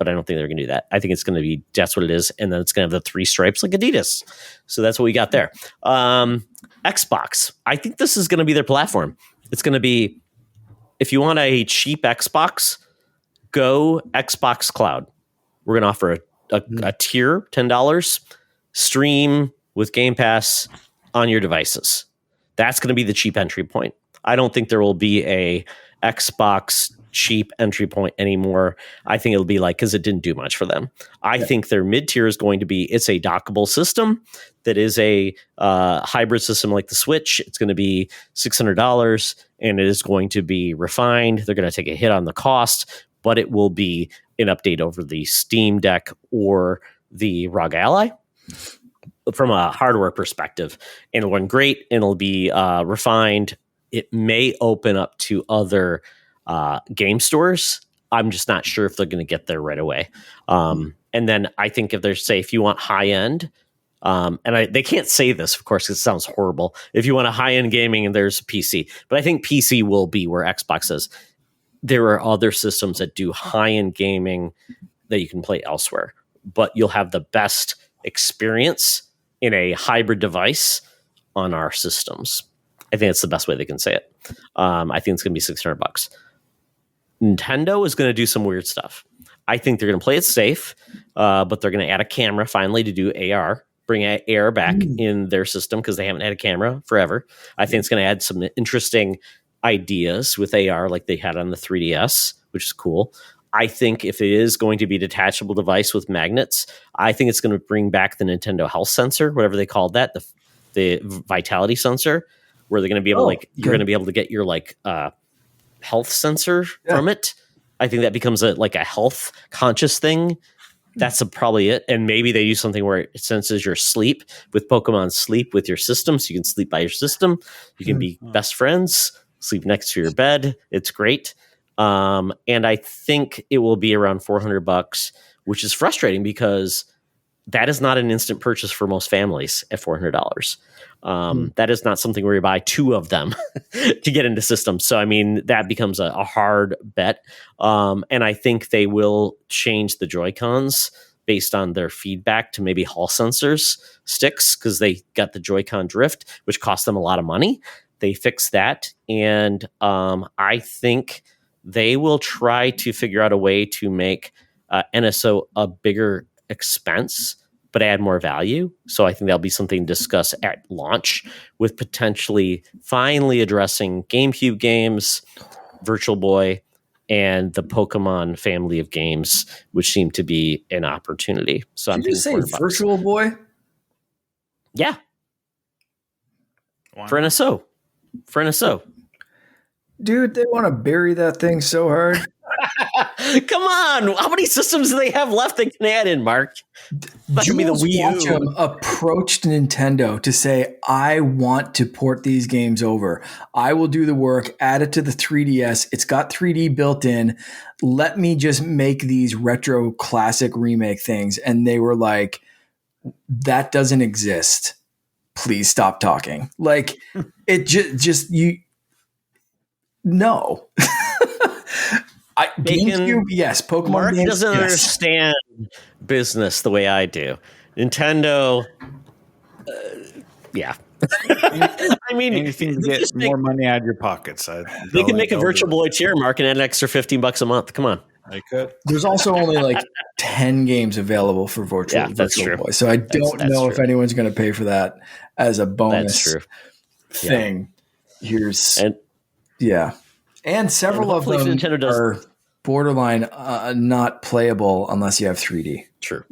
[SPEAKER 1] I don't think they're going to do that. I think it's going to be, that's what it is. And then it's going to have the 3 stripes like Adidas. So that's what we got there. Xbox. I think this is going to be their platform. It's going to be, if you want a cheap Xbox, go Xbox Cloud. We're going to offer a tier, $10, stream with Game Pass on your devices. That's going to be the cheap entry point. I don't think there will be a Xbox cheap entry point anymore. I think it'll be like, because it didn't do much for them. I think their mid-tier is going to be, it's a dockable system that is a hybrid system like the Switch. It's going to be $600 and it is going to be refined. They're going to take a hit on the cost, but it will be an update over the Steam Deck or the ROG Ally from a hardware perspective. And it'll run great and it'll be refined. It may open up to other game stores. I'm just not sure if they're going to get there right away. And then I think if you want high end, they can't say this, of course, 'cause it sounds horrible. If you want a high end gaming, and there's a PC, but I think PC will be where Xbox is. There are other systems that do high end gaming that you can play elsewhere, but you'll have the best experience in a hybrid device on our systems. I think that's the best way they can say it. I think it's going to be $600. Nintendo is going to do some weird stuff. I think they're going to play it safe, but they're going to add a camera finally to do AR, bring AR back in their system because they haven't had a camera forever. I think it's going to add some interesting ideas with AR like they had on the 3DS, which is cool. I think if it is going to be a detachable device with magnets, I think it's going to bring back the Nintendo Health Sensor, whatever they called that, the Vitality Sensor, where they're going to be able you're going to be able to get your health sensor from it. I think that becomes a health conscious thing. That's probably it. And maybe they do something where it senses your sleep with Pokemon Sleep with your system. So you can sleep by your system. You can be best friends, sleep next to your bed. It's great. And I think it will be around $400, which is frustrating because that is not an instant purchase for most families at $400. That is not something where you buy two of them to get into systems. So, I mean, that becomes a hard bet. And I think they will change the Joy-Cons based on their feedback to maybe Hall sensors sticks because they got the Joy-Con drift, which cost them a lot of money. They fixed that. And I think they will try to figure out a way to make NSO a bigger expense but add more value. So I think that'll be something to discuss at launch with potentially finally addressing GameCube games, Virtual Boy, and the Pokemon family of games, which seem to be an opportunity. So
[SPEAKER 2] Did you say Virtual Boy?
[SPEAKER 1] Yeah. For NSO.
[SPEAKER 2] Dude, they want to bury that thing so hard.
[SPEAKER 1] Come on. How many systems do they have left they can add in, Mark?
[SPEAKER 2] Jules Watcham approached Nintendo to say, I want to port these games over. I will do the work, add it to the 3DS. It's got 3D built in. Let me just make these retro classic remake things. And they were like, that doesn't exist. Please stop talking. Like, it just you. No. GameCube, yes. Pokemon
[SPEAKER 1] Mark
[SPEAKER 2] games,
[SPEAKER 1] doesn't understand business the way I do. Nintendo, yeah. I mean,
[SPEAKER 3] anything to get more money out of your pockets.
[SPEAKER 1] They can make a Virtual Boy tier, Mark, and add an extra $15 a month. Come on.
[SPEAKER 3] I could.
[SPEAKER 2] There's also only 10 games available for Virtual Boy, so I don't know if anyone's going to pay for that as a bonus thing. And several of them are borderline not playable unless you have 3D.
[SPEAKER 1] True.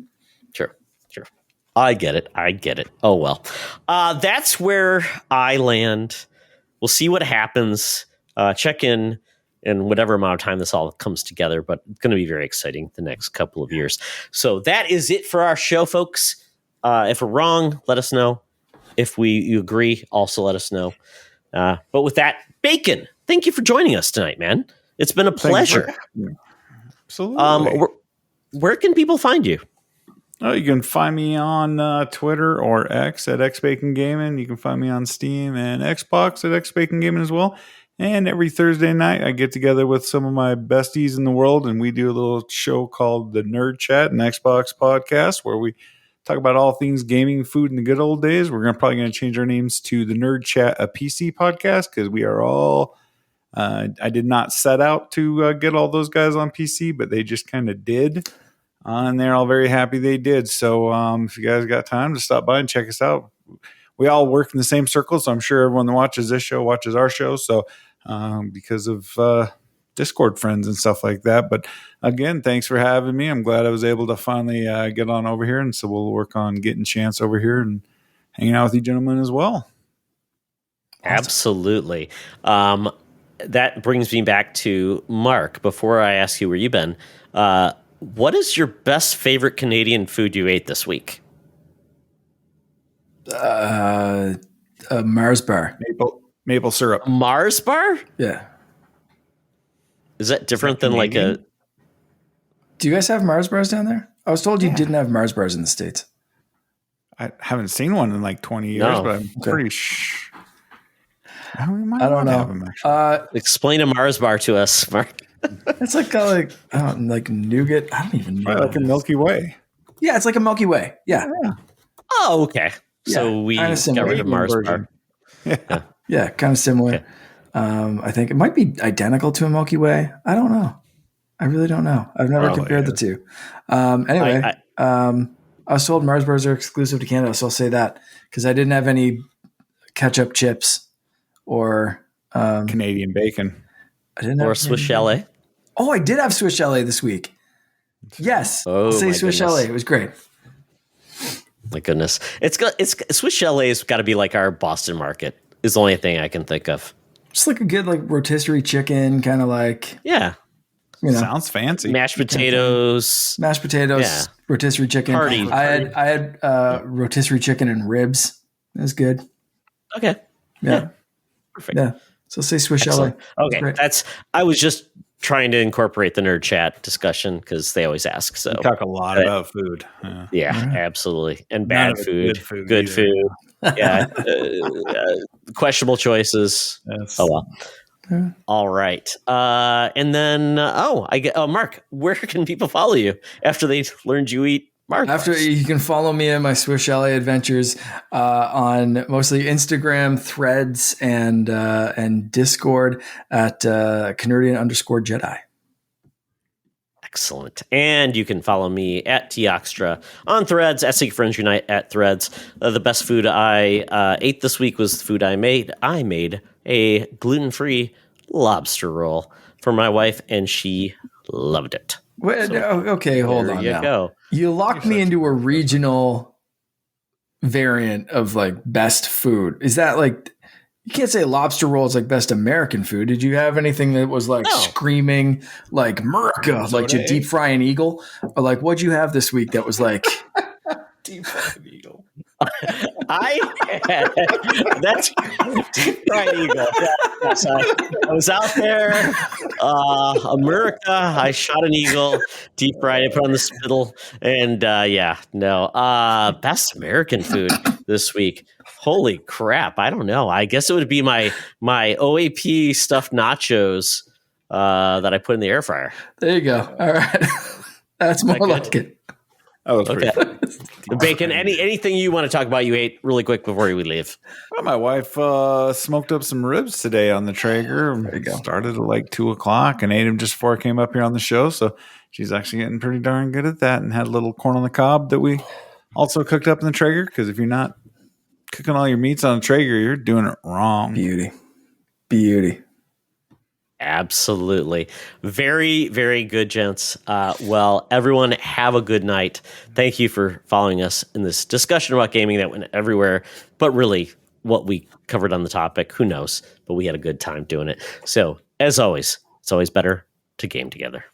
[SPEAKER 1] I get it. Oh, well. That's where I land. We'll see what happens. Check in whatever amount of time this all comes together, but it's going to be very exciting the next couple of years. So that is it for our show, folks. If we're wrong, let us know. If you agree, also let us know. But with that, Bacon, thank you for joining us tonight, man. It's been a pleasure.
[SPEAKER 3] Absolutely.
[SPEAKER 1] Where can people find you?
[SPEAKER 3] Oh, you can find me on Twitter or X at XBaconGaming. You can find me on Steam and Xbox at XBaconGaming as well. And every Thursday night, I get together with some of my besties in the world, and we do a little show called the Nerd Chat and Xbox Podcast, where we talk about all things gaming, food, and the good old days. We're probably going to change our names to the Nerd Chat, a PC podcast, because we are all. I did not set out to get all those guys on PC, but they just kind of did. And they're all very happy they did. So if you guys got time to stop by and check us out, we all work in the same circle. So I'm sure everyone that watches this show watches our show. So because of Discord friends and stuff like that. But again, thanks for having me. I'm glad I was able to finally get on over here. And so we'll work on getting Chance over here and hanging out with you gentlemen as well.
[SPEAKER 1] Absolutely. That brings me back to Mark. Before I ask you where you've been, what is your best favorite Canadian food you ate this week?
[SPEAKER 2] A Mars bar.
[SPEAKER 3] Maple syrup.
[SPEAKER 1] Mars bar?
[SPEAKER 2] Yeah.
[SPEAKER 1] Is that different than like a...
[SPEAKER 2] Do you guys have Mars bars down there? I was told you didn't have Mars bars in the States.
[SPEAKER 3] I haven't seen one in like 20 years, but I'm pretty sure.
[SPEAKER 2] I don't know.
[SPEAKER 1] Explain a Mars bar to us, Mark.
[SPEAKER 2] It's like nougat. I don't even know.
[SPEAKER 3] Like a Milky Way.
[SPEAKER 2] Yeah, it's like a Milky Way. Yeah.
[SPEAKER 1] Oh, okay. So
[SPEAKER 2] Yeah,
[SPEAKER 1] we
[SPEAKER 2] kinda similar.
[SPEAKER 1] got rid of Mars
[SPEAKER 3] Version.
[SPEAKER 1] bar.
[SPEAKER 2] Yeah, kind of similar.
[SPEAKER 1] Okay.
[SPEAKER 2] I think it might be identical to a Milky Way. I don't know. I really don't know. I've never compared the two. Anyway, I was told Mars bars are exclusive to Canada, so I'll say that because I didn't have any ketchup chips or
[SPEAKER 3] Canadian bacon.
[SPEAKER 2] I didn't
[SPEAKER 1] Or
[SPEAKER 2] have
[SPEAKER 1] Swiss chalet.
[SPEAKER 2] Oh, I did have Swiss chalet this week. Yes,
[SPEAKER 1] Oh,
[SPEAKER 2] I'll say
[SPEAKER 1] my
[SPEAKER 2] Swiss
[SPEAKER 1] goodness.
[SPEAKER 2] chalet. It was great.
[SPEAKER 1] My goodness. It's Swiss chalet's got to be like our Boston market is the only thing I can think of.
[SPEAKER 2] Just like a good like rotisserie chicken, kind of like
[SPEAKER 1] Yeah.
[SPEAKER 3] Sounds fancy.
[SPEAKER 1] Mashed potatoes. Yeah.
[SPEAKER 2] rotisserie chicken.
[SPEAKER 1] Party.
[SPEAKER 2] I had rotisserie chicken and ribs. It was good.
[SPEAKER 1] Okay.
[SPEAKER 2] Yeah.
[SPEAKER 1] Perfect.
[SPEAKER 2] Yeah. So say Swiss chalet.
[SPEAKER 1] Okay.
[SPEAKER 2] Great.
[SPEAKER 1] I was just trying to incorporate the nerd chat discussion because they always ask. So
[SPEAKER 3] We talk a lot about food.
[SPEAKER 1] yeah, absolutely. And
[SPEAKER 3] None
[SPEAKER 1] bad
[SPEAKER 3] of it's
[SPEAKER 1] food.
[SPEAKER 3] good
[SPEAKER 1] Good
[SPEAKER 3] food
[SPEAKER 1] food. Yeah. Questionable choices.
[SPEAKER 3] Yes.
[SPEAKER 1] Oh well. All right. And then Mark, where can people follow you after they learned you eat Mars
[SPEAKER 2] After
[SPEAKER 1] bars?
[SPEAKER 2] you can follow me in my Swiss chalet adventures on mostly Instagram, Threads, and Discord at Canardian_Jedi.
[SPEAKER 1] Excellent. And you can follow me at Toxtra on Threads, at Secret Friends Unite at Threads. The best food I ate this week was the food I made. I made a gluten-free lobster roll for my wife, and she loved it.
[SPEAKER 2] Wait, okay, hold on.
[SPEAKER 1] There you
[SPEAKER 2] now.
[SPEAKER 1] go.
[SPEAKER 2] You locked me into a regional variant of like best food. Is that like you can't say lobster roll is like best American food? Did you have anything that was like screaming like America, like you deep fry an eagle, or like what'd you have this week that was like
[SPEAKER 3] Deep fried eagle.
[SPEAKER 1] That's deep fried eagle. Yes, I was out there, America. I shot an eagle, deep fried it, put on the spittle, and best American food this week. Holy crap! I don't know. I guess it would be my OAP stuffed nachos that I put in the air fryer.
[SPEAKER 2] There you go. All right, that's more like it.
[SPEAKER 3] Oh, that's pretty funny.
[SPEAKER 1] Bacon. Anything you want to talk about? You ate really quick before we leave.
[SPEAKER 3] Well, my wife smoked up some ribs today on the Traeger.
[SPEAKER 2] There you go.
[SPEAKER 3] Started at like 2:00 and ate them just before I came up here on the show. So she's actually getting pretty darn good at that, and had a little corn on the cob that we also cooked up in the Traeger. Because if you're not cooking all your meats on a Traeger, you're doing it wrong.
[SPEAKER 2] Beauty.
[SPEAKER 1] Absolutely. Very, very good, gents. Well, everyone have a good night. Thank you for following us in this discussion about gaming that went everywhere, but really what we covered on the topic, who knows, but we had a good time doing it. So as always, it's always better to game together.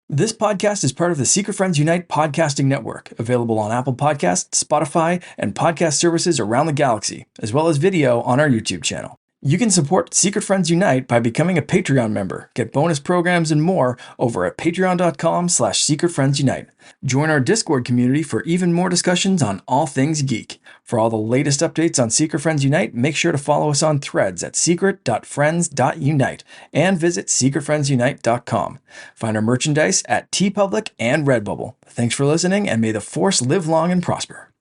[SPEAKER 2] This podcast is part of the Secret Friends Unite podcasting network, available on Apple Podcasts, Spotify, and podcast services around the galaxy, as well as video on our YouTube channel. You can support Secret Friends Unite by becoming a Patreon member, get bonus programs and more over at patreon.com/secretfriendsunite. Join our Discord community for even more discussions on all things geek. For all the latest updates on Secret Friends Unite, make sure to follow us on Threads at secret.friends.unite and visit secretfriendsunite.com. Find our merchandise at TeePublic and Redbubble. Thanks for listening, and may the Force live long and prosper.